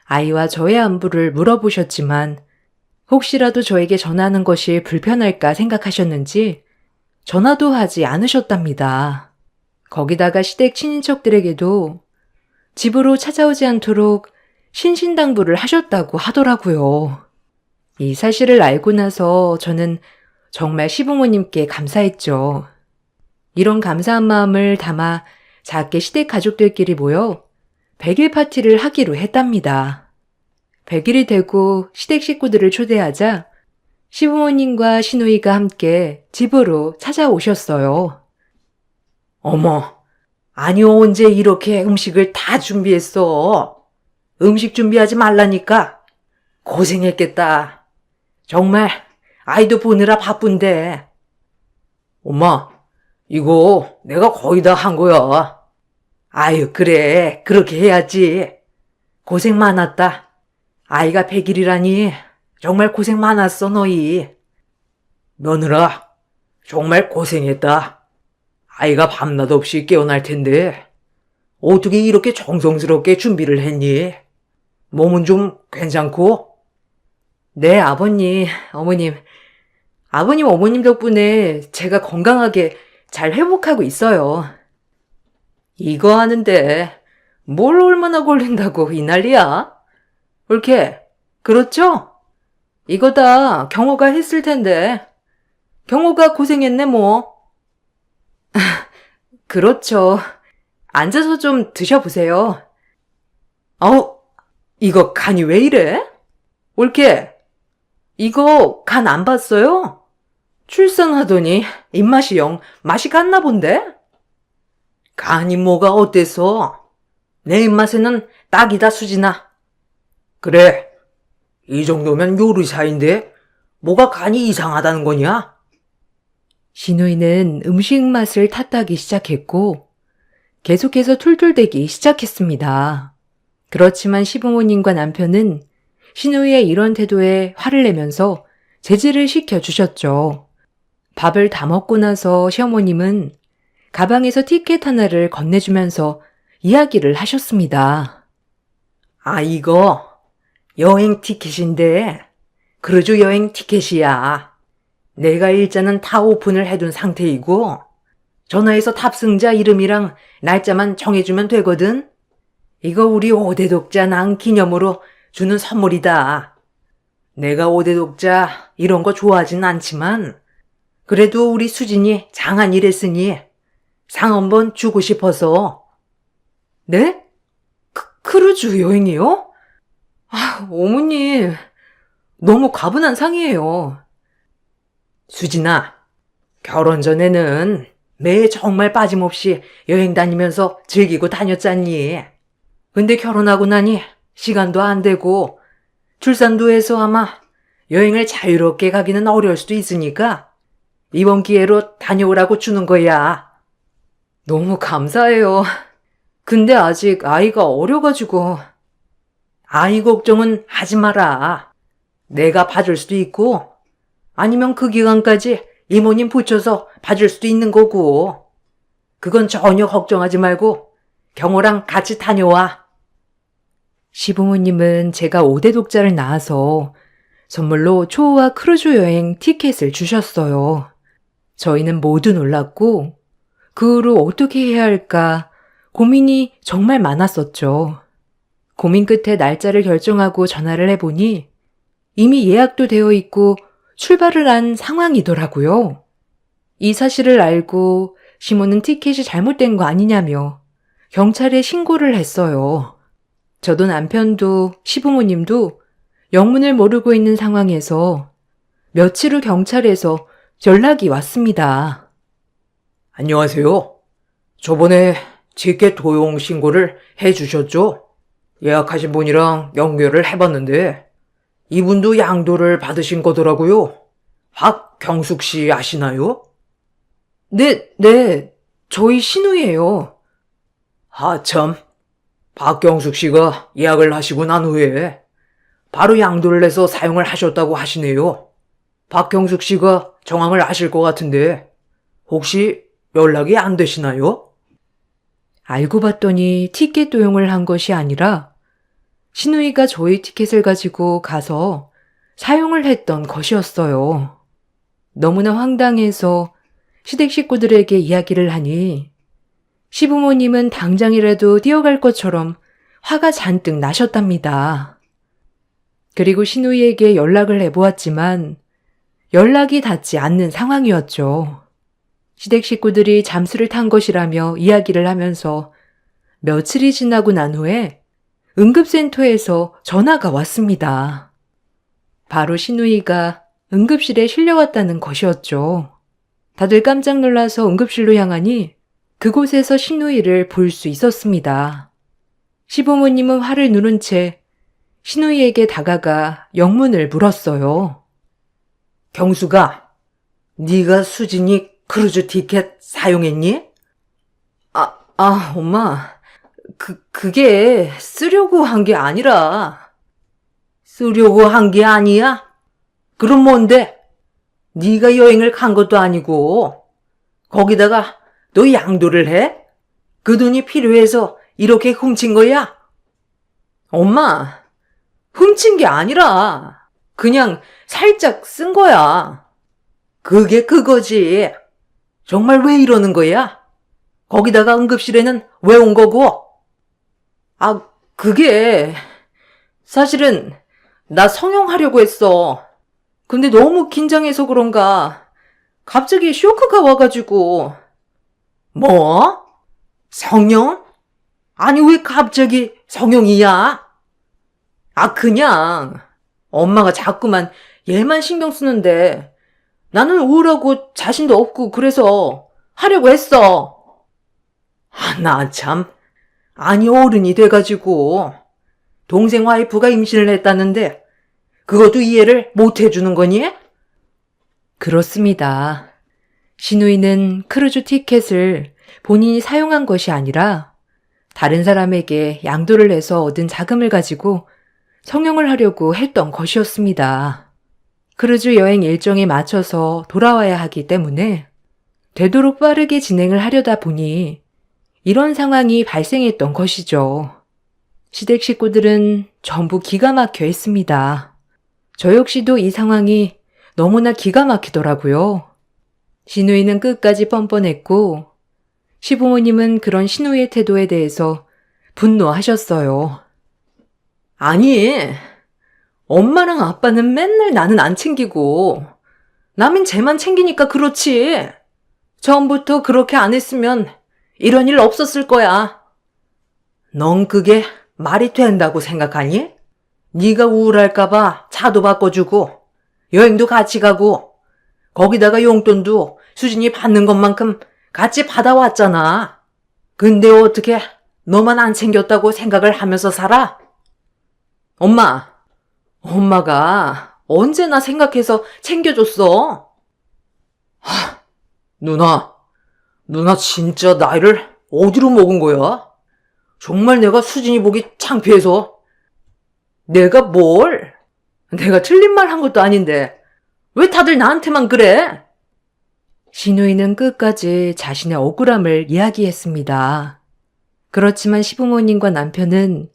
아이와 저의 안부를 물어보셨지만 혹시라도 저에게 전화하는 것이 불편할까 생각하셨는지 전화도 하지 않으셨답니다. 거기다가 시댁 친인척들에게도 집으로 찾아오지 않도록 신신당부를 하셨다고 하더라고요. 이 사실을 알고 나서 저는 정말 시부모님께 감사했죠. 이런 감사한 마음을 담아 작게 시댁 가족들끼리 모여 100일 파티를 하기로 했답니다. 100일이 되고 시댁 식구들을 초대하자 시부모님과 시누이가 함께 집으로 찾아오셨어요. 어머, 아니 언제 이렇게 음식을 다 준비했어? 음식 준비하지 말라니까. 고생했겠다. 정말 아이도 보느라 바쁜데. 엄마, 이거 내가 거의 다 한 거야. 아유, 그래. 그렇게 해야지. 고생 많았다. 아이가 100일이라니 정말 고생 많았어, 너희. 며느라, 정말 고생했다. 아이가 밤낮 없이 깨어날 텐데 어떻게 이렇게 정성스럽게 준비를 했니? 몸은 좀 괜찮고? 네, 아버님, 어머님. 아버님, 어머님 덕분에 제가 건강하게 잘 회복하고 있어요. 이거 하는데 뭘 얼마나 걸린다고 이 난리야? 옳게, 그렇죠? 이거 다 경호가 했을 텐데. 경호가 고생했네, 뭐. 그렇죠. 앉아서 좀 드셔보세요. 이거 간이 왜 이래? 옳게, 이거 간 안 봤어요? 출산하더니 입맛이 영 맛이 갔나 본데? 간이 뭐가 어때서? 내 입맛에는 딱이다, 수진아. 그래, 이 정도면 요리사인데 뭐가 간이 이상하다는 거냐? 시누이는 음식 맛을 탓하기 시작했고 계속해서 툴툴대기 시작했습니다. 그렇지만 시부모님과 남편은 시누이의 이런 태도에 화를 내면서 제지를 시켜주셨죠. 밥을 다 먹고 나서 시어머님은 가방에서 티켓 하나를 건네주면서 이야기를 하셨습니다. 이거 여행 티켓인데 크루즈 여행 티켓이야. 내가 일자는 다 오픈을 해둔 상태이고 전화해서 탑승자 이름이랑 날짜만 정해주면 되거든. 이거 우리 5대 독자 난 기념으로 주는 선물이다. 내가 5대 독자 이런 거 좋아하진 않지만 그래도 우리 수진이 장한 일했으니 상 한번 주고 싶어서. 네? 크루즈 여행이요? 어머님, 너무 가분한 상이에요. 수진아, 결혼 전에는 매일 정말 빠짐없이 여행 다니면서 즐기고 다녔잖니. 근데 결혼하고 나니 시간도 안 되고 출산도 해서 아마 여행을 자유롭게 가기는 어려울 수도 있으니까 이번 기회로 다녀오라고 주는 거야. 너무 감사해요. 근데 아직 아이가 어려가지고. 아이 걱정은 하지 마라. 내가 봐줄 수도 있고 아니면 그 기간까지 이모님 붙여서 봐줄 수도 있는 거고. 그건 전혀 걱정하지 말고 경호랑 같이 다녀와. 시부모님은 제가 5대 독자를 낳아서 선물로 초호화 크루즈 여행 티켓을 주셨어요. 저희는 모두 놀랐고 그 후로 어떻게 해야 할까 고민이 정말 많았었죠. 고민 끝에 날짜를 결정하고 전화를 해보니 이미 예약도 되어 있고 출발을 한 상황이더라고요. 이 사실을 알고 시모는 티켓이 잘못된 거 아니냐며 경찰에 신고를 했어요. 저도 남편도 시부모님도 영문을 모르고 있는 상황에서 며칠 후 경찰에서 연락이 왔습니다. 안녕하세요. 저번에 티켓 도용 신고를 해주셨죠? 예약하신 분이랑 연결을 해봤는데 이분도 양도를 받으신 거더라고요. 박경숙 씨 아시나요? 네, 저희 시누이예요. 참. 박경숙 씨가 예약을 하시고 난 후에 바로 양도를 해서 사용을 하셨다고 하시네요. 박경숙 씨가 정황을 아실 것 같은데 혹시 연락이 안 되시나요? 알고 봤더니 티켓 도용을 한 것이 아니라 신우이가 저희 티켓을 가지고 가서 사용을 했던 것이었어요. 너무나 황당해서 시댁 식구들에게 이야기를 하니 시부모님은 당장이라도 뛰어갈 것처럼 화가 잔뜩 나셨답니다. 그리고 신우이에게 연락을 해보았지만 연락이 닿지 않는 상황이었죠. 시댁 식구들이 잠수를 탄 것이라며 이야기를 하면서 며칠이 지나고 난 후에 응급센터에서 전화가 왔습니다. 바로 신우이가 응급실에 실려왔다는 것이었죠. 다들 깜짝 놀라서 응급실로 향하니 그곳에서 신우이를 볼 수 있었습니다. 시부모님은 화를 누른 채 신우이에게 다가가 영문을 물었어요. 경수가, 네가 수진이 크루즈 티켓 사용했니? 엄마. 그게 쓰려고 한 게 아니라. 쓰려고 한 게 아니야? 그럼 뭔데? 네가 여행을 간 것도 아니고 거기다가 너 양도를 해? 그 돈이 필요해서 이렇게 훔친 거야? 엄마, 훔친 게 아니라 그냥 살짝 쓴 거야. 그게 그거지. 정말 왜 이러는 거야? 거기다가 응급실에는 왜 온 거고? 그게 사실은 나 성형하려고 했어. 근데 너무 긴장해서 그런가 갑자기 쇼크가 와가지고. 뭐? 성형? 아니 왜 갑자기 성형이야? 그냥 엄마가 자꾸만 얘만 신경 쓰는데 나는 우울하고 자신도 없고 그래서 하려고 했어. 나 참. 아니 어른이 돼가지고 동생 와이프가 임신을 했다는데 그것도 이해를 못 해주는 거니? 그렇습니다. 신우이는 크루즈 티켓을 본인이 사용한 것이 아니라 다른 사람에게 양도를 해서 얻은 자금을 가지고 성형을 하려고 했던 것이었습니다. 크루즈 여행 일정에 맞춰서 돌아와야 하기 때문에 되도록 빠르게 진행을 하려다 보니 이런 상황이 발생했던 것이죠. 시댁 식구들은 전부 기가 막혀 했습니다. 저 역시도 이 상황이 너무나 기가 막히더라고요. 신우이는 끝까지 뻔뻔했고 시부모님은 그런 신우이의 태도에 대해서 분노하셨어요. 아니, 엄마랑 아빠는 맨날 나는 안 챙기고 남은 쟤만 챙기니까 그렇지. 처음부터 그렇게 안 했으면 이런 일 없었을 거야. 넌 그게 말이 된다고 생각하니? 네가 우울할까봐 차도 바꿔주고 여행도 같이 가고 거기다가 용돈도 수진이 받는 것만큼 같이 받아왔잖아. 근데 어떻게 너만 안 챙겼다고 생각을 하면서 살아? 엄마가 언제나 생각해서 챙겨줬어. 누나 진짜 나이를 어디로 먹은 거야? 정말 내가 수진이 보기 창피해서. 내가 뭘? 내가 틀린 말 한 것도 아닌데 왜 다들 나한테만 그래? 신우이는 끝까지 자신의 억울함을 이야기했습니다. 그렇지만 시부모님과 남편은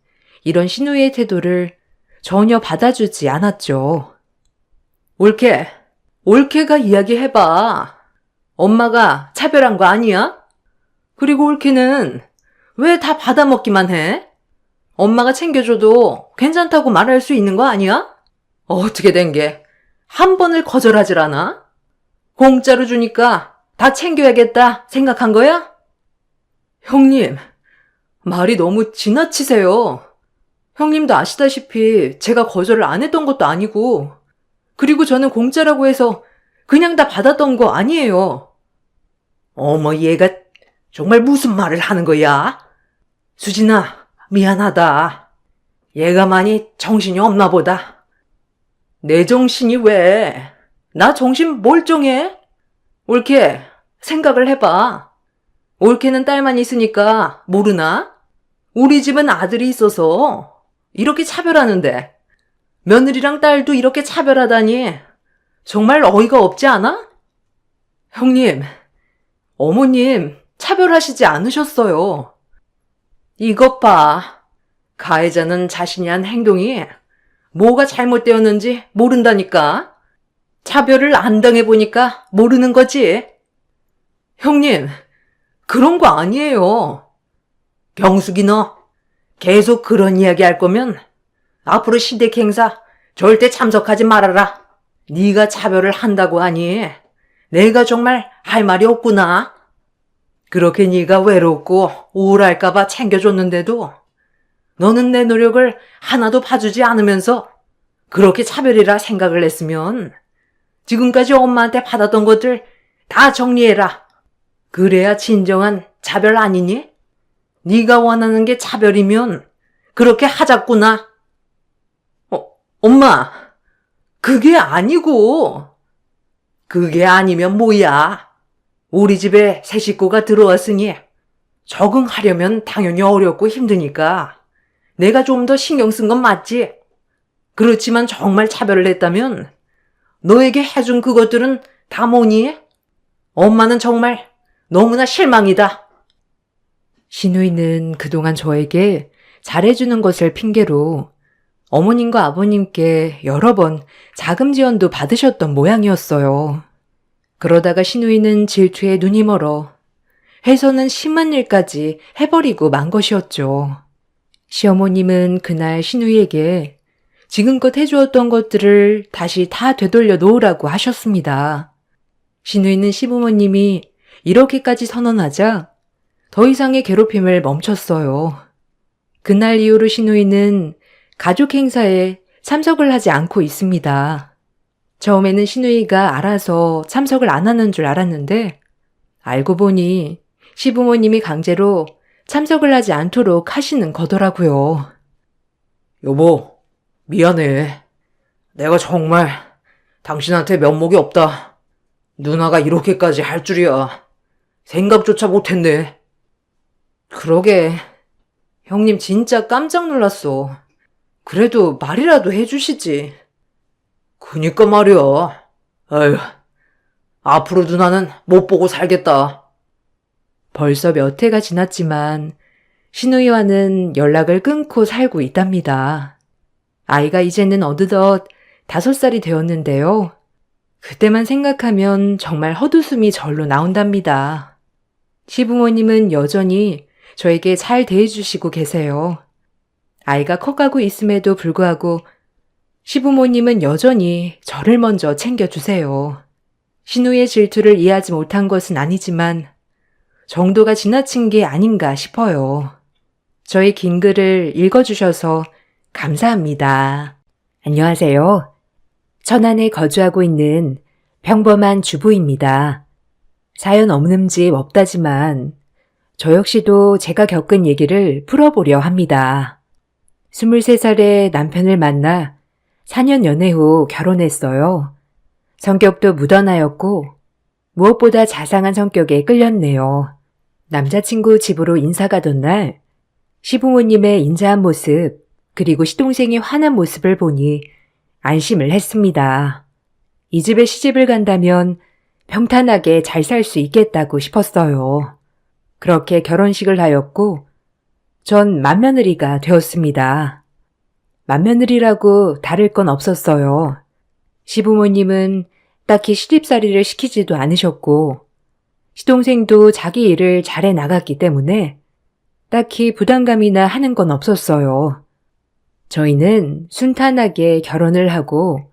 이런 신우이의 태도를 전혀 받아주지 않았죠. 올케가 이야기해봐. 엄마가 차별한 거 아니야? 그리고 올케는 왜 다 받아먹기만 해? 엄마가 챙겨줘도 괜찮다고 말할 수 있는 거 아니야? 어떻게 된 게 한 번을 거절하질 않아? 공짜로 주니까 다 챙겨야겠다 생각한 거야? 형님, 말이 너무 지나치세요. 형님도 아시다시피 제가 거절을 안 했던 것도 아니고 그리고 저는 공짜라고 해서 그냥 다 받았던 거 아니에요. 어머, 얘가 정말 무슨 말을 하는 거야? 수진아, 미안하다. 얘가 많이 정신이 없나 보다. 내 정신이 왜? 나 정신 멀쩡해? 올케, 생각을 해봐. 올케는 딸만 있으니까 모르나? 우리 집은 아들이 있어서 이렇게 차별하는데 며느리랑 딸도 이렇게 차별하다니 정말 어이가 없지 않아? 형님, 어머님, 차별하시지 않으셨어요. 이것 봐. 가해자는 자신이 한 행동이 뭐가 잘못되었는지 모른다니까. 차별을 안 당해보니까 모르는 거지. 형님, 그런 거 아니에요. 경숙이 너 계속 그런 이야기 할 거면 앞으로 시댁 행사 절대 참석하지 말아라. 네가 차별을 한다고 하니 내가 정말 할 말이 없구나. 그렇게 네가 외롭고 우울할까 봐 챙겨줬는데도 너는 내 노력을 하나도 봐주지 않으면서 그렇게 차별이라 생각을 했으면 지금까지 엄마한테 받았던 것들 다 정리해라. 그래야 진정한 차별 아니니? 네가 원하는 게 차별이면 그렇게 하자꾸나. 엄마, 그게 아니고. 그게 아니면 뭐야? 우리 집에 새 식구가 들어왔으니 적응하려면 당연히 어렵고 힘드니까 내가 좀 더 신경 쓴 건 맞지. 그렇지만 정말 차별을 했다면 너에게 해준 그것들은 다 뭐니? 엄마는 정말 너무나 실망이다. 신우이는 그동안 저에게 잘해주는 것을 핑계로 어머님과 아버님께 여러 번 자금 지원도 받으셨던 모양이었어요. 그러다가 신우이는 질투에 눈이 멀어 해서는 심한 일까지 해버리고 만 것이었죠. 시어머님은 그날 신우이에게 지금껏 해주었던 것들을 다시 다 되돌려 놓으라고 하셨습니다. 신우이는 시부모님이 이렇게까지 선언하자 더 이상의 괴롭힘을 멈췄어요. 그날 이후로 신우이는 가족 행사에 참석을 하지 않고 있습니다. 처음에는 신우이가 알아서 참석을 안 하는 줄 알았는데 알고 보니 시부모님이 강제로 참석을 하지 않도록 하시는 거더라고요. 여보, 미안해. 내가 정말 당신한테 면목이 없다. 누나가 이렇게까지 할 줄이야. 생각조차 못했네. 그러게, 형님 진짜 깜짝 놀랐어. 그래도 말이라도 해주시지. 그니까 말이야. 아휴, 앞으로 누나는 못 보고 살겠다. 벌써 몇 해가 지났지만 신우이와는 연락을 끊고 살고 있답니다. 아이가 이제는 어느덧 5살이 되었는데요. 그때만 생각하면 정말 헛웃음이 절로 나온답니다. 시부모님은 여전히 저에게 잘 대해주시고 계세요. 아이가 커가고 있음에도 불구하고 시부모님은 여전히 저를 먼저 챙겨주세요. 신우의 질투를 이해하지 못한 것은 아니지만 정도가 지나친 게 아닌가 싶어요. 저희 긴 글을 읽어주셔서 감사합니다. 안녕하세요. 천안에 거주하고 있는 평범한 주부입니다. 사연 없는 집 없다지만 저 역시도 제가 겪은 얘기를 풀어보려 합니다. 23살에 남편을 만나 4년 연애 후 결혼했어요. 성격도 무던하였고 무엇보다 자상한 성격에 끌렸네요. 남자친구 집으로 인사 가던 날 시부모님의 인자한 모습 그리고 시동생이 화난 모습을 보니 안심을 했습니다. 이 집에 시집을 간다면 평탄하게 잘 살 수 있겠다고 싶었어요. 그렇게 결혼식을 하였고 전 맏며느리가 되었습니다. 맏며느리라고 다를 건 없었어요. 시부모님은 딱히 시집살이를 시키지도 않으셨고 시동생도 자기 일을 잘해 나갔기 때문에 딱히 부담감이나 하는 건 없었어요. 저희는 순탄하게 결혼을 하고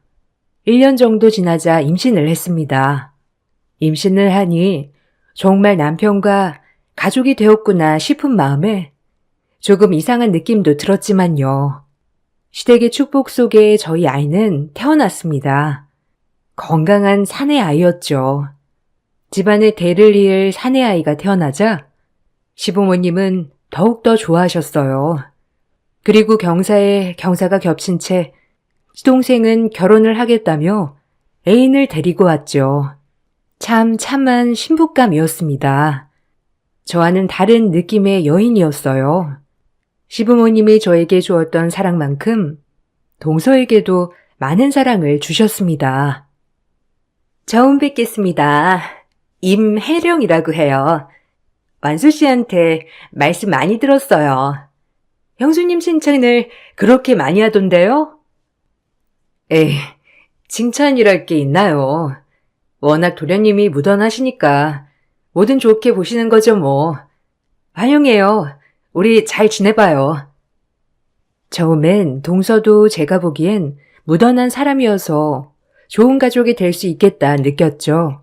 1년 정도 지나자 임신을 했습니다. 임신을 하니 정말 남편과 가족이 되었구나 싶은 마음에 조금 이상한 느낌도 들었지만요. 시댁의 축복 속에 저희 아이는 태어났습니다. 건강한 사내 아이였죠. 집안의 대를 이을 사내 아이가 태어나자 시부모님은 더욱더 좋아하셨어요. 그리고 경사에 경사가 겹친 채 시동생은 결혼을 하겠다며 애인을 데리고 왔죠. 참 참한 신부감이었습니다. 저와는 다른 느낌의 여인이었어요. 시부모님이 저에게 주었던 사랑만큼 동서에게도 많은 사랑을 주셨습니다. 처음 뵙겠습니다. 임혜령이라고 해요. 완수 씨한테 말씀 많이 들었어요. 형수님 칭찬을 그렇게 많이 하던데요? 에이, 칭찬이랄 게 있나요? 워낙 도련님이 무던하시니까 뭐든 좋게 보시는 거죠 뭐. 환영해요. 우리 잘 지내봐요. 처음엔 동서도 제가 보기엔 무던한 사람이어서 좋은 가족이 될 수 있겠다 느꼈죠.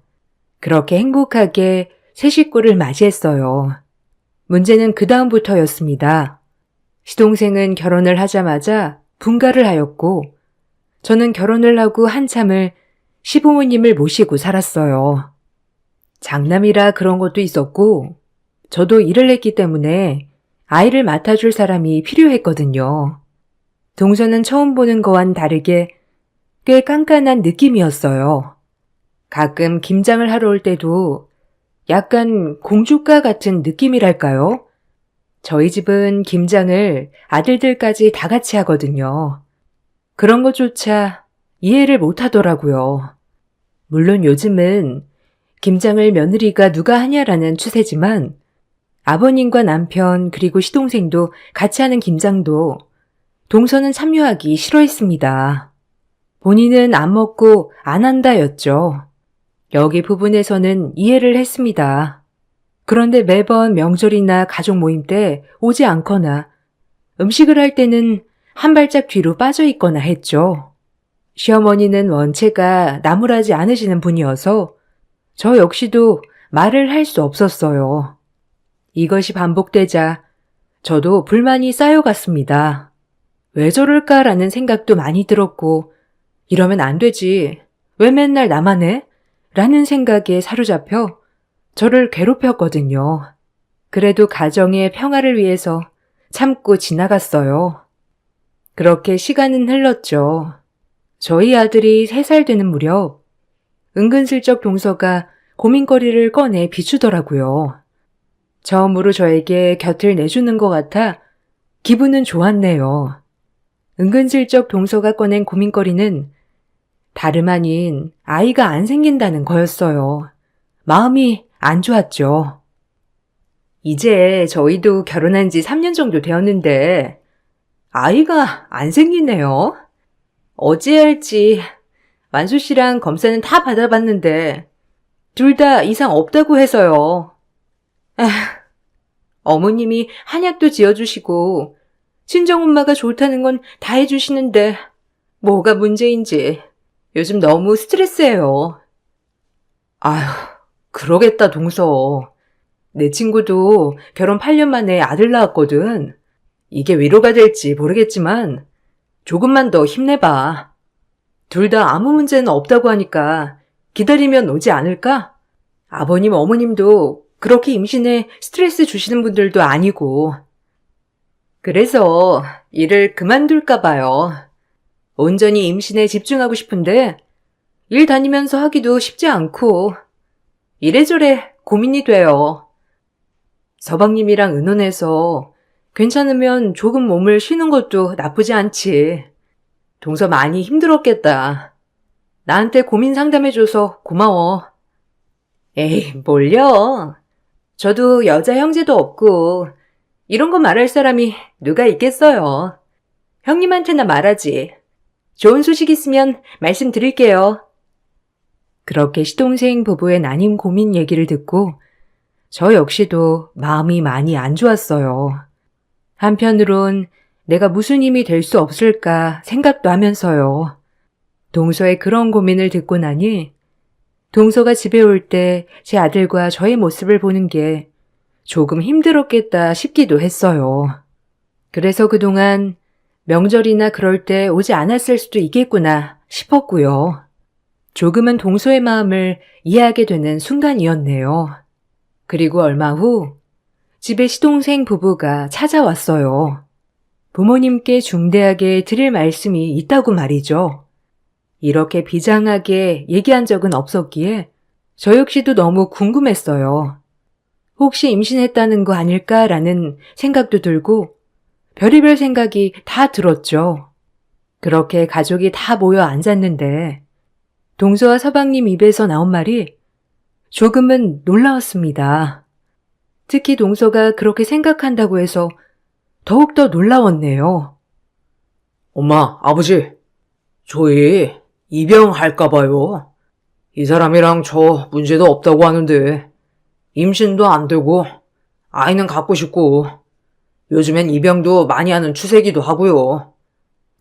그렇게 행복하게 새 식구를 맞이했어요. 문제는 그 다음부터였습니다. 시동생은 결혼을 하자마자 분가를 하였고 저는 결혼을 하고 한참을 시부모님을 모시고 살았어요. 장남이라 그런 것도 있었고 저도 일을 했기 때문에 아이를 맡아줄 사람이 필요했거든요. 동서는 처음 보는 거와는 다르게 꽤 깐깐한 느낌이었어요. 가끔 김장을 하러 올 때도 약간 공주가 같은 느낌이랄까요? 저희 집은 김장을 아들들까지 다 같이 하거든요. 그런 것조차 이해를 못 하더라고요. 물론 요즘은 김장을 며느리가 누가 하냐라는 추세지만 아버님과 남편 그리고 시동생도 같이 하는 김장도 동서는 참여하기 싫어했습니다. 본인은 안 먹고 안 한다였죠. 여기 부분에서는 이해를 했습니다. 그런데 매번 명절이나 가족 모임 때 오지 않거나 음식을 할 때는 한 발짝 뒤로 빠져 있거나 했죠. 시어머니는 원체가 나무라지 않으시는 분이어서 저 역시도 말을 할 수 없었어요. 이것이 반복되자 저도 불만이 쌓여갔습니다. 왜 저럴까라는 생각도 많이 들었고 이러면 안 되지. 왜 맨날 나만 해? 라는 생각에 사로잡혀 저를 괴롭혔거든요. 그래도 가정의 평화를 위해서 참고 지나갔어요. 그렇게 시간은 흘렀죠. 저희 아들이 3살 되는 무렵 은근슬쩍 동서가 고민거리를 꺼내 비추더라고요. 처음으로 저에게 곁을 내주는 것 같아 기분은 좋았네요. 은근슬쩍 동서가 꺼낸 고민거리는 다름 아닌 아이가 안 생긴다는 거였어요. 마음이 안 좋았죠. 이제 저희도 결혼한 지 3년 정도 되었는데 아이가 안 생기네요. 어찌 할지 완수 씨랑 검사는 다 받아봤는데 둘 다 이상 없다고 해서요. 어머님이 한약도 지어주시고 친정엄마가 좋다는 건 다 해주시는데 뭐가 문제인지 요즘 너무 스트레스예요. 아휴, 그러겠다 동서. 내 친구도 결혼 8년 만에 아들 낳았거든. 이게 위로가 될지 모르겠지만 조금만 더 힘내봐. 둘 다 아무 문제는 없다고 하니까 기다리면 오지 않을까? 아버님, 어머님도 그렇게 임신에 스트레스 주시는 분들도 아니고. 그래서 일을 그만둘까 봐요. 온전히 임신에 집중하고 싶은데 일 다니면서 하기도 쉽지 않고 이래저래 고민이 돼요. 서방님이랑 의논해서 괜찮으면 조금 몸을 쉬는 것도 나쁘지 않지. 동서 많이 힘들었겠다. 나한테 고민 상담해줘서 고마워. 에이, 뭘요? 저도 여자 형제도 없고 이런 거 말할 사람이 누가 있겠어요. 형님한테나 말하지. 좋은 소식 있으면 말씀드릴게요. 그렇게 시동생 부부의 난임 고민 얘기를 듣고 저 역시도 마음이 많이 안 좋았어요. 한편으론 내가 무슨 힘이 될 수 없을까 생각도 하면서요. 동서의 그런 고민을 듣고 나니 동서가 집에 올 때 제 아들과 저의 모습을 보는 게 조금 힘들었겠다 싶기도 했어요. 그래서 그동안 명절이나 그럴 때 오지 않았을 수도 있겠구나 싶었고요. 조금은 동서의 마음을 이해하게 되는 순간이었네요. 그리고 얼마 후 집에 시동생 부부가 찾아왔어요. 부모님께 중대하게 드릴 말씀이 있다고 말이죠. 이렇게 비장하게 얘기한 적은 없었기에 저 역시도 너무 궁금했어요. 혹시 임신했다는 거 아닐까라는 생각도 들고 별의별 생각이 다 들었죠. 그렇게 가족이 다 모여 앉았는데 동서와 서방님 입에서 나온 말이 조금은 놀라웠습니다. 특히 동서가 그렇게 생각한다고 해서 더욱더 놀라웠네요. 엄마, 아버지, 저희 입양할까봐요. 이 사람이랑 저 문제도 없다고 하는데 임신도 안 되고 아이는 갖고 싶고 요즘엔 입양도 많이 하는 추세기도 하고요.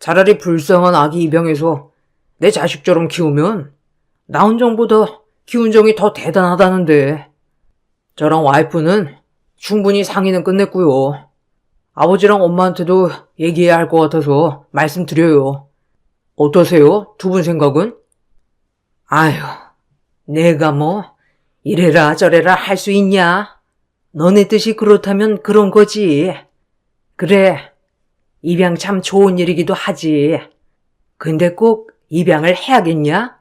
차라리 불쌍한 아기 입양해서 내 자식처럼 키우면 나 혼정보다 기운정이 더 대단하다는데 저랑 와이프는 충분히 상의는 끝냈고요. 아버지랑 엄마한테도 얘기해야 할 것 같아서 말씀드려요. 어떠세요? 두 분 생각은? 아휴, 내가 뭐 이래라 저래라 할 수 있냐? 너네 뜻이 그렇다면 그런 거지. 그래, 입양 참 좋은 일이기도 하지. 근데 꼭 입양을 해야겠냐?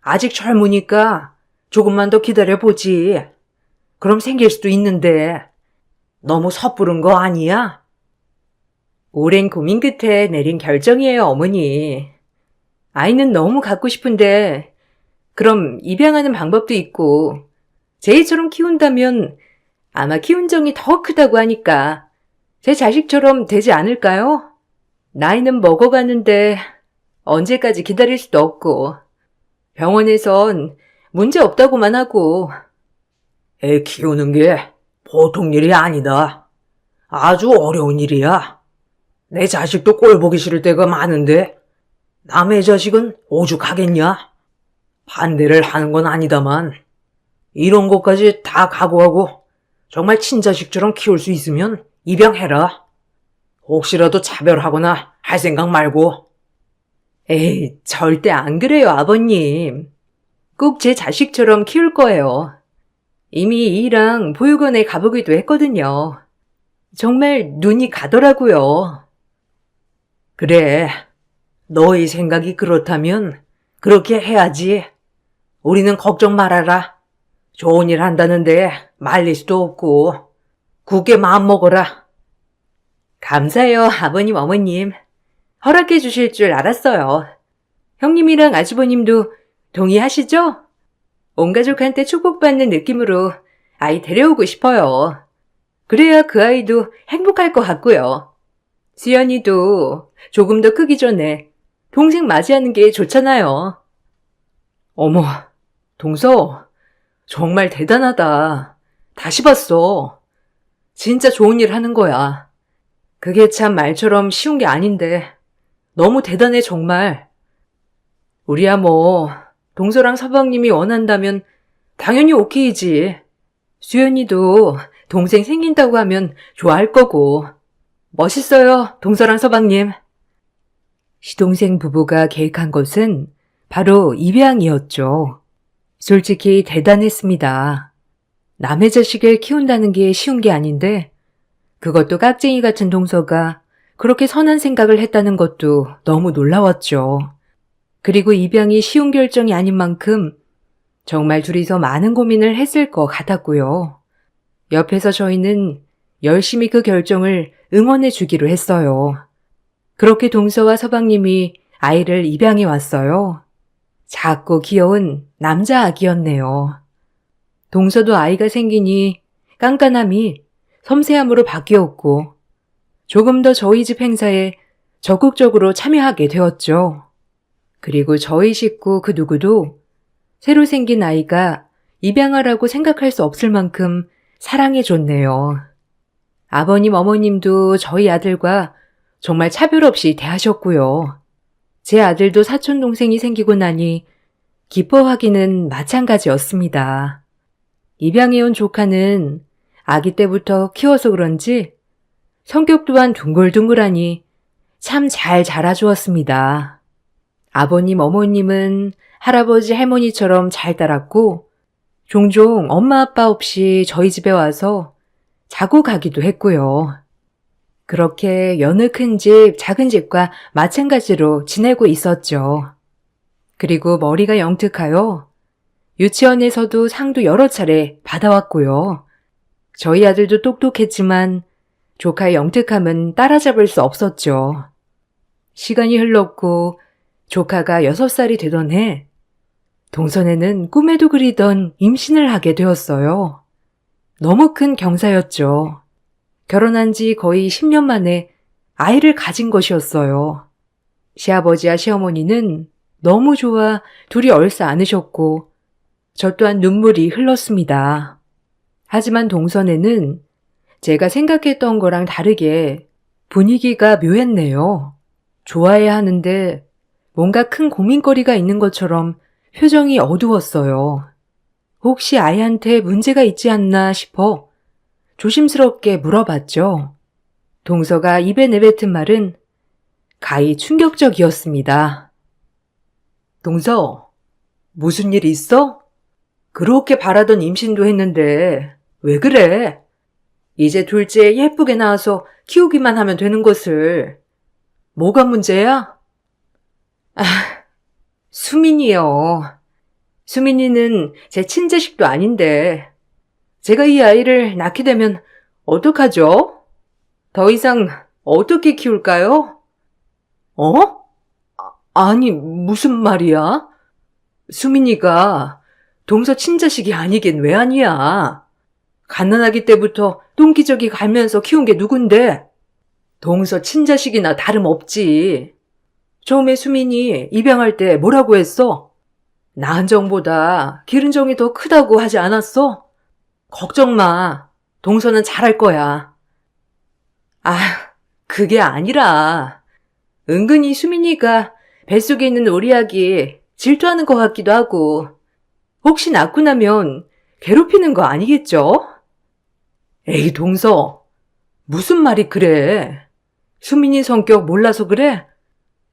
아직 젊으니까 조금만 더 기다려보지. 그럼 생길 수도 있는데 너무 섣부른 거 아니야? 오랜 고민 끝에 내린 결정이에요, 어머니. 아이는 너무 갖고 싶은데 그럼 입양하는 방법도 있고 제이처럼 키운다면 아마 기운정이 더 크다고 하니까 제 자식처럼 되지 않을까요? 나이는 먹어가는데 언제까지 기다릴 수도 없고 병원에선 문제 없다고만 하고. 애 키우는 게 보통 일이 아니다. 아주 어려운 일이야. 내 자식도 꼴 보기 싫을 때가 많은데 남의 자식은 오죽하겠냐? 반대를 하는 건 아니다만 이런 것까지 다 각오하고 정말 친자식처럼 키울 수 있으면 입양해라. 혹시라도 차별하거나 할 생각 말고. 에이, 절대 안 그래요, 아버님. 꼭 제 자식처럼 키울 거예요. 이미 이랑 보육원에 가보기도 했거든요. 정말 눈이 가더라고요. 그래, 너의 생각이 그렇다면 그렇게 해야지. 우리는 걱정 말아라. 좋은 일 한다는데 말릴 수도 없고 굳게 마음 먹어라. 감사해요, 아버님, 어머님. 허락해 주실 줄 알았어요. 형님이랑 아주버님도 동의하시죠? 온 가족한테 축복받는 느낌으로 아이 데려오고 싶어요. 그래야 그 아이도 행복할 것 같고요. 수연이도 조금 더 크기 전에 동생 맞이하는 게 좋잖아요. 어머, 동서, 정말 대단하다. 다시 봤어. 진짜 좋은 일 하는 거야. 그게 참 말처럼 쉬운 게 아닌데 너무 대단해 정말. 우리야 뭐 동서랑 서방님이 원한다면 당연히 오케이지. 수연이도 동생 생긴다고 하면 좋아할 거고. 멋있어요, 동서랑 서방님. 시동생 부부가 계획한 것은 바로 입양이었죠. 솔직히 대단했습니다. 남의 자식을 키운다는 게 쉬운 게 아닌데 그것도 깍쟁이 같은 동서가 그렇게 선한 생각을 했다는 것도 너무 놀라웠죠. 그리고 입양이 쉬운 결정이 아닌 만큼 정말 둘이서 많은 고민을 했을 것 같았고요. 옆에서 저희는 열심히 그 결정을 응원해 주기로 했어요. 그렇게 동서와 서방님이 아이를 입양해 왔어요. 작고 귀여운 남자 아기였네요. 동서도 아이가 생기니 깐깐함이 섬세함으로 바뀌었고 조금 더 저희 집 행사에 적극적으로 참여하게 되었죠. 그리고 저희 식구 그 누구도 새로 생긴 아이가 입양하라고 생각할 수 없을 만큼 사랑해줬네요. 아버님, 어머님도 저희 아들과 정말 차별 없이 대하셨고요. 제 아들도 사촌 동생이 생기고 나니 기뻐하기는 마찬가지였습니다. 입양해온 조카는 아기 때부터 키워서 그런지 성격 또한 둥글둥글하니 참 잘 자라주었습니다. 아버님, 어머님은 할아버지, 할머니처럼 잘 따랐고 종종 엄마, 아빠 없이 저희 집에 와서 자고 가기도 했고요. 그렇게 여느 큰 집, 작은 집과 마찬가지로 지내고 있었죠. 그리고 머리가 영특하여 유치원에서도 상도 여러 차례 받아왔고요. 저희 아들도 똑똑했지만 조카의 영특함은 따라잡을 수 없었죠. 시간이 흘렀고 조카가 6살이 되던 해 동선에는 꿈에도 그리던 임신을 하게 되었어요. 너무 큰 경사였죠. 결혼한 지 거의 10년 만에 아이를 가진 것이었어요. 시아버지와 시어머니는 너무 좋아 둘이 얼싸 안으셨고 저 또한 눈물이 흘렀습니다. 하지만 동선에는 제가 생각했던 거랑 다르게 분위기가 묘했네요. 좋아해야 하는데 뭔가 큰 고민거리가 있는 것처럼 표정이 어두웠어요. 혹시 아이한테 문제가 있지 않나 싶어 조심스럽게 물어봤죠. 동서가 입에 내뱉은 말은 가히 충격적이었습니다. 동서, 무슨 일 있어? 그렇게 바라던 임신도 했는데 왜 그래? 이제 둘째 예쁘게 낳아서 키우기만 하면 되는 것을. 뭐가 문제야? 아, 수민이요. 수민이는 제 친자식도 아닌데 제가 이 아이를 낳게 되면 어떡하죠? 더 이상 어떻게 키울까요? 아니, 무슨 말이야? 수민이가 동서 친자식이 아니긴 왜 아니야? 갓난아기 때부터 똥기저귀 갈면서 키운 게 누군데? 동서 친자식이나 다름없지. 처음에 수민이 입양할 때 뭐라고 했어? 낳은 정보다 기른 정이 더 크다고 하지 않았어? 걱정 마. 동서는 잘할 거야. 아, 그게 아니라 은근히 수민이가 뱃속에 있는 우리 아기 질투하는 것 같기도 하고 혹시 낳고 나면 괴롭히는 거 아니겠죠? 에이, 동서. 무슨 말이 그래? 수민이 성격 몰라서 그래?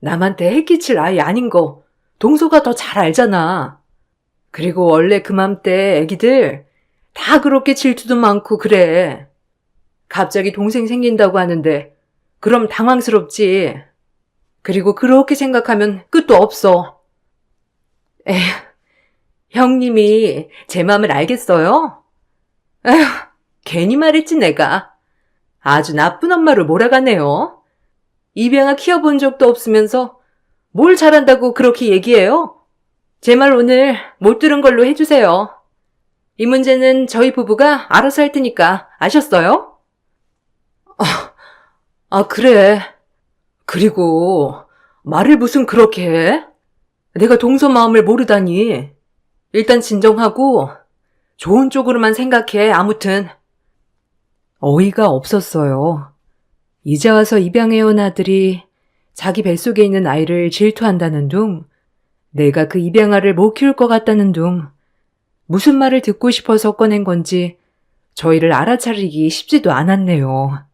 남한테 해끼칠 아이 아닌 거 동서가 더 잘 알잖아. 그리고 원래 그맘때 애기들 다 그렇게 질투도 많고 그래. 갑자기 동생 생긴다고 하는데 그럼 당황스럽지. 그리고 그렇게 생각하면 끝도 없어. 에휴, 형님이 제 마음을 알겠어요? 에휴, 괜히 말했지 내가. 아주 나쁜 엄마로 몰아가네요. 입양아 키워본 적도 없으면서 뭘 잘한다고 그렇게 얘기해요? 제 말 오늘 못 들은 걸로 해주세요. 이 문제는 저희 부부가 알아서 할 테니까 아셨어요? 그래. 그리고 말을 무슨 그렇게 해? 내가 동서 마음을 모르다니. 일단 진정하고 좋은 쪽으로만 생각해. 아무튼. 어이가 없었어요. 이제 와서 입양해온 아들이 자기 뱃속에 있는 아이를 질투한다는 둥, 내가 그 입양아를 못 키울 것 같다는 둥, 무슨 말을 듣고 싶어서 꺼낸 건지 저희를 알아차리기 쉽지도 않았네요.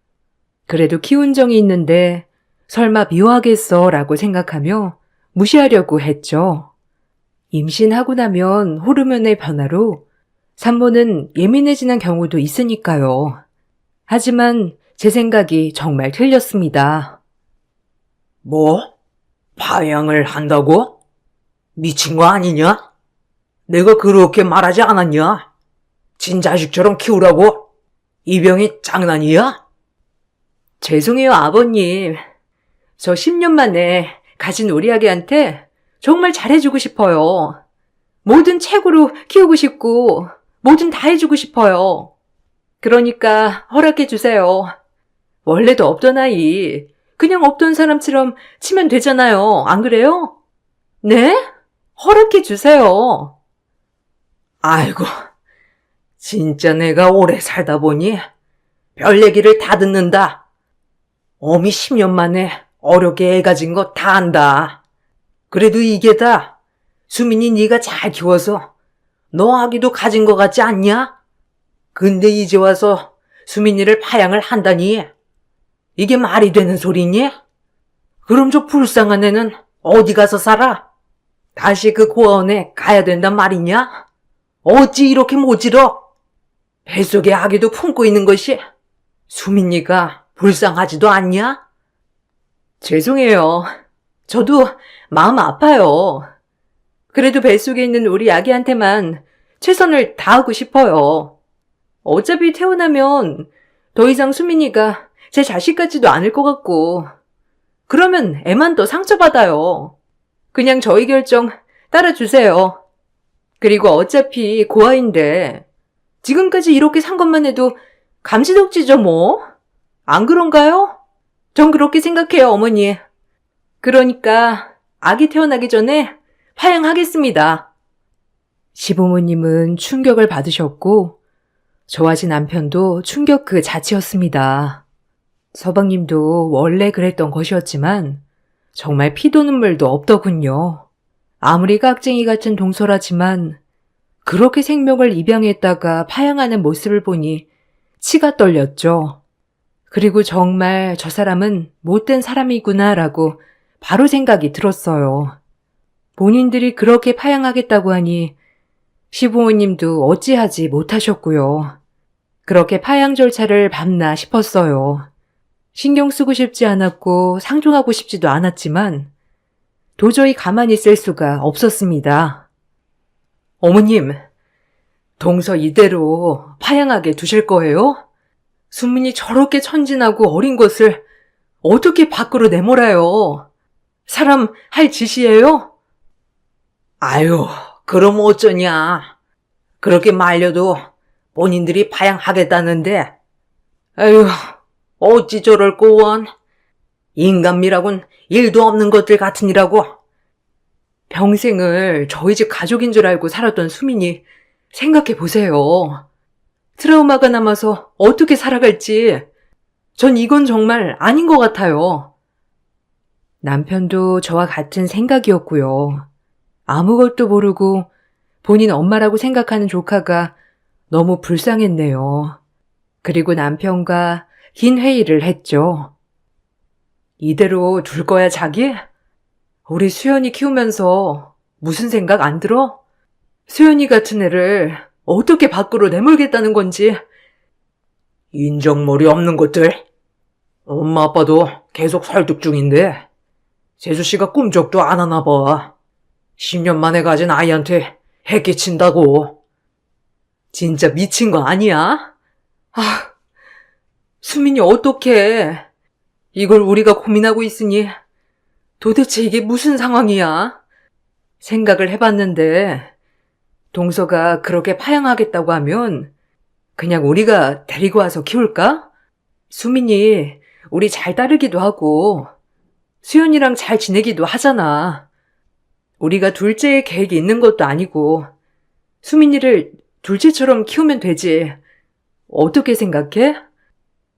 그래도 키운 정이 있는데 설마 미워하겠어 라고 생각하며 무시하려고 했죠. 임신하고 나면 호르몬의 변화로 산모는 예민해지는 경우도 있으니까요. 하지만 제 생각이 정말 틀렸습니다. 뭐? 파양을 한다고? 미친 거 아니냐? 내가 그렇게 말하지 않았냐? 친자식처럼 키우라고? 이 병이 장난이야? 죄송해요, 아버님. 저 10년 만에 가진 우리 아기한테 정말 잘해주고 싶어요. 뭐든 최고로 키우고 싶고 뭐든 다 해주고 싶어요. 그러니까 허락해주세요. 원래도 없던 아이, 그냥 없던 사람처럼 치면 되잖아요. 안 그래요? 네? 허락해주세요. 아이고, 진짜 내가 오래 살다 보니 별 얘기를 다 듣는다. 어미 10년 만에 어렵게 애 가진 거 다 안다. 그래도 이게 다 수민이 네가 잘 키워서 너 아기도 가진 거 같지 않냐? 근데 이제 와서 수민이를 파양을 한다니 이게 말이 되는 소리니? 그럼 저 불쌍한 애는 어디 가서 살아? 다시 그 고아원에 가야 된단 말이냐? 어찌 이렇게 모질어? 뱃속에 아기도 품고 있는 것이 수민이가 불쌍하지도 않냐? 죄송해요. 저도 마음 아파요. 그래도 뱃속에 있는 우리 아기한테만 최선을 다하고 싶어요. 어차피 태어나면 더 이상 수민이가 제 자식 같지도 않을 것 같고 그러면 애만 더 상처받아요. 그냥 저희 결정 따라주세요. 그리고 어차피 고아인데 지금까지 이렇게 산 것만 해도 감지덕지죠 뭐. 안 그런가요? 전 그렇게 생각해요, 어머니. 그러니까 아기 태어나기 전에 파양하겠습니다. 시부모님은 충격을 받으셨고 저와 제 남편도 충격 그 자체였습니다. 서방님도 원래 그랬던 것이었지만 정말 피도 눈물도 없더군요. 아무리 깍쟁이 같은 동서라지만 그렇게 생명을 입양했다가 파양하는 모습을 보니 치가 떨렸죠. 그리고 정말 저 사람은 못된 사람이구나라고 바로 생각이 들었어요. 본인들이 그렇게 파양하겠다고 하니 시부모님도 어찌하지 못하셨고요. 그렇게 파양 절차를 밟나 싶었어요. 신경 쓰고 싶지 않았고 상종하고 싶지도 않았지만 도저히 가만히 있을 수가 없었습니다. 어머님, 동서 이대로 파양하게 두실 거예요? 수민이 저렇게 천진하고 어린 것을 어떻게 밖으로 내몰아요? 사람 할 짓이에요? 아유, 그럼 어쩌냐. 그렇게 말려도 본인들이 파양하겠다는데, 아유, 어찌 저럴 꼬원. 인간미라곤 일도 없는 것들 같으니라고. 평생을 저희 집 가족인 줄 알고 살았던 수민이 생각해 보세요. 트라우마가 남아서 어떻게 살아갈지 전 이건 정말 아닌 것 같아요. 남편도 저와 같은 생각이었고요. 아무것도 모르고 본인 엄마라고 생각하는 조카가 너무 불쌍했네요. 그리고 남편과 긴 회의를 했죠. 이대로 둘 거야, 자기? 우리 수연이 키우면서 무슨 생각 안 들어? 수연이 같은 애를 어떻게 밖으로 내몰겠다는 건지. 인정머리 없는 것들. 엄마 아빠도 계속 설득 중인데 재수씨가 꿈쩍도 안 하나 봐. 10년 만에 가진 아이한테 해 끼친다고. 진짜 미친 거 아니야? 아, 수민이 어떡해. 이걸 우리가 고민하고 있으니 도대체 이게 무슨 상황이야? 생각을 해봤는데 동서가 그렇게 파양하겠다고 하면 그냥 우리가 데리고 와서 키울까? 수민이 우리 잘 따르기도 하고 수연이랑 잘 지내기도 하잖아. 우리가 둘째의 계획이 있는 것도 아니고 수민이를 둘째처럼 키우면 되지. 어떻게 생각해?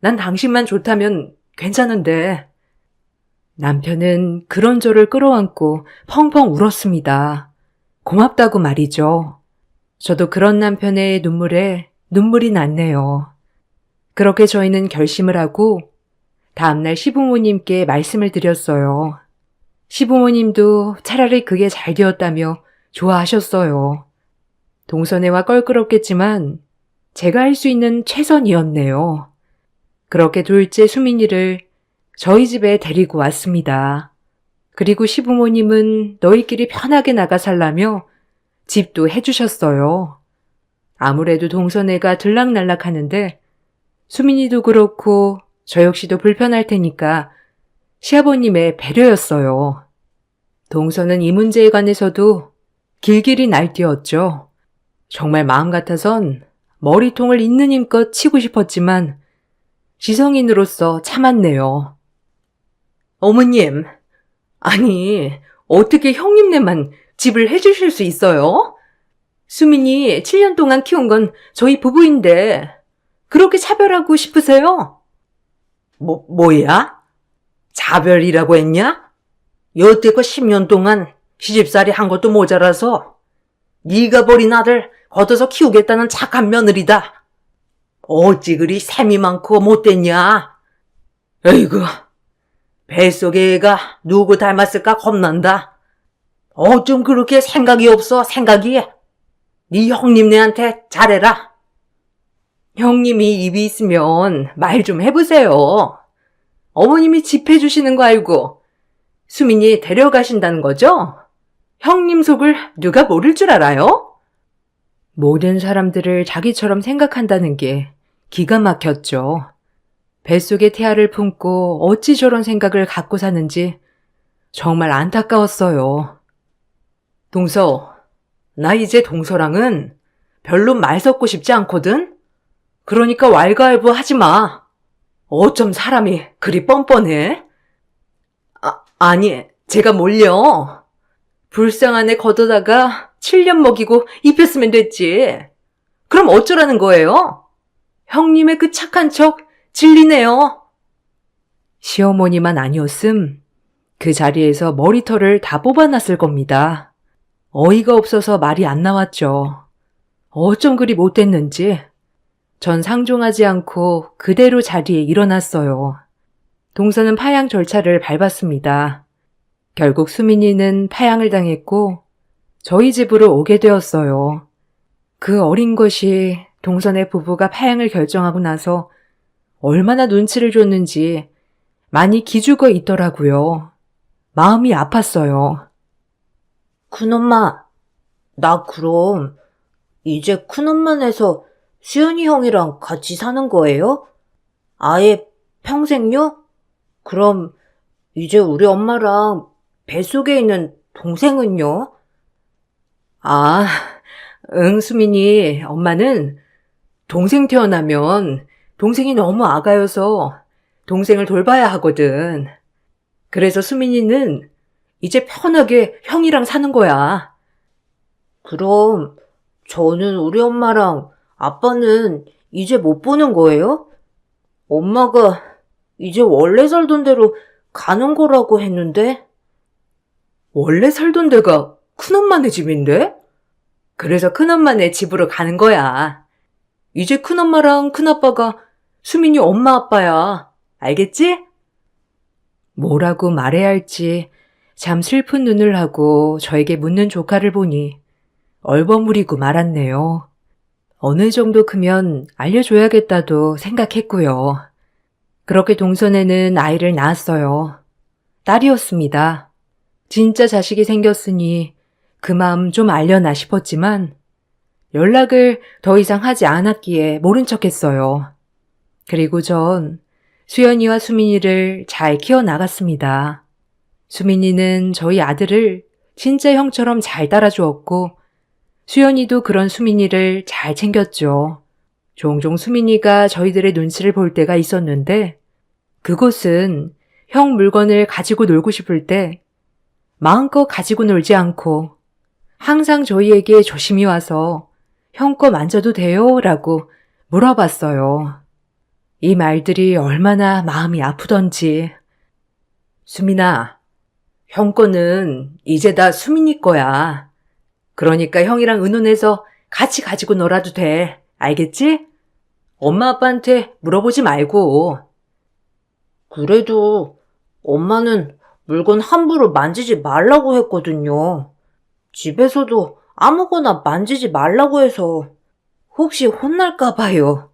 난 당신만 좋다면 괜찮은데. 남편은 그런 저를 끌어안고 펑펑 울었습니다. 고맙다고 말이죠. 저도 그런 남편의 눈물에 눈물이 났네요. 그렇게 저희는 결심을 하고 다음날 시부모님께 말씀을 드렸어요. 시부모님도 차라리 그게 잘 되었다며 좋아하셨어요. 동서네와 껄끄럽겠지만 제가 할 수 있는 최선이었네요. 그렇게 둘째 수민이를 저희 집에 데리고 왔습니다. 그리고 시부모님은 너희끼리 편하게 나가 살라며 집도 해주셨어요. 아무래도 동서네가 들락날락 하는데 수민이도 그렇고 저 역시도 불편할 테니까 시아버님의 배려였어요. 동서는 이 문제에 관해서도 길길이 날뛰었죠. 정말 마음 같아선 머리통을 있는 힘껏 치고 싶었지만 지성인으로서 참았네요. 어머님, 아니 어떻게 형님네만 집을 해주실 수 있어요? 수민이 7년 동안 키운 건 저희 부부인데 그렇게 차별하고 싶으세요? 뭐야? 자별이라고 했냐? 여태껏 10년 동안 시집살이 한 것도 모자라서 네가 버린 아들 걷어서 키우겠다는 착한 며느리다. 어찌 그리 셈이 많고 못됐냐? 에이구, 뱃속의 애가 누구 닮았을까 겁난다. 어쩜 그렇게 생각이 없어, 생각이. 네 형님네한테 잘해라. 형님이 입이 있으면 말 좀 해보세요. 어머님이 집 해주시는 거 알고 수민이 데려가신다는 거죠? 형님 속을 누가 모를 줄 알아요? 모든 사람들을 자기처럼 생각한다는 게 기가 막혔죠. 뱃속에 태아를 품고 어찌 저런 생각을 갖고 사는지 정말 안타까웠어요. 동서, 나 이제 동서랑은 별로 말 섞고 싶지 않거든? 그러니까 왈가왈부 하지 마. 어쩜 사람이 그리 뻔뻔해? 아니, 제가 뭘요? 불쌍한 애 걷어다가 7년 먹이고 입혔으면 됐지. 그럼 어쩌라는 거예요? 형님의 그 착한 척 질리네요. 시어머니만 아니었음 그 자리에서 머리털을 다 뽑아놨을 겁니다. 어이가 없어서 말이 안 나왔죠. 어쩜 그리 못됐는지. 전 상종하지 않고 그대로 자리에 일어났어요. 동서는 파양 절차를 밟았습니다. 결국 수민이는 파양을 당했고 저희 집으로 오게 되었어요. 그 어린 것이 동선의 부부가 파양을 결정하고 나서 얼마나 눈치를 줬는지 많이 기죽어 있더라고요. 마음이 아팠어요. 큰엄마, 나 그럼 이제 큰엄마네서 수연이 형이랑 같이 사는 거예요? 아예 평생요? 그럼 이제 우리 엄마랑 뱃속에 있는 동생은요? 아, 응, 수민이, 엄마는 동생 태어나면 동생이 너무 아가여서 동생을 돌봐야 하거든. 그래서 수민이는 이제 편하게 형이랑 사는 거야. 그럼 저는 우리 엄마랑 아빠는 이제 못 보는 거예요? 엄마가 이제 원래 살던 대로 가는 거라고 했는데? 원래 살던 데가 큰엄마네 집인데? 그래서 큰엄마네 집으로 가는 거야. 이제 큰엄마랑 큰아빠가 수민이 엄마 아빠야. 알겠지? 뭐라고 말해야 할지 참 슬픈 눈을 하고 저에게 묻는 조카를 보니 얼버무리고 말았네요. 어느 정도 크면 알려줘야겠다도 생각했고요. 그렇게 동선에는 아이를 낳았어요. 딸이었습니다. 진짜 자식이 생겼으니 그 마음 좀 알려나 싶었지만 연락을 더 이상 하지 않았기에 모른 척했어요. 그리고 전 수연이와 수민이를 잘 키워나갔습니다. 수민이는 저희 아들을 진짜 형처럼 잘 따라주었고 수연이도 그런 수민이를 잘 챙겼죠. 종종 수민이가 저희들의 눈치를 볼 때가 있었는데 그곳은 형 물건을 가지고 놀고 싶을 때 마음껏 가지고 놀지 않고 항상 저희에게 조심히 와서 형 거 만져도 돼요? 라고 물어봤어요. 이 말들이 얼마나 마음이 아프던지. 수민아, 형 거는 이제 다 수민이 거야. 그러니까 형이랑 의논해서 같이 가지고 놀아도 돼. 알겠지? 엄마 아빠한테 물어보지 말고. 그래도 엄마는 물건 함부로 만지지 말라고 했거든요. 집에서도 아무거나 만지지 말라고 해서 혹시 혼날까 봐요.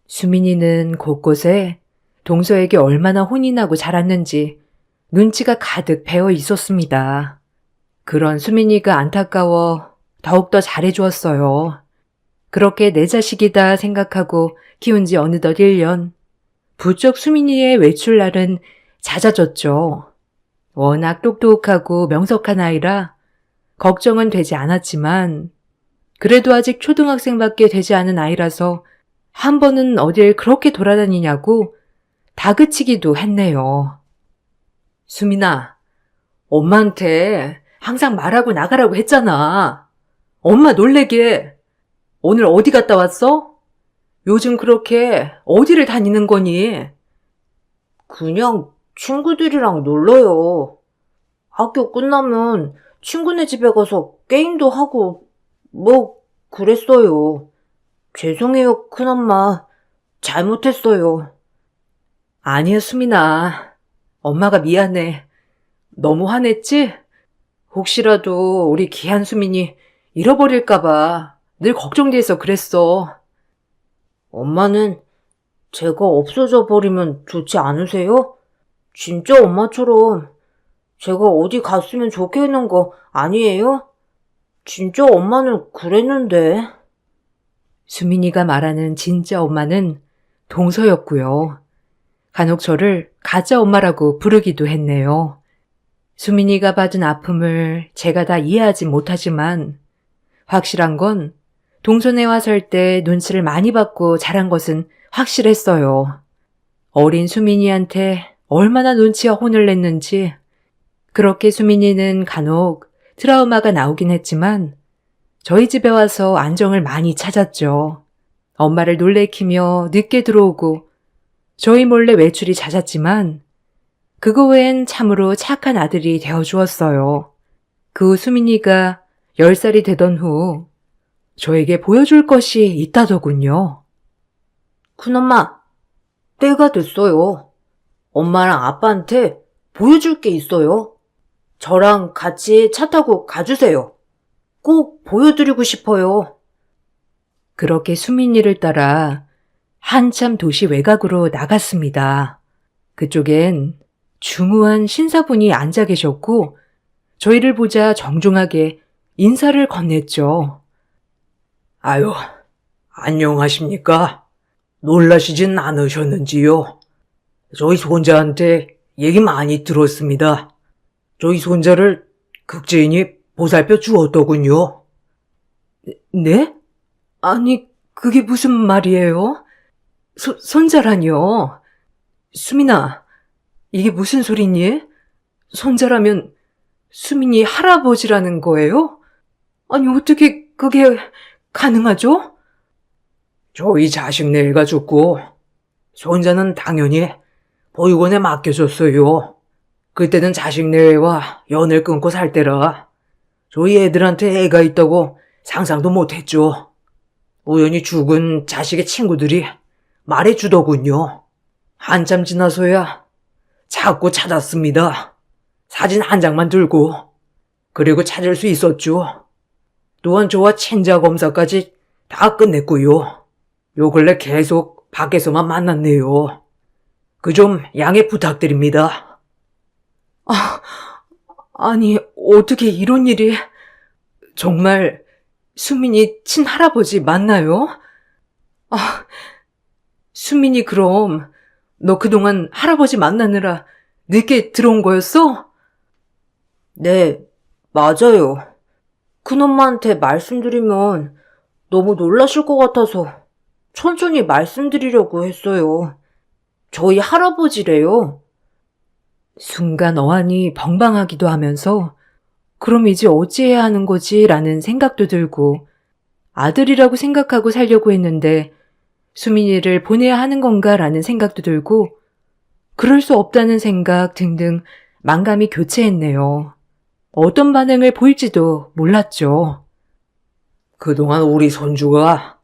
수민이는 곳곳에 동서에게 얼마나 혼이 나고 자랐는지 눈치가 가득 배어 있었습니다. 그런 수민이가 안타까워 더욱더 잘해주었어요. 그렇게 내 자식이다 생각하고 키운 지 어느덧 1년. 부쩍 수민이의 외출날은 잦아졌죠. 워낙 똑똑하고 명석한 아이라 걱정은 되지 않았지만 그래도 아직 초등학생밖에 되지 않은 아이라서 한 번은 어딜 그렇게 돌아다니냐고 다그치기도 했네요. 수민아, 엄마한테 항상 말하고 나가라고 했잖아. 엄마 놀래게. 오늘 어디 갔다 왔어? 요즘 그렇게 어디를 다니는 거니? 그냥 친구들이랑 놀러요. 학교 끝나면 친구네 집에 가서 게임도 하고 그랬어요. 죄송해요, 큰엄마. 잘못했어요. 아니야, 수민아. 엄마가 미안해. 너무 화냈지? 혹시라도 우리 귀한 수민이 잃어버릴까봐 늘 걱정돼서 그랬어. 엄마는 제가 없어져 버리면 좋지 않으세요? 진짜 엄마처럼 제가 어디 갔으면 좋겠는 거 아니에요? 진짜 엄마는 그랬는데. 수민이가 말하는 진짜 엄마는 동서였고요. 간혹 저를 가짜 엄마라고 부르기도 했네요. 수민이가 받은 아픔을 제가 다 이해하지 못하지만 확실한 건 동선회와 설 때 눈치를 많이 받고 자란 것은 확실했어요. 어린 수민이한테 얼마나 눈치와 혼을 냈는지. 그렇게 수민이는 간혹 트라우마가 나오긴 했지만 저희 집에 와서 안정을 많이 찾았죠. 엄마를 놀래키며 늦게 들어오고 저희 몰래 외출이 잦았지만 그거 외엔 참으로 착한 아들이 되어주었어요. 그 후 수민이가 10살이 되던 후 저에게 보여줄 것이 있다더군요. 큰엄마, 때가 됐어요. 엄마랑 아빠한테 보여줄 게 있어요. 저랑 같이 차 타고 가주세요. 꼭 보여드리고 싶어요. 그렇게 수민이를 따라 한참 도시 외곽으로 나갔습니다. 그쪽엔 중후한 신사분이 앉아 계셨고 저희를 보자 정중하게 인사를 건넸죠. 아유, 안녕하십니까? 놀라시진 않으셨는지요? 저희 손자한테 얘기 많이 들었습니다. 저희 손자를 극재인이 보살펴 주었더군요. 네? 아니, 그게 무슨 말이에요? 손자라뇨? 수민아, 이게 무슨 소리니? 손자라면 수민이 할아버지라는 거예요? 아니, 어떻게 그게 가능하죠? 저희 자식네가 죽고 손자는 당연히 보육원에 맡겨줬어요. 그때는 자식네와 연을 끊고 살 때라 저희 애들한테 애가 있다고 상상도 못했죠. 우연히 죽은 자식의 친구들이 말해주더군요. 한참 지나서야 자꾸 찾았습니다. 사진 한 장만 들고. 그리고 찾을 수 있었죠. 또한 저와 친자 검사까지 다 끝냈고요. 요 근래 계속 밖에서만 만났네요. 그 좀 양해 부탁드립니다. 아니, 어떻게 이런 일이... 정말 수민이 친할아버지 맞나요? 수민이 그럼 너 그동안 할아버지 만나느라 늦게 들어온 거였어? 네, 맞아요. 큰엄마한테 말씀드리면 너무 놀라실 것 같아서 천천히 말씀드리려고 했어요. 저희 할아버지래요. 순간 어안이 벙벙하기도 하면서 그럼 이제 어찌해야 하는 거지? 라는 생각도 들고 아들이라고 생각하고 살려고 했는데 수민이를 보내야 하는 건가? 라는 생각도 들고 그럴 수 없다는 생각 등등 만감이 교체했네요. 어떤 반응을 보일지도 몰랐죠. 그동안 우리 손주가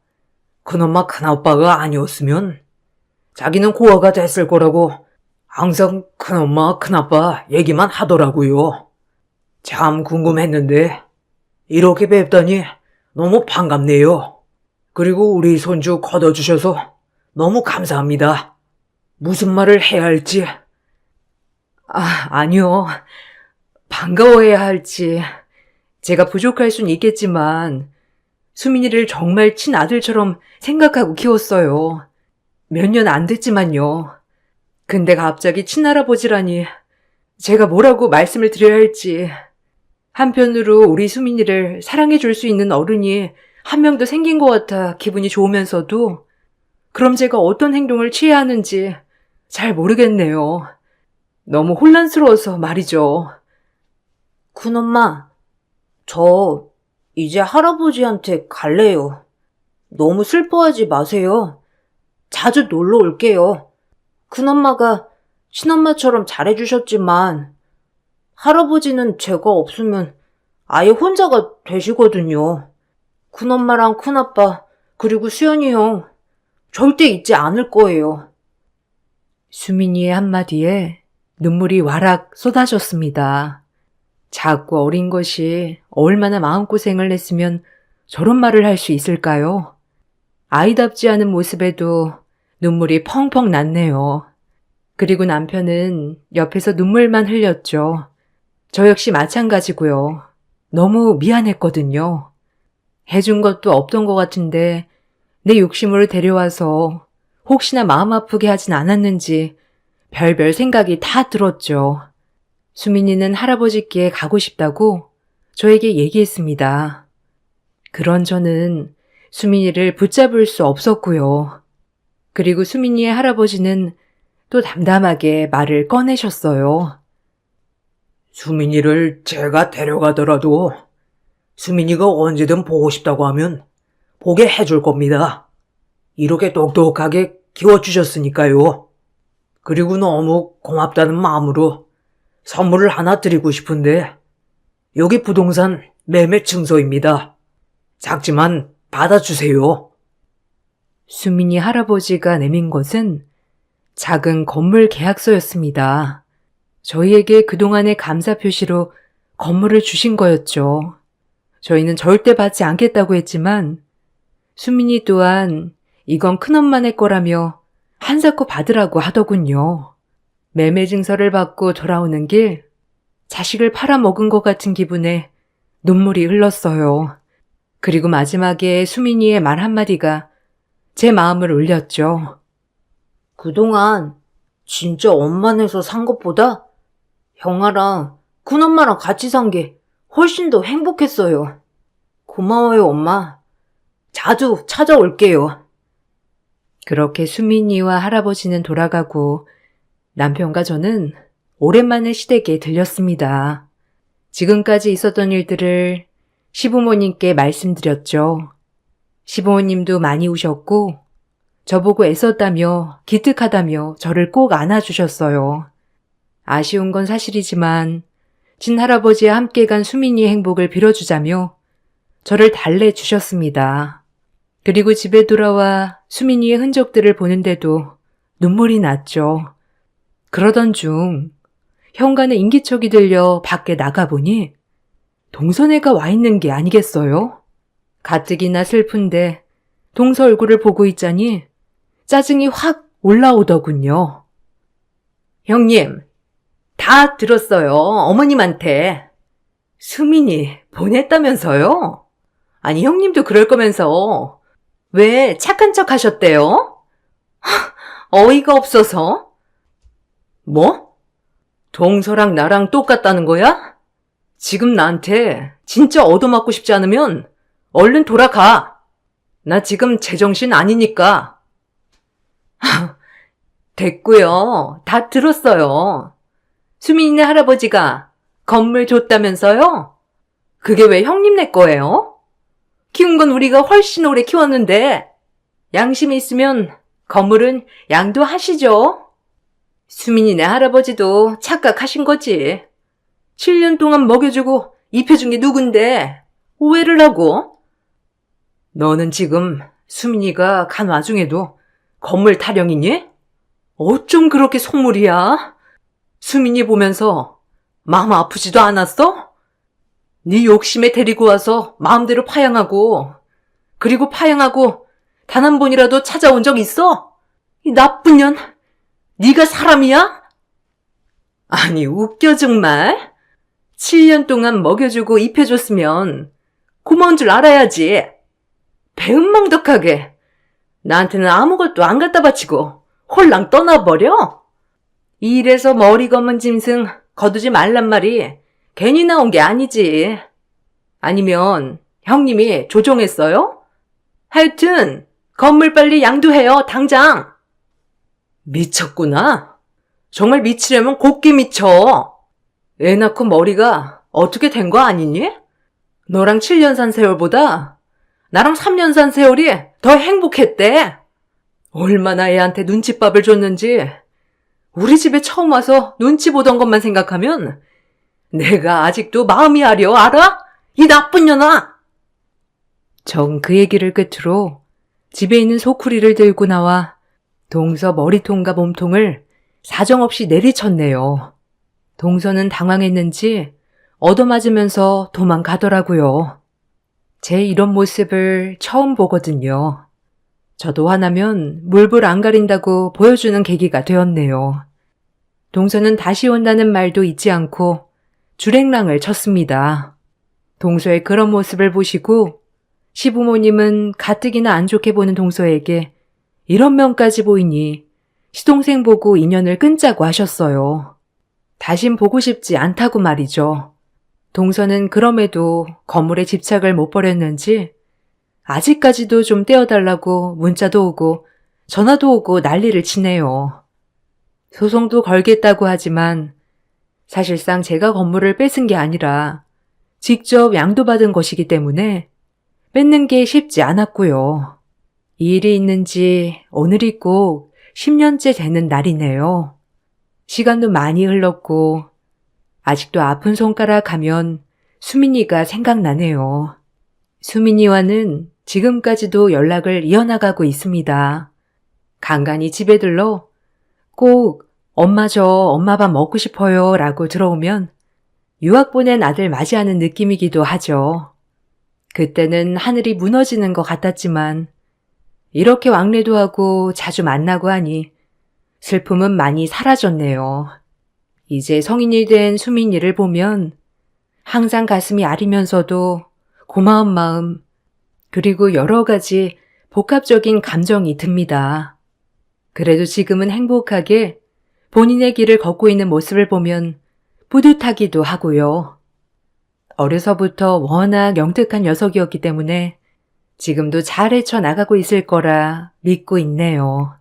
큰엄마 큰아빠가 아니었으면 자기는 고아가 됐을 거라고 항상 큰엄마 큰아빠 얘기만 하더라고요. 참 궁금했는데 이렇게 뵙다니 너무 반갑네요. 그리고 우리 손주 걷어주셔서 너무 감사합니다. 무슨 말을 해야 할지. 아니요. 반가워해야 할지. 제가 부족할 순 있겠지만 수민이를 정말 친아들처럼 생각하고 키웠어요. 몇 년 안 됐지만요. 근데 갑자기 친할아버지라니 제가 뭐라고 말씀을 드려야 할지. 한편으로 우리 수민이를 사랑해 줄 수 있는 어른이 한 명 더 생긴 것 같아 기분이 좋으면서도 그럼 제가 어떤 행동을 취해야 하는지 잘 모르겠네요. 너무 혼란스러워서 말이죠. 큰엄마, 저 이제 할아버지한테 갈래요. 너무 슬퍼하지 마세요. 자주 놀러 올게요. 큰엄마가 친엄마처럼 잘해주셨지만 할아버지는 제가 없으면 아예 혼자가 되시거든요. 큰엄마랑 큰아빠 그리고 수연이 형 절대 잊지 않을 거예요. 수민이의 한마디에 눈물이 와락 쏟아졌습니다. 작고 어린 것이 얼마나 마음고생을 했으면 저런 말을 할 수 있을까요? 아이답지 않은 모습에도 눈물이 펑펑 났네요. 그리고 남편은 옆에서 눈물만 흘렸죠. 저 역시 마찬가지고요. 너무 미안했거든요. 해준 것도 없던 것 같은데 내 욕심으로 데려와서 혹시나 마음 아프게 하진 않았는지 별별 생각이 다 들었죠. 수민이는 할아버지께 가고 싶다고 저에게 얘기했습니다. 그런 저는 수민이를 붙잡을 수 없었고요. 그리고 수민이의 할아버지는 또 담담하게 말을 꺼내셨어요. 수민이를 제가 데려가더라도 수민이가 언제든 보고 싶다고 하면 보게 해줄 겁니다. 이렇게 똑똑하게 키워주셨으니까요. 그리고 너무 고맙다는 마음으로 선물을 하나 드리고 싶은데 여기 부동산 매매 증서입니다. 작지만 받아주세요. 수민이 할아버지가 내민 것은 작은 건물 계약서였습니다. 저희에게 그동안의 감사 표시로 건물을 주신 거였죠. 저희는 절대 받지 않겠다고 했지만 수민이 또한 이건 큰엄마네 거라며 한사코 받으라고 하더군요. 매매 증서를 받고 돌아오는 길 자식을 팔아먹은 것 같은 기분에 눈물이 흘렀어요. 그리고 마지막에 수민이의 말 한마디가 제 마음을 울렸죠. 그동안 진짜 엄마네서 산 것보다 형아랑 큰엄마랑 같이 산 게 훨씬 더 행복했어요. 고마워요, 엄마. 자주 찾아올게요. 그렇게 수민이와 할아버지는 돌아가고 남편과 저는 오랜만에 시댁에 들렸습니다. 지금까지 있었던 일들을 시부모님께 말씀드렸죠. 시부모님도 많이 우셨고 저보고 애썼다며 기특하다며 저를 꼭 안아주셨어요. 아쉬운 건 사실이지만 친할아버지와 함께 간 수민이의 행복을 빌어주자며 저를 달래주셨습니다. 그리고 집에 돌아와 수민이의 흔적들을 보는데도 눈물이 났죠. 그러던 중 현관에 인기척이 들려 밖에 나가보니 동선애가 와 있는 게 아니겠어요? 가뜩이나 슬픈데 동서 얼굴을 보고 있자니 짜증이 확 올라오더군요. 형님, 다 들었어요. 어머님한테. 수민이 보냈다면서요? 아니, 형님도 그럴 거면서 왜 착한 척 하셨대요? 어이가 없어서. 뭐? 동서랑 나랑 똑같다는 거야? 지금 나한테 진짜 얻어맞고 싶지 않으면 얼른 돌아가. 나 지금 제정신 아니니까. 됐고요. 다 들었어요. 수민이네 할아버지가 건물 줬다면서요? 그게 왜 형님네 거예요? 키운 건 우리가 훨씬 오래 키웠는데 양심이 있으면 건물은 양도하시죠. 수민이네 할아버지도 착각하신 거지. 7년 동안 먹여주고 입혀준 게 누군데 오해를 하고. 너는 지금 수민이가 간 와중에도 건물 타령이니? 어쩜 그렇게 속물이야? 수민이 보면서 마음 아프지도 않았어? 네 욕심에 데리고 와서 마음대로 파양하고 그리고 파양하고 단 한 번이라도 찾아온 적 있어? 이 나쁜 년, 네가 사람이야? 아니 웃겨 정말. 7년 동안 먹여주고 입혀줬으면 고마운 줄 알아야지. 배은망덕하게 나한테는 아무것도 안 갖다 바치고 홀랑 떠나버려? 이래서 머리 검은 짐승 거두지 말란 말이 괜히 나온 게 아니지. 아니면 형님이 조종했어요? 하여튼 건물 빨리 양도해요, 당장. 미쳤구나. 정말 미치려면 곱게 미쳐. 애 낳고 머리가 어떻게 된 거 아니니? 너랑 7년 산 세월보다 나랑 3년 산 세월이 더 행복했대. 얼마나 애한테 눈칫밥을 줬는지 우리 집에 처음 와서 눈치 보던 것만 생각하면 내가 아직도 마음이 아려, 알아? 이 나쁜 년아! 전 그 얘기를 끝으로 집에 있는 소쿠리를 들고 나와 동서 머리통과 몸통을 사정없이 내리쳤네요. 동서는 당황했는지 얻어맞으면서 도망가더라고요. 제 이런 모습을 처음 보거든요. 저도 화나면 물불 안 가린다고 보여주는 계기가 되었네요. 동서는 다시 온다는 말도 잊지 않고 주랭랑을 쳤습니다. 동서의 그런 모습을 보시고 시부모님은 가뜩이나 안 좋게 보는 동서에게 이런 면까지 보이니 시동생 보고 인연을 끊자고 하셨어요. 다신 보고 싶지 않다고 말이죠. 동서는 그럼에도 건물에 집착을 못 버렸는지 아직까지도 좀 떼어달라고 문자도 오고 전화도 오고 난리를 치네요. 소송도 걸겠다고 하지만 사실상 제가 건물을 뺏은 게 아니라 직접 양도받은 것이기 때문에 뺏는 게 쉽지 않았고요. 이 일이 있는지 오늘이 꼭 10년째 되는 날이네요. 시간도 많이 흘렀고 아직도 아픈 손가락 하면 수민이가 생각나네요. 수민이와는 지금까지도 연락을 이어나가고 있습니다. 간간히 집에 들러 꼭 엄마 저 엄마 밥 먹고 싶어요 라고 들어오면 유학 보낸 아들 맞이하는 느낌이기도 하죠. 그때는 하늘이 무너지는 것 같았지만 이렇게 왕래도 하고 자주 만나고 하니 슬픔은 많이 사라졌네요. 이제 성인이 된 수민이를 보면 항상 가슴이 아리면서도 고마운 마음 그리고 여러 가지 복합적인 감정이 듭니다. 그래도 지금은 행복하게 본인의 길을 걷고 있는 모습을 보면 뿌듯하기도 하고요. 어려서부터 워낙 영특한 녀석이었기 때문에 지금도 잘 헤쳐나가고 있을 거라 믿고 있네요.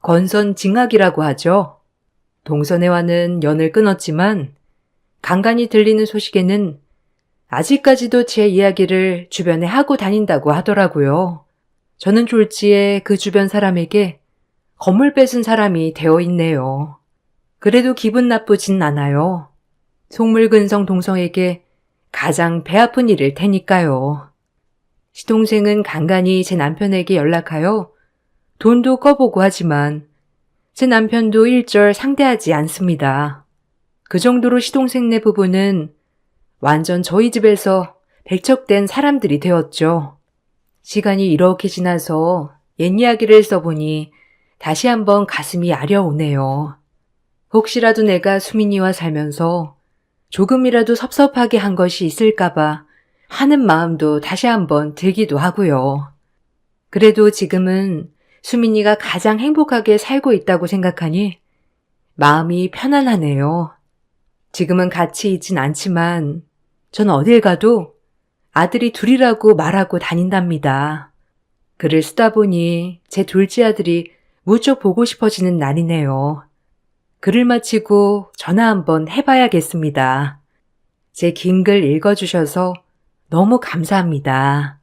권선징악이라고 하죠. 동선회와는 연을 끊었지만 간간히 들리는 소식에는 아직까지도 제 이야기를 주변에 하고 다닌다고 하더라고요. 저는 졸지에 그 주변 사람에게 건물 뺏은 사람이 되어 있네요. 그래도 기분 나쁘진 않아요. 속물근성 동성에게 가장 배 아픈 일일 테니까요. 시동생은 간간히 제 남편에게 연락하여 돈도 꺼보고 하지만 제 남편도 일절 상대하지 않습니다. 그 정도로 시동생네 부부는 완전 저희 집에서 배척된 사람들이 되었죠. 시간이 이렇게 지나서 옛 이야기를 써보니 다시 한번 가슴이 아려오네요. 혹시라도 내가 수민이와 살면서 조금이라도 섭섭하게 한 것이 있을까봐 하는 마음도 다시 한번 들기도 하고요. 그래도 지금은 수민이가 가장 행복하게 살고 있다고 생각하니 마음이 편안하네요. 지금은 같이 있진 않지만 전 어딜 가도 아들이 둘이라고 말하고 다닌답니다. 글을 쓰다 보니 제 둘째 아들이 무척 보고 싶어지는 날이네요. 글을 마치고 전화 한번 해봐야겠습니다. 제 긴 글 읽어주셔서 너무 감사합니다.